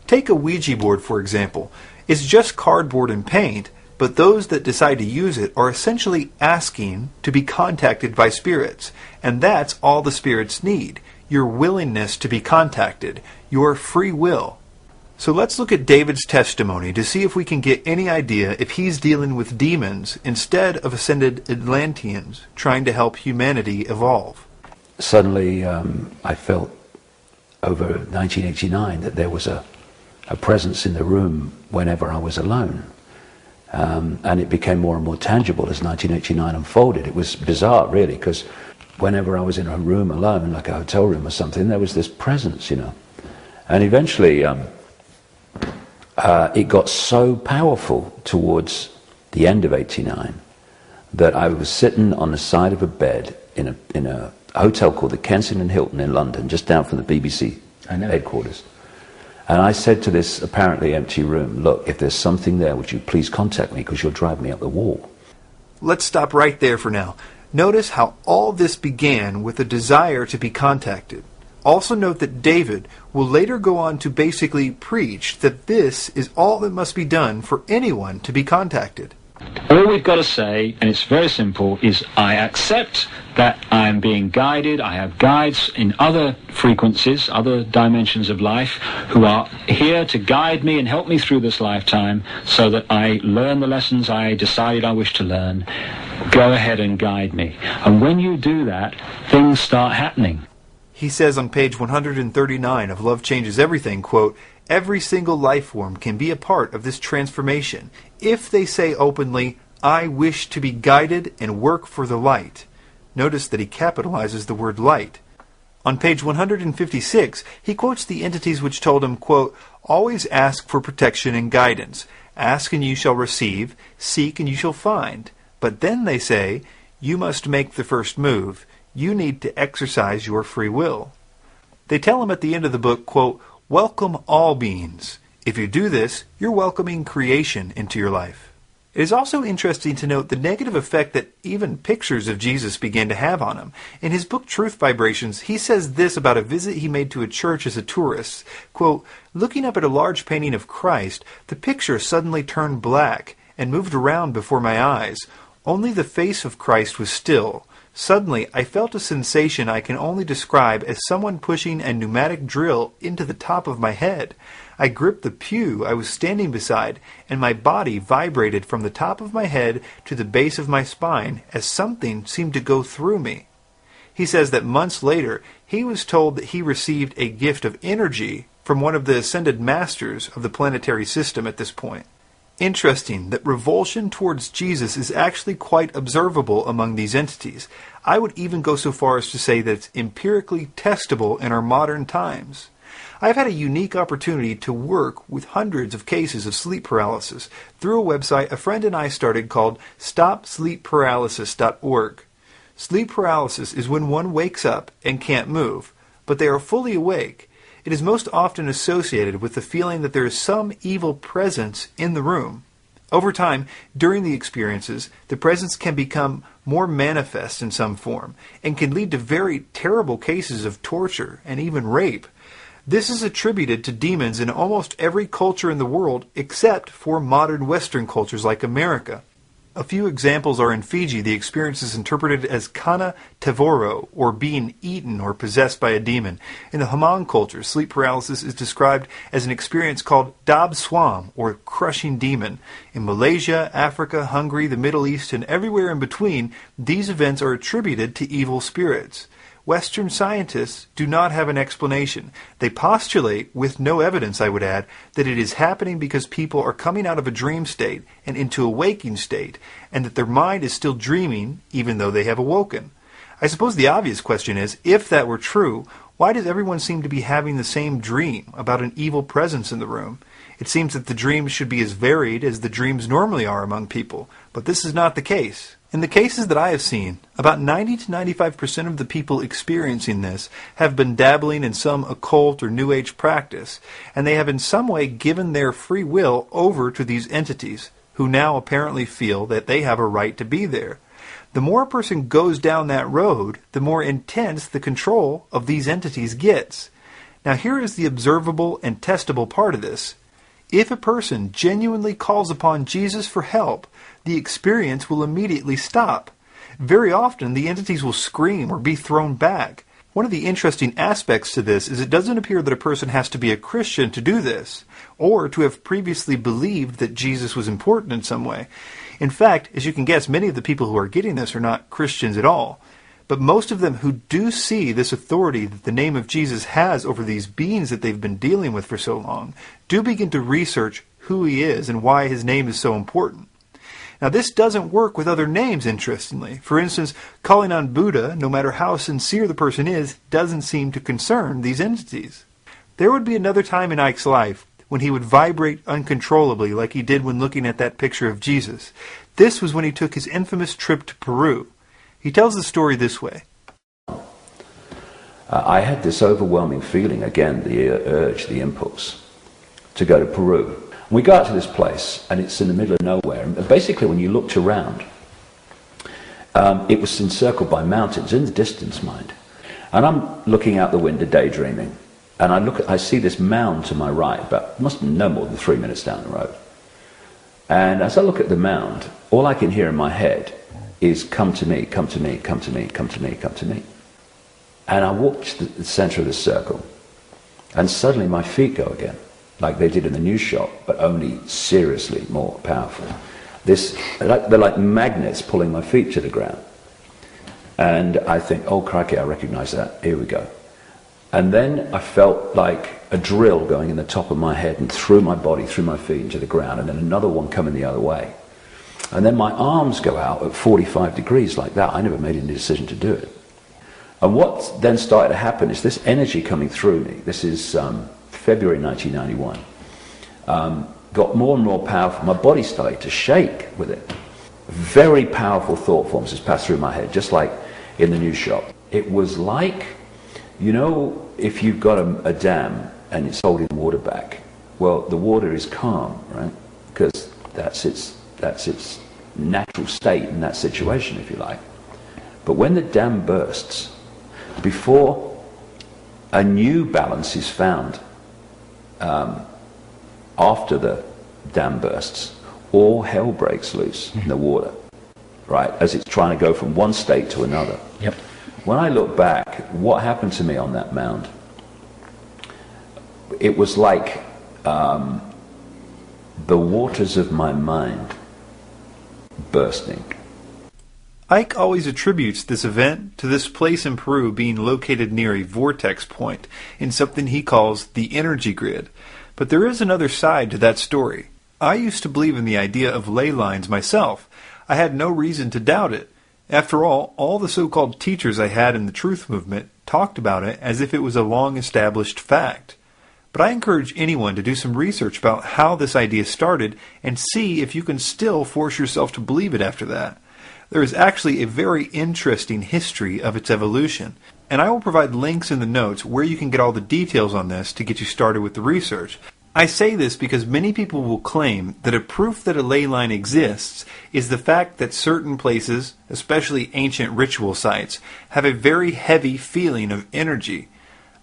Take a Ouija board, for example. It's just cardboard and paint, but those that decide to use it are essentially asking to be contacted by spirits, and that's all the spirits need, your willingness to be contacted, your free will. So let's look at David's testimony to see if we can get any idea if he's dealing with demons instead of ascended Atlanteans trying to help humanity evolve. Suddenly I felt over 1989 that there was a presence in the room whenever I was alone. And it became more and more tangible as 1989 unfolded. It was bizarre, really, because whenever I was in a room alone, like a hotel room or something, there was this presence, you know. And eventually it got so powerful towards the end of 89 that I was sitting on the side of a bed in a hotel called the Kensington Hilton in London, just down from the BBC headquarters. And I said to this apparently empty room, look, if there's something there, would you please contact me, because you'll drive me up the wall. Let's stop right there for now. Notice how all this began with a desire to be contacted. Also note that David will later go on to basically preach that this is all that must be done for anyone to be contacted. All we've got to say, and it's very simple, is I accept that I'm being guided. I have guides in other frequencies, other dimensions of life, who are here to guide me and help me through this lifetime so that I learn the lessons I decided I wish to learn. Go ahead and guide me. And when you do that, things start happening. He says on page 139 of Love Changes Everything, quote, "Every single life form can be a part of this transformation if they say openly, 'I wish to be guided and work for the light.'" Notice that he capitalizes the word light. On page 156, he quotes the entities which told him, quote, "Always ask for protection and guidance. Ask and you shall receive. Seek and you shall find." But then they say, "You must make the first move. You need to exercise your free will." They tell him at the end of the book, quote, "Welcome all beings. If you do this, you're welcoming creation into your life." It is also interesting to note the negative effect that even pictures of Jesus began to have on him. In his book Truth Vibrations, he says this about a visit he made to a church as a tourist, quote, "Looking up at a large painting of Christ, the picture suddenly turned black and moved around before my eyes. Only the face of Christ was still. Suddenly, I felt a sensation I can only describe as someone pushing a pneumatic drill into the top of my head. I gripped the pew I was standing beside, and my body vibrated from the top of my head to the base of my spine as something seemed to go through me." He says that months later, he was told that he received a gift of energy from one of the ascended masters of the planetary system at this point. Interesting that revulsion towards Jesus is actually quite observable among these entities. I would even go so far as to say that it's empirically testable in our modern times. I've had a unique opportunity to work with hundreds of cases of sleep paralysis through a website a friend and I started called StopSleepParalysis.org. Sleep paralysis is when one wakes up and can't move, but they are fully awake. It is most often associated with the feeling that there is some evil presence in the room. Over time, during the experiences, the presence can become more manifest in some form and can lead to very terrible cases of torture and even rape. This is attributed to demons in almost every culture in the world except for modern Western cultures like America. A few examples are in Fiji, the experience is interpreted as kana tevoro, or being eaten or possessed by a demon. In the Hmong culture, sleep paralysis is described as an experience called dab swam, or crushing demon. In Malaysia, Africa, Hungary, the Middle East, and everywhere in between, these events are attributed to evil spirits. Western scientists do not have an explanation. They postulate, with no evidence I would add, that it is happening because people are coming out of a dream state and into a waking state, and that their mind is still dreaming even though they have awoken. I suppose the obvious question is, if that were true, why does everyone seem to be having the same dream about an evil presence in the room? It seems that the dreams should be as varied as the dreams normally are among people, but this is not the case. In the cases that I have seen, about 90 to 95% of the people experiencing this have been dabbling in some occult or New Age practice, and they have in some way given their free will over to these entities, who now apparently feel that they have a right to be there. The more a person goes down that road, the more intense the control of these entities gets. Now here is the observable and testable part of this. If a person genuinely calls upon Jesus for help, the experience will immediately stop. Very often, the entities will scream or be thrown back. One of the interesting aspects to this is it doesn't appear that a person has to be a Christian to do this, or to have previously believed that Jesus was important in some way. In fact, as you can guess, many of the people who are getting this are not Christians at all. But most of them who do see this authority that the name of Jesus has over these beings that they've been dealing with for so long, do begin to research who he is and why his name is so important. Now this doesn't work with other names, interestingly. For instance, calling on Buddha, no matter how sincere the person is, doesn't seem to concern these entities. There would be another time in Icke's life when he would vibrate uncontrollably like he did when looking at that picture of Jesus. This was when he took his infamous trip to Peru. He tells the story this way. I had this overwhelming feeling, again, the urge, the impulse, to go to Peru. We go out to this place, and it's in the middle of nowhere. And basically, when you looked around, it was encircled by mountains, in the distance, mind. And I'm looking out the window, daydreaming, and I see this mound to my right, but must be no more than 3 minutes down the road. And as I look at the mound, all I can hear in my head is, come to me, come to me, come to me, come to me, come to me. And I walk to the center of the circle, and suddenly my feet go again, like they did in the news shot, but only seriously more powerful. They're like magnets pulling my feet to the ground. And I think, oh crikey, I recognize that, here we go. And then I felt like a drill going in the top of my head and through my body, through my feet into the ground, and then another one coming the other way. And then my arms go out at 45 degrees like that. I never made any decision to do it. And what then started to happen is this energy coming through me, this is February 1991, got more and more powerful. My body started to shake with it. Very powerful thought forms just passed through my head, just like in the news shop. It was like, you know, if you've got a dam and it's holding water back, well, the water is calm, right? Because that's its natural state in that situation, if you like. But when the dam bursts, before a new balance is found after the dam bursts, all hell breaks loose in the water, right, as it's trying to go from one state to another. Yep. When I look back, what happened to me on that mound? It was like the waters of my mind bursting. Icke always attributes this event to this place in Peru being located near a vortex point in something he calls the energy grid. But there is another side to that story. I used to believe in the idea of ley lines myself. I had no reason to doubt it. After all the so-called teachers I had in the truth movement talked about it as if it was a long-established fact. But I encourage anyone to do some research about how this idea started and see if you can still force yourself to believe it after that. There is actually a very interesting history of its evolution, and I will provide links in the notes where you can get all the details on this to get you started with the research. I say this because many people will claim that a proof that a ley line exists is the fact that certain places, especially ancient ritual sites, have a very heavy feeling of energy.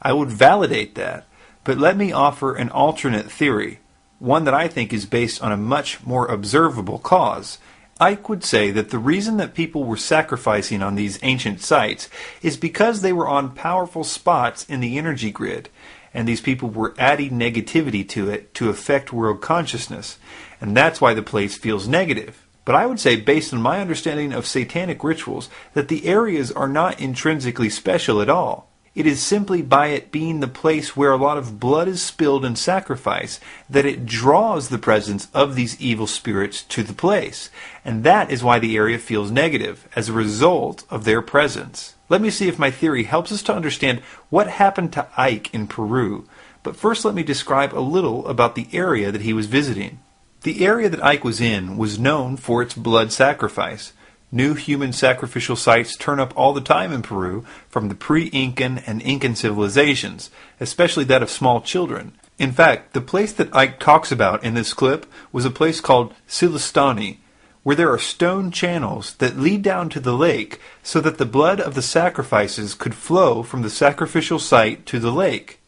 I would validate that, but let me offer an alternate theory, one that I think is based on a much more observable cause. Icke would say that the reason that people were sacrificing on these ancient sites is because they were on powerful spots in the energy grid, and these people were adding negativity to it to affect world consciousness, and that's why the place feels negative. But I would say, based on my understanding of satanic rituals, that the areas are not intrinsically special at all. It is simply by it being the place where a lot of blood is spilled in sacrifice that it draws the presence of these evil spirits to the place. And that is why the area feels negative, as a result of their presence. Let me see if my theory helps us to understand what happened to Icke in Peru. But first let me describe a little about the area that he was visiting. The area that Icke was in was known for its blood sacrifice. New human sacrificial sites turn up all the time in Peru from the pre-Incan and Incan civilizations, especially that of small children. In fact, the place that Icke talks about in this clip was a place called Silistani, where there are stone channels that lead down to the lake so that the blood of the sacrifices could flow from the sacrificial site to the lake.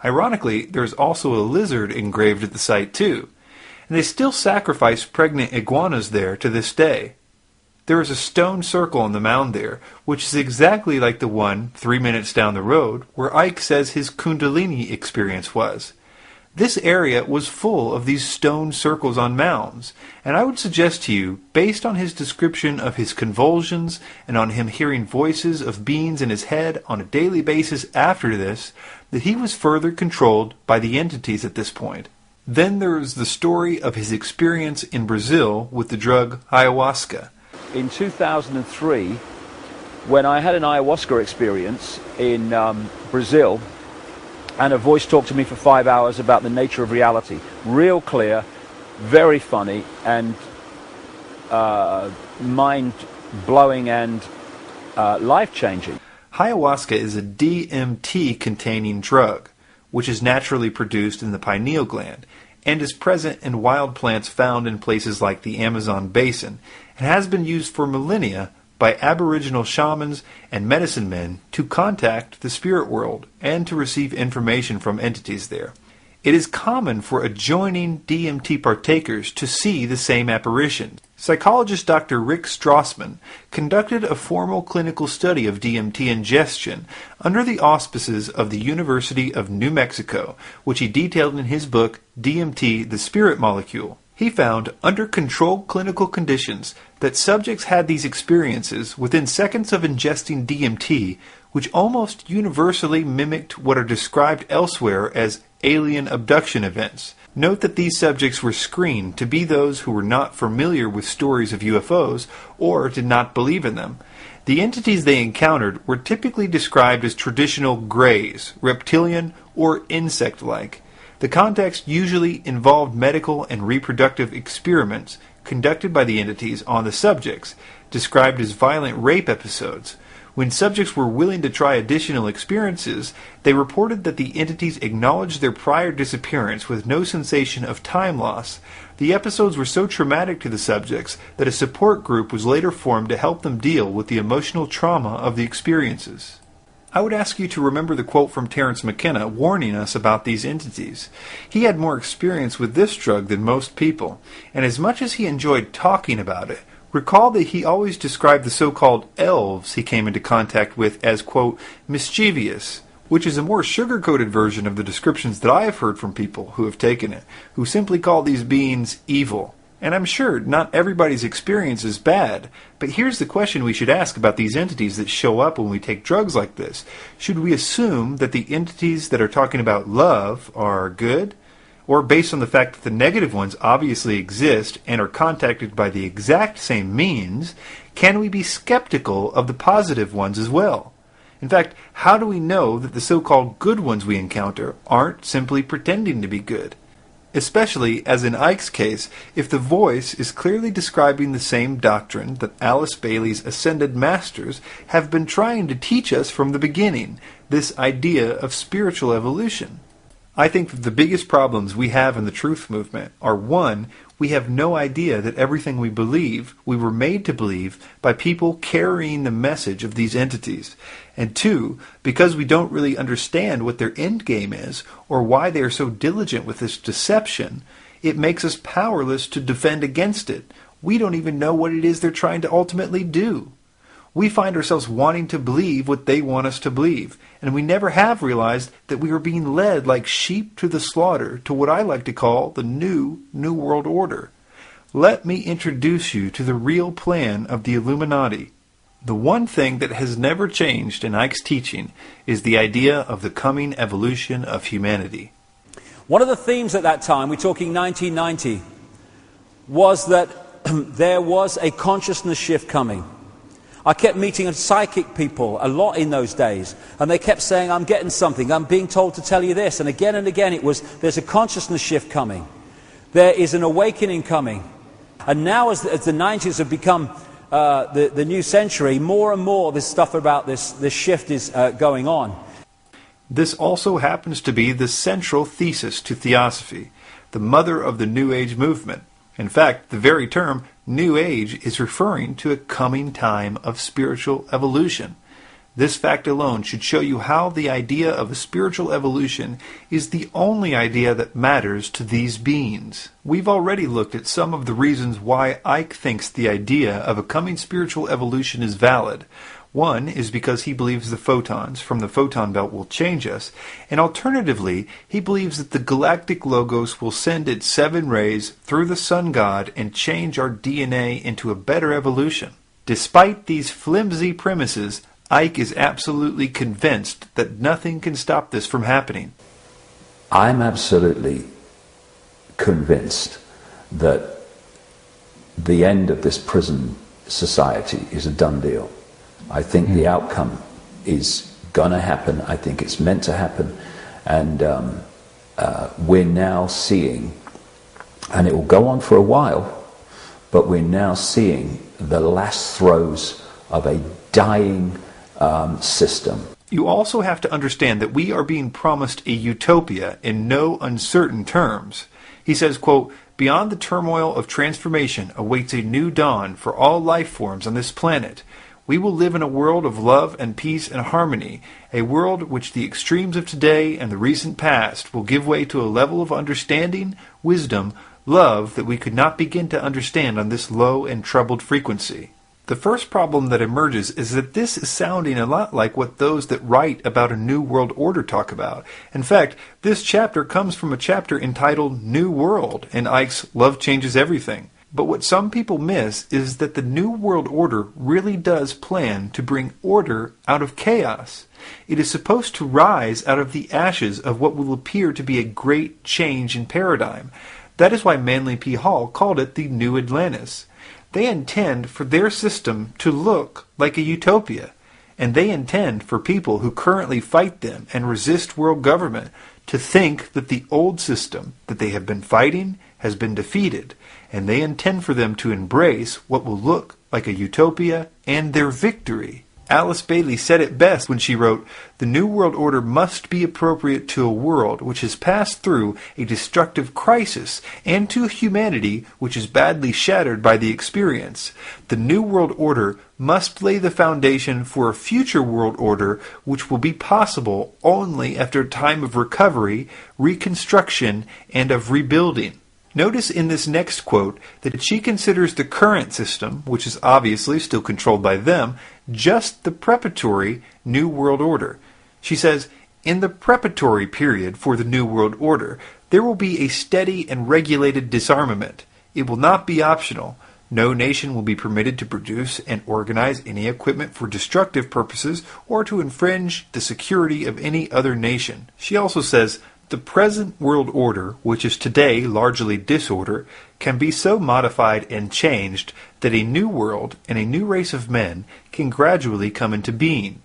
Ironically, there is also a lizard engraved at the site too, and they still sacrifice pregnant iguanas there to this day. There is a stone circle on the mound there, which is exactly like the one 3 minutes down the road where Icke says his Kundalini experience was. This area was full of these stone circles on mounds, and I would suggest to you, based on his description of his convulsions and on him hearing voices of beings in his head on a daily basis after this, that he was further controlled by the entities at this point. Then there is the story of his experience in Brazil with the drug ayahuasca. In 2003, when I had an ayahuasca experience in Brazil, and a voice talked to me for 5 hours about the nature of reality. Real clear, very funny, and mind-blowing and life-changing. Ayahuasca is a DMT-containing drug, which is naturally produced in the pineal gland, and is present in wild plants found in places like the Amazon basin, and has been used for millennia by Aboriginal shamans and medicine men to contact the spirit world and to receive information from entities there. it is common for adjoining DMT partakers to see the same apparition. Psychologist Dr. Rick Strassman conducted a formal clinical study of DMT ingestion under the auspices of the University of New Mexico, which he detailed in his book, DMT, the Spirit Molecule. He found, under controlled clinical conditions, that subjects had these experiences within seconds of ingesting DMT, which almost universally mimicked what are described elsewhere as alien abduction events. Note that these subjects were screened to be those who were not familiar with stories of UFOs or did not believe in them. The entities they encountered were typically described as traditional greys, reptilian, or insect-like. The context usually involved medical and reproductive experiments conducted by the entities on the subjects, described as violent rape episodes. When subjects were willing to try additional experiences, they reported that the entities acknowledged their prior disappearance with no sensation of time loss. The episodes were so traumatic to the subjects that a support group was later formed to help them deal with the emotional trauma of the experiences. I would ask you to remember the quote from Terence McKenna warning us about these entities. He had more experience with this drug than most people, and as much as he enjoyed talking about it, recall that he always described the so-called elves he came into contact with as, quote, mischievous, which is a more sugar-coated version of the descriptions that I have heard from people who have taken it, who simply call these beings evil. And I'm sure not everybody's experience is bad, but here's the question we should ask about these entities that show up when we take drugs like this. Should we assume that the entities that are talking about love are good? Or based on the fact that the negative ones obviously exist and are contacted by the exact same means, can we be skeptical of the positive ones as well? In fact, how do we know that the so-called good ones we encounter aren't simply pretending to be good? Especially, as in Icke's case, if the voice is clearly describing the same doctrine that Alice Bailey's ascended masters have been trying to teach us from the beginning, this idea of spiritual evolution. I think that the biggest problems we have in the truth movement are, one, we have no idea that everything we believe, we were made to believe by people carrying the message of these entities. And two, because we don't really understand what their end game is or why they are so diligent with this deception, it makes us powerless to defend against it. We don't even know what it is they're trying to ultimately do. We find ourselves wanting to believe what they want us to believe, and we never have realized that we are being led like sheep to the slaughter to what I like to call the New World Order. Let me introduce you to the real plan of the Illuminati. The one thing that has never changed in Icke's teaching is the idea of the coming evolution of humanity. One of the themes at that time, we're talking 1990, was that there was a consciousness shift coming. I kept meeting psychic people a lot in those days, and they kept saying, I'm getting something, I'm being told to tell you this, and again it was, there's a consciousness shift coming. There is an awakening coming. And now as the 90s have become the new century, more and more this stuff about this shift is going on. This also happens to be the central thesis to Theosophy, the mother of the New Age movement. In fact, the very term New Age is referring to a coming time of spiritual evolution. This fact alone should show you how the idea of a spiritual evolution is the only idea that matters to these beings. We've already looked at some of the reasons why Icke thinks the idea of a coming spiritual evolution is valid. One is because he believes the photons from the photon belt will change us, and alternatively, he believes that the galactic logos will send its 7 rays through the sun god and change our DNA into a better evolution. Despite these flimsy premises, Icke is absolutely convinced that nothing can stop this from happening. I'm absolutely convinced that the end of this prison society is a done deal. I think the outcome is going to happen. I think it's meant to happen. And we're now seeing, and it will go on for a while, but we're now seeing the last throes of a dying system. You also have to understand that we are being promised a utopia in no uncertain terms. He says, quote, beyond the turmoil of transformation awaits a new dawn for all life forms on this planet. We will live in a world of love and peace and harmony, a world which the extremes of today and the recent past will give way to a level of understanding, wisdom, love that we could not begin to understand on this low and troubled frequency. The first problem that emerges is that this is sounding a lot like what those that write about a New World Order talk about. In fact, this chapter comes from a chapter entitled New World in Icke's Love Changes Everything. But what some people miss is that the New World Order really does plan to bring order out of chaos. It is supposed to rise out of the ashes of what will appear to be a great change in paradigm. That is why Manly P. Hall called it the New Atlantis. They intend for their system to look like a utopia, and they intend for people who currently fight them and resist world government to think that the old system that they have been fighting has been defeated, and they intend for them to embrace what will look like a utopia and their victory. Alice Bailey said it best when she wrote, "The New World Order must be appropriate to a world which has passed through a destructive crisis and to humanity which is badly shattered by the experience. The New World Order must lay the foundation for a future world order which will be possible only after a time of recovery, reconstruction, and of rebuilding." Notice in this next quote that she considers the current system, which is obviously still controlled by them, just the preparatory New World Order. She says, "In the preparatory period for the New World Order, there will be a steady and regulated disarmament. It will not be optional. No nation will be permitted to produce and organize any equipment for destructive purposes or to infringe the security of any other nation." She also says, "The present world order, which is today largely disorder, can be so modified and changed that a new world and a new race of men can gradually come into being.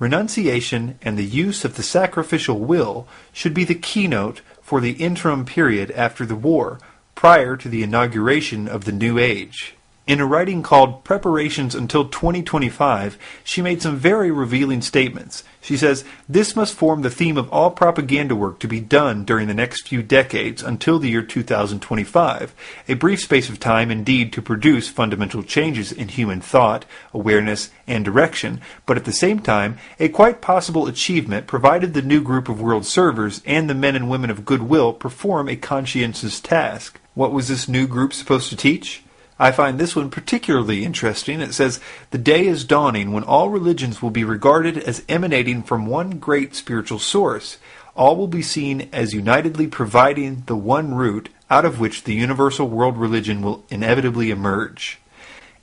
Renunciation and the use of the sacrificial will should be the keynote for the interim period after the war, prior to the inauguration of the new age." In a writing called Preparations Until 2025, she made some very revealing statements. She says, "This must form the theme of all propaganda work to be done during the next few decades until the year 2025, a brief space of time indeed to produce fundamental changes in human thought, awareness, and direction, but at the same time a quite possible achievement provided the new group of world servers and the men and women of goodwill perform a conscientious task." What was this new group supposed to teach? I find this one particularly interesting. It says, "The day is dawning when all religions will be regarded as emanating from one great spiritual source. All will be seen as unitedly providing the one root out of which the universal world religion will inevitably emerge."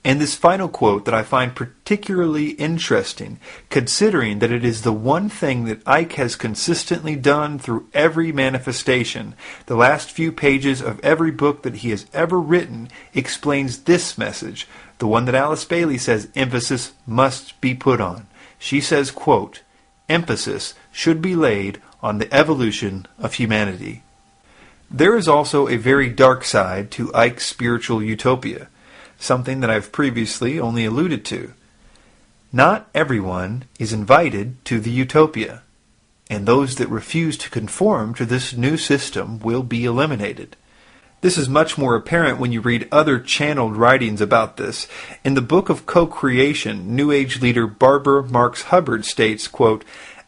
And this final quote that I find particularly interesting, considering that it is the one thing that Icke has consistently done through every manifestation. The last few pages of every book that he has ever written explains this message, the one that Alice Bailey says emphasis must be put on. She says, quote, "Emphasis should be laid on the evolution of humanity." There is also a very dark side to Icke's spiritual utopia, something that I've previously only alluded to. Not everyone is invited to the utopia, and those that refuse to conform to this new system will be eliminated. This is much more apparent when you read other channeled writings about this. In the Book of Co-Creation, New Age leader Barbara Marx Hubbard states, quote,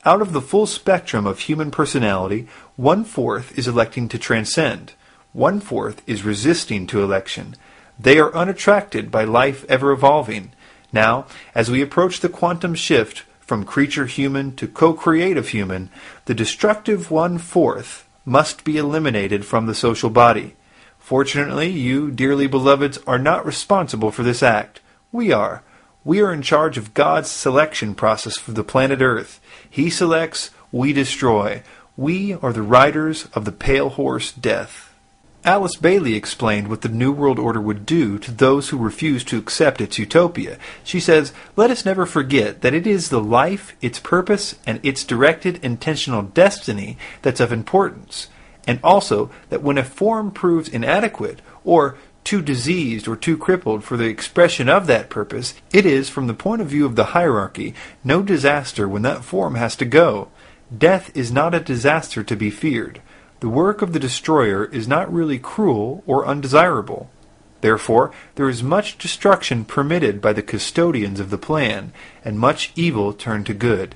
"Out of the full spectrum of human personality, 1/4 is electing to transcend. 1/4 is resisting to election. They are unattracted by life ever evolving. Now, as we approach the quantum shift from creature human to co-creative human, the destructive 1/4 must be eliminated from the social body. Fortunately, you, dearly beloveds, are not responsible for this act. We are. We are in charge of God's selection process for the planet Earth. He selects, we destroy. We are the riders of the pale horse death." Alice Bailey explained what the New World Order would do to those who refuse to accept its utopia. She says, "Let us never forget that it is the life, its purpose, and its directed intentional destiny that's of importance, and also that when a form proves inadequate, or too diseased or too crippled for the expression of that purpose, it is, from the point of view of the hierarchy, no disaster when that form has to go. Death is not a disaster to be feared. The work of the destroyer is not really cruel or undesirable." Therefore, there is much destruction permitted by the custodians of the plan, and much evil turned to good.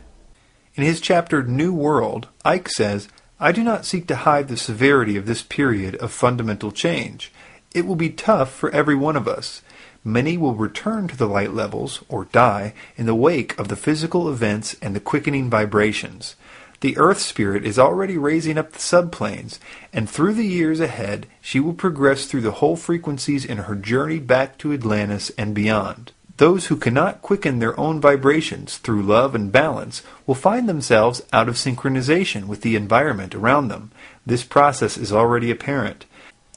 In his chapter New World, Icke says, "I do not seek to hide the severity of this period of fundamental change. It will be tough for every one of us. Many will return to the light levels, or die, in the wake of the physical events and the quickening vibrations. The Earth Spirit is already raising up the subplanes, and through the years ahead she will progress through the whole frequencies in her journey back to Atlantis and beyond. Those who cannot quicken their own vibrations through love and balance will find themselves out of synchronization with the environment around them. This process is already apparent.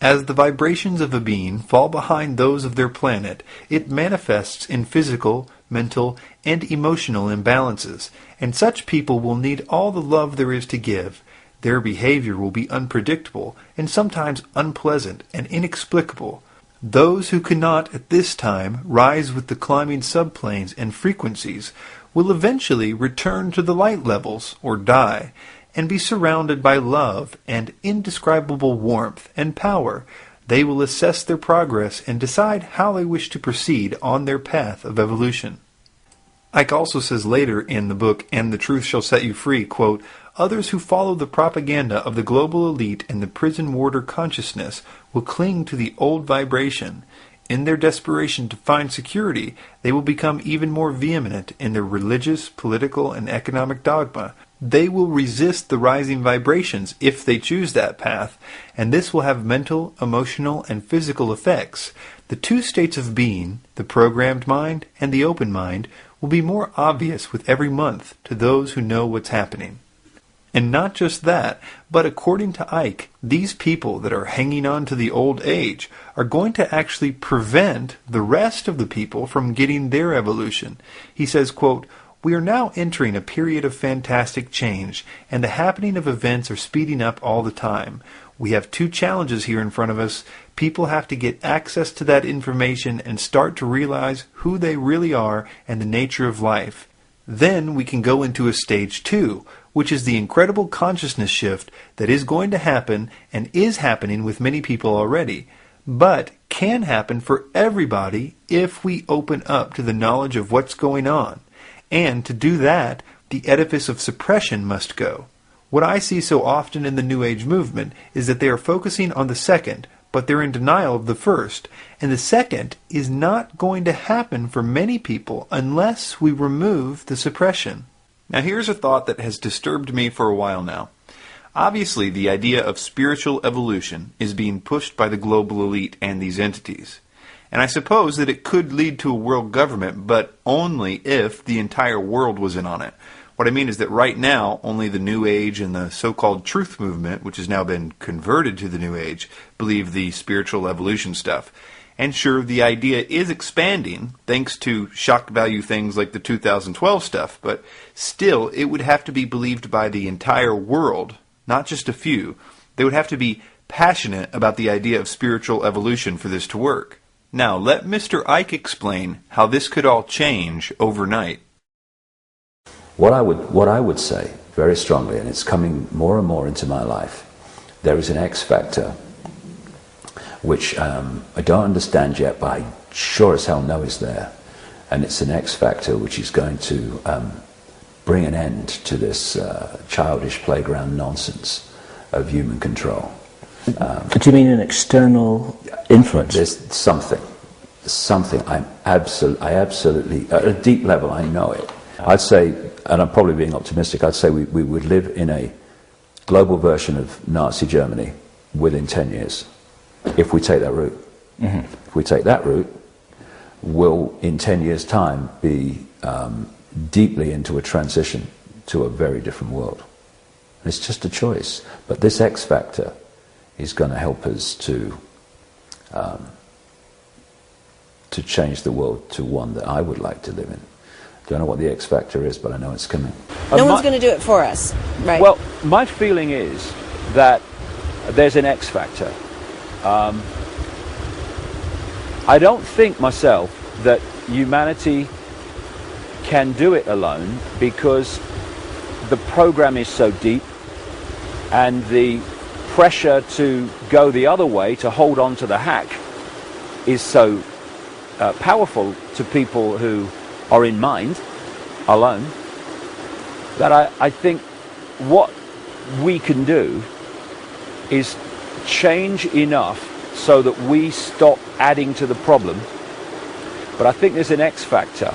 As the vibrations of a being fall behind those of their planet, it manifests in physical, mental, and emotional imbalances, and such people will need all the love there is to give. Their behavior will be unpredictable, and sometimes unpleasant and inexplicable. Those who cannot at this time rise with the climbing subplanes and frequencies will eventually return to the light levels, or die, and be surrounded by love and indescribable warmth and power. They will assess their progress and decide how they wish to proceed on their path of evolution." Icke also says later in the book, "And the Truth Shall Set You Free," quote, "Others who follow the propaganda of the global elite and the prison warder consciousness will cling to the old vibration. In their desperation to find security, they will become even more vehement in their religious, political, and economic dogma. They will resist the rising vibrations if they choose that path, and this will have mental, emotional, and physical effects. The two states of being, the programmed mind and the open mind, will be more obvious with every month to those who know what's happening." And not just that, but according to Icke, these people that are hanging on to the old age are going to actually prevent the rest of the people from getting their evolution. He says, quote, "We are now entering a period of fantastic change, and the happening of events are speeding up all the time. We have two challenges here in front of us. People have to get access to that information and start to realize who they really are and the nature of life. Then we can go into a stage 2, which is the incredible consciousness shift that is going to happen and is happening with many people already, but can happen for everybody if we open up to the knowledge of what's going on. And to do that, the edifice of suppression must go. What I see so often in the New Age movement is that they are focusing on the second, but they're in denial of the first. And the second is not going to happen for many people unless we remove the suppression." Now here's a thought that has disturbed me for a while now. Obviously, the idea of spiritual evolution is being pushed by the global elite and these entities. And I suppose that it could lead to a world government, but only if the entire world was in on it. What I mean is that right now, only the New Age and the so-called Truth Movement, which has now been converted to the New Age, believe the spiritual evolution stuff. And sure, the idea is expanding, thanks to shock value things like the 2012 stuff, but still, it would have to be believed by the entire world, not just a few. They would have to be passionate about the idea of spiritual evolution for this to work. Now, let Mr. Icke explain how this could all change overnight. What I would say very strongly, and it's coming more and more into my life, there is an X factor which I don't understand yet, but I sure as hell know is there. And it's an X factor which is going to bring an end to this childish playground nonsense of human control. Do you mean an external influence? There's something. I absolutely, at a deep level, I know it. I'd say, and I'm probably being optimistic, I'd say we would live in a global version of Nazi Germany within 10 years, if we take that route. Mm-hmm. If we take that route, we'll, in 10 years' time, be deeply into a transition to a very different world. It's just a choice. But this X factor is going to help us to change the world to one that I would like to live in. Don't know what the X factor is, but I know it's coming. No one's going to do it for us, right? Well, my feeling is that there's an X factor. I don't think myself that humanity can do it alone, because the program is so deep and the pressure to go the other way, to hold on to the hack, is so powerful to people who are in mind alone, that I think what we can do is change enough so that we stop adding to the problem. But I think there's an X factor,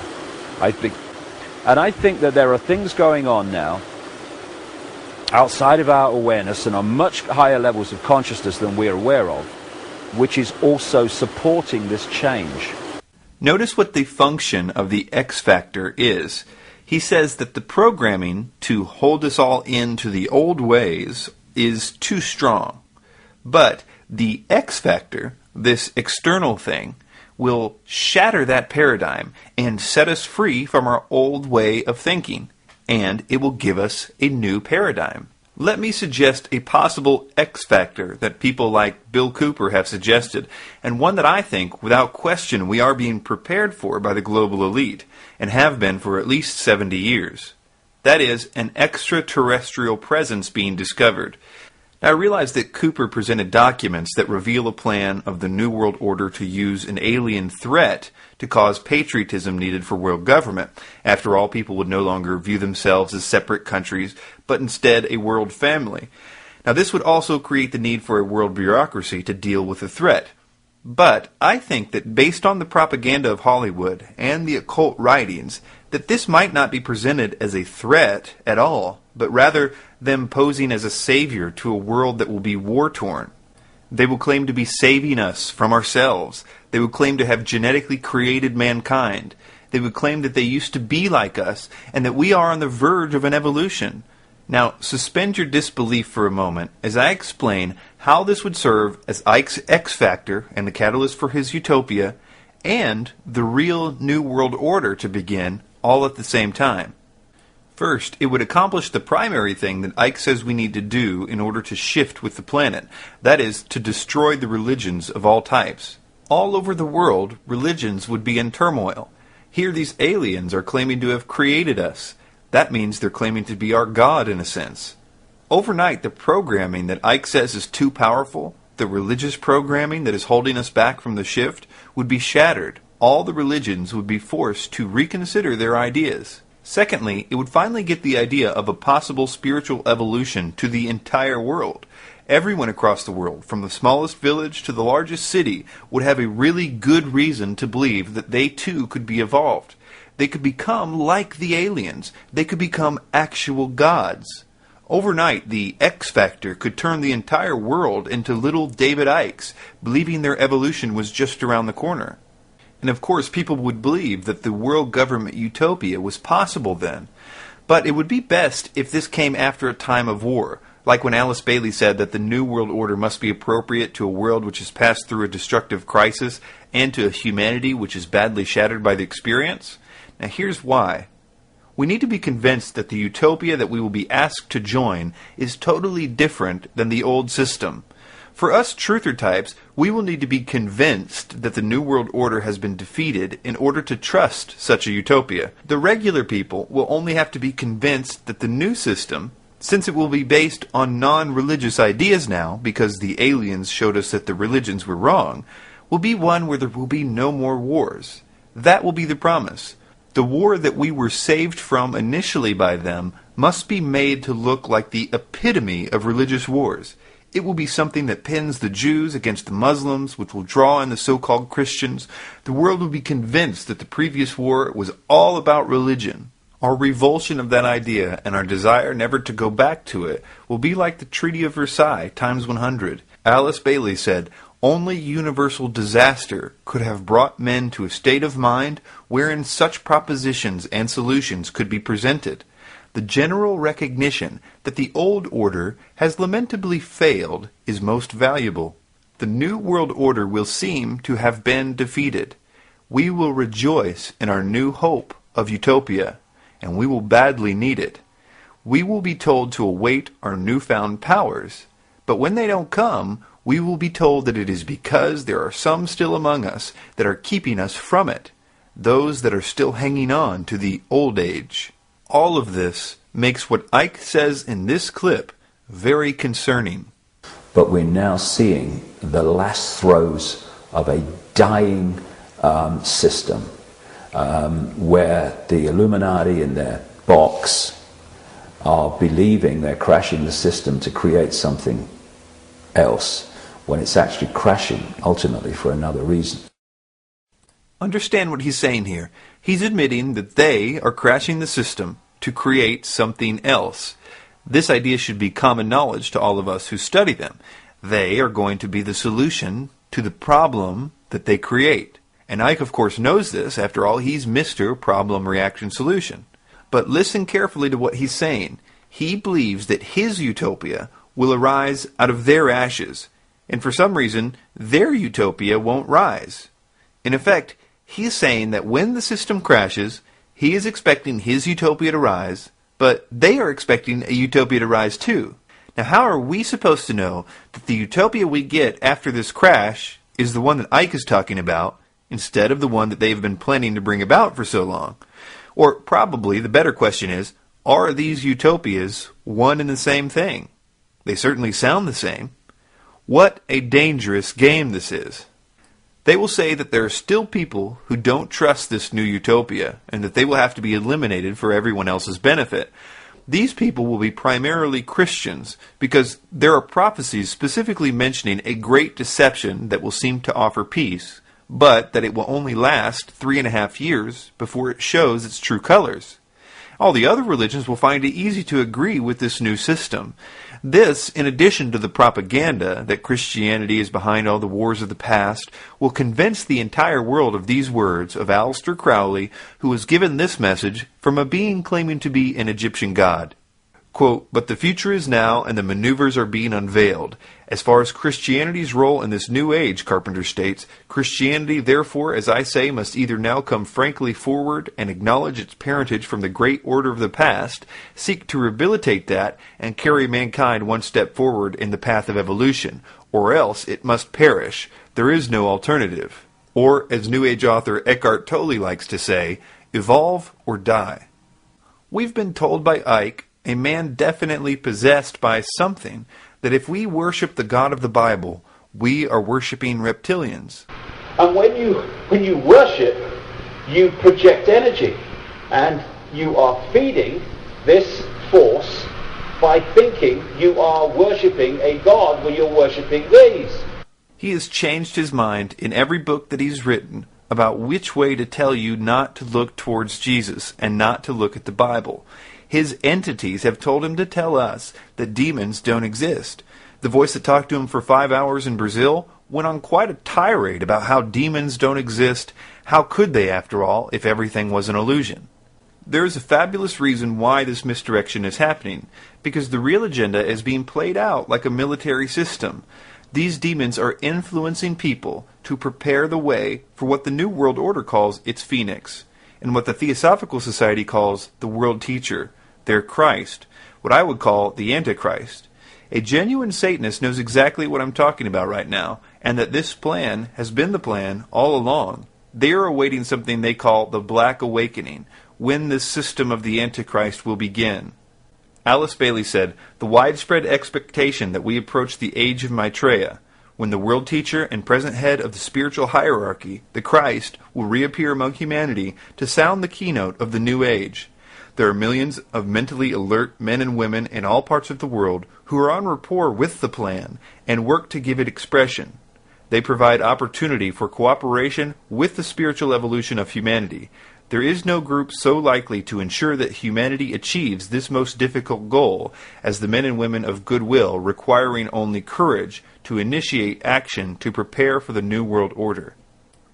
and I think that there are things going on now outside of our awareness and on much higher levels of consciousness than we're aware of, which is also supporting this change. Notice what the function of the X factor is. He says that the programming to hold us all into the old ways is too strong. But the X factor, this external thing, will shatter that paradigm and set us free from our old way of thinking, and it will give us a new paradigm. Let me suggest a possible X factor that people like Bill Cooper have suggested, and one that I think, without question, we are being prepared for by the global elite, and have been for at least 70 years. That is, an extraterrestrial presence being discovered. Now, I realize that Cooper presented documents that reveal a plan of the New World Order to use an alien threat to cause patriotism needed for world government. After all, people would no longer view themselves as separate countries, but instead a world family. Now, this would also create the need for a world bureaucracy to deal with the threat. But I think that based on the propaganda of Hollywood and the occult writings, that this might not be presented as a threat at all, but rather them posing as a savior to a world that will be war-torn. They will claim to be saving us from ourselves. They will claim to have genetically created mankind. They would claim that they used to be like us, and that we are on the verge of an evolution. Now, suspend your disbelief for a moment as I explain how this would serve as Icke's X factor and the catalyst for his utopia, and the real New World Order to begin, all at the same time. First, it would accomplish the primary thing that Icke says we need to do in order to shift with the planet. That is, to destroy the religions of all types. All over the world, religions would be in turmoil. Here these aliens are claiming to have created us. That means they're claiming to be our God in a sense. Overnight, the programming that Icke says is too powerful, the religious programming that is holding us back from the shift, would be shattered. All the religions would be forced to reconsider their ideas. Secondly, it would finally get the idea of a possible spiritual evolution to the entire world. Everyone across the world, from the smallest village to the largest city, would have a really good reason to believe that they too could be evolved. They could become like the aliens. They could become actual gods. Overnight, the X Factor could turn the entire world into little David Ickes, believing their evolution was just around the corner. And of course, people would believe that the world government utopia was possible then. But it would be best if this came after a time of war, like when Alice Bailey said that the New World Order must be appropriate to a world which has passed through a destructive crisis and to a humanity which is badly shattered by the experience. Now here's why. We need to be convinced that the utopia that we will be asked to join is totally different than the old system. For us truther types, we will need to be convinced that the New World Order has been defeated in order to trust such a utopia. The regular people will only have to be convinced that the new system, since it will be based on non-religious ideas now, because the aliens showed us that the religions were wrong, will be one where there will be no more wars. That will be the promise. The war that we were saved from initially by them must be made to look like the epitome of religious wars. It will be something that pins the Jews against the Muslims, which will draw in the so-called Christians. The world will be convinced that the previous war was all about religion. Our revulsion of that idea and our desire never to go back to it will be like the Treaty of Versailles times 100. Alice Bailey said, "Only universal disaster could have brought men to a state of mind wherein such propositions and solutions could be presented. The general recognition that the old order has lamentably failed is most valuable. The New World Order will seem to have been defeated. We will rejoice in our new hope of utopia, and we will badly need it. We will be told to await our newfound powers, but when they don't come, we will be told that it is because there are some still among us that are keeping us from it, those that are still hanging on to the old age." All of this makes what Icke says in this clip very concerning. But we're now seeing the last throes of a dying system where the Illuminati in their box are believing they're crashing the system to create something else, when it's actually crashing ultimately for another reason. Understand what he's saying here. He's admitting that they are crashing the system to create something else. This idea should be common knowledge to all of us who study them. They are going to be the solution to the problem that they create. And Icke, of course, knows this. After all, he's Mr. Problem Reaction Solution. But listen carefully to what he's saying. He believes that his utopia will arise out of their ashes. And for some reason, their utopia won't rise. In effect, he's saying that when the system crashes, he is expecting his utopia to rise, but they are expecting a utopia to rise too. Now, how are we supposed to know that the utopia we get after this crash is the one that Icke is talking about, instead of the one that they've been planning to bring about for so long? Or probably the better question is, are these utopias one and the same thing? They certainly sound the same. What a dangerous game this is. They will say that there are still people who don't trust this new utopia, and that they will have to be eliminated for everyone else's benefit. These people will be primarily Christians, because there are prophecies specifically mentioning a great deception that will seem to offer peace, but that it will only last 3.5 years before it shows its true colors. All the other religions will find it easy to agree with this new system. This, in addition to the propaganda that Christianity is behind all the wars of the past, will convince the entire world of these words of Aleister Crowley, who was given this message from a being claiming to be an Egyptian god. Quote, "But the future is now, and the maneuvers are being unveiled. As far as Christianity's role in this new age," Carpenter states, "Christianity, therefore, as I say, must either now come frankly forward and acknowledge its parentage from the great order of the past, seek to rehabilitate that, and carry mankind one step forward in the path of evolution, or else it must perish. There is no alternative." Or, as New Age author Eckhart Tolle likes to say, "Evolve or die." We've been told by Icke, a man definitely possessed by something, that if we worship the God of the Bible, we are worshiping reptilians. And when you worship, you project energy, and you are feeding this force by thinking you are worshipping a God when you're worshipping these. He has changed his mind in every book that he's written about which way to tell you not to look towards Jesus and not to look at the Bible. His entities have told him to tell us that demons don't exist. The voice that talked to him for 5 hours in Brazil went on quite a tirade about how demons don't exist. How could they, after all, if everything was an illusion? There is a fabulous reason why this misdirection is happening, because the real agenda is being played out like a military system. These demons are influencing people to prepare the way for what the New World Order calls its Phoenix, and what the Theosophical Society calls the World Teacher, their Christ, what I would call the Antichrist. A genuine Satanist knows exactly what I'm talking about right now, and that this plan has been the plan all along. They are awaiting something they call the Black Awakening, when this system of the Antichrist will begin. Alice Bailey said, "The widespread expectation that we approach the age of Maitreya, when the world teacher and present head of the spiritual hierarchy, the Christ, will reappear among humanity to sound the keynote of the new age. There are millions of mentally alert men and women in all parts of the world who are on rapport with the plan and work to give it expression. They provide opportunity for cooperation with the spiritual evolution of humanity. There is no group so likely to ensure that humanity achieves this most difficult goal as the men and women of goodwill, requiring only courage to initiate action to prepare for the New World Order."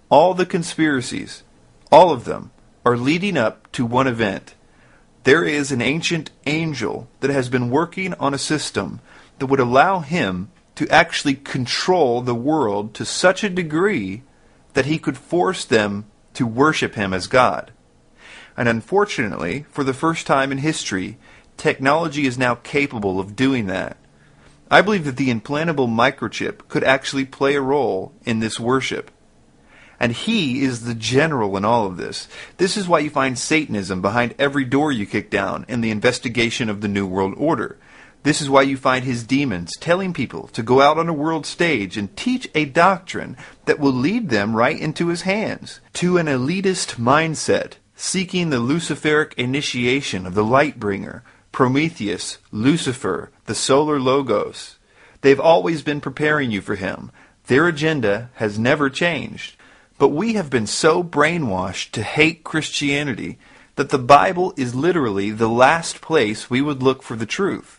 All the conspiracies, all of them, are leading up to one event. There is an ancient angel that has been working on a system that would allow him to actually control the world to such a degree that he could force them to worship him as God. And unfortunately, for the first time in history, technology is now capable of doing that. I believe that the implantable microchip could actually play a role in this worship. And he is the general in all of this. This is why you find Satanism behind every door you kick down in the investigation of the New World Order. This is why you find his demons telling people to go out on a world stage and teach a doctrine that will lead them right into his hands, to an elitist mindset, seeking the Luciferic initiation of the Lightbringer, Prometheus, Lucifer, the Solar Logos. They've always been preparing you for him. Their agenda has never changed. But we have been so brainwashed to hate Christianity that the Bible is literally the last place we would look for the truth.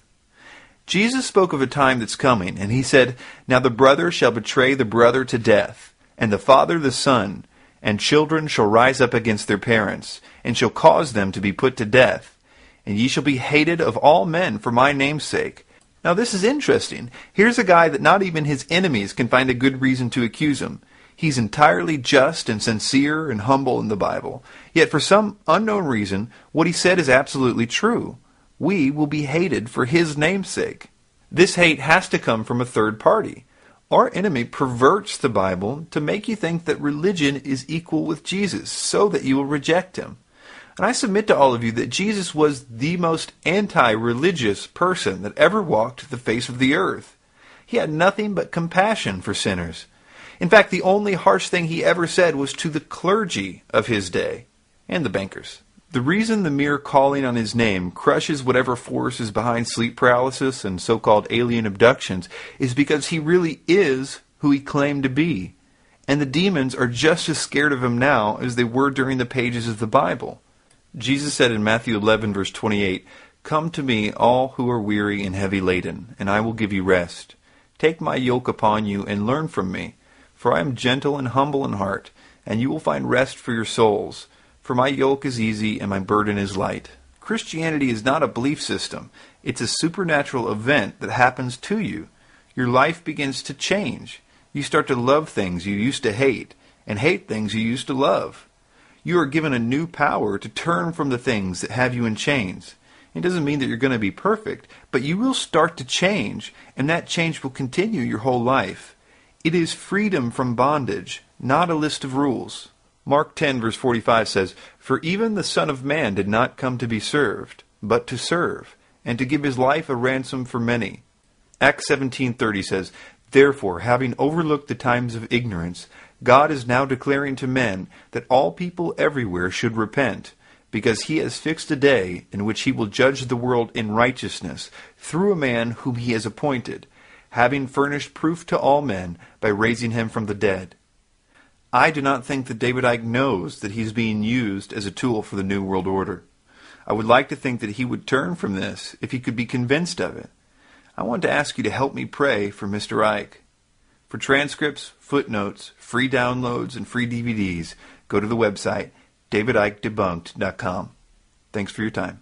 Jesus spoke of a time that's coming, and he said, "Now the brother shall betray the brother to death, and the father the son, and children shall rise up against their parents, and shall cause them to be put to death. And ye shall be hated of all men for my name's sake." Now this is interesting. Here's a guy that not even his enemies can find a good reason to accuse him. He's entirely just and sincere and humble in the Bible. Yet for some unknown reason, what he said is absolutely true. We will be hated for his name's sake. This hate has to come from a third party. Our enemy perverts the Bible to make you think that religion is equal with Jesus, so that you will reject him. And I submit to all of you that Jesus was the most anti-religious person that ever walked the face of the earth. He had nothing but compassion for sinners. In fact, the only harsh thing he ever said was to the clergy of his day, and the bankers. The reason the mere calling on his name crushes whatever force is behind sleep paralysis and so-called alien abductions is because he really is who he claimed to be. And the demons are just as scared of him now as they were during the pages of the Bible. Jesus said in Matthew 11, verse 28, "Come to me, all who are weary and heavy laden, and I will give you rest. Take my yoke upon you and learn from me, for I am gentle and humble in heart, and you will find rest for your souls. For my yoke is easy and my burden is light." Christianity is not a belief system. It's a supernatural event that happens to you. Your life begins to change. You start to love things you used to hate, and hate things you used to love. You are given a new power to turn from the things that have you in chains. It doesn't mean that you're going to be perfect, but you will start to change, and that change will continue your whole life. It is freedom from bondage, not a list of rules. Mark 10, verse 45 says, "For even the Son of Man did not come to be served, but to serve, and to give his life a ransom for many." Acts 17:30 says, "Therefore, having overlooked the times of ignorance, God is now declaring to men that all people everywhere should repent, because he has fixed a day in which he will judge the world in righteousness through a man whom he has appointed, having furnished proof to all men by raising him from the dead." I do not think that David Icke knows that he's being used as a tool for the New World Order. I would like to think that he would turn from this if he could be convinced of it. I want to ask you to help me pray for Mr. Icke. For transcripts, footnotes, free downloads, and free DVDs, go to the website davidikedebunked.com. Thanks for your time.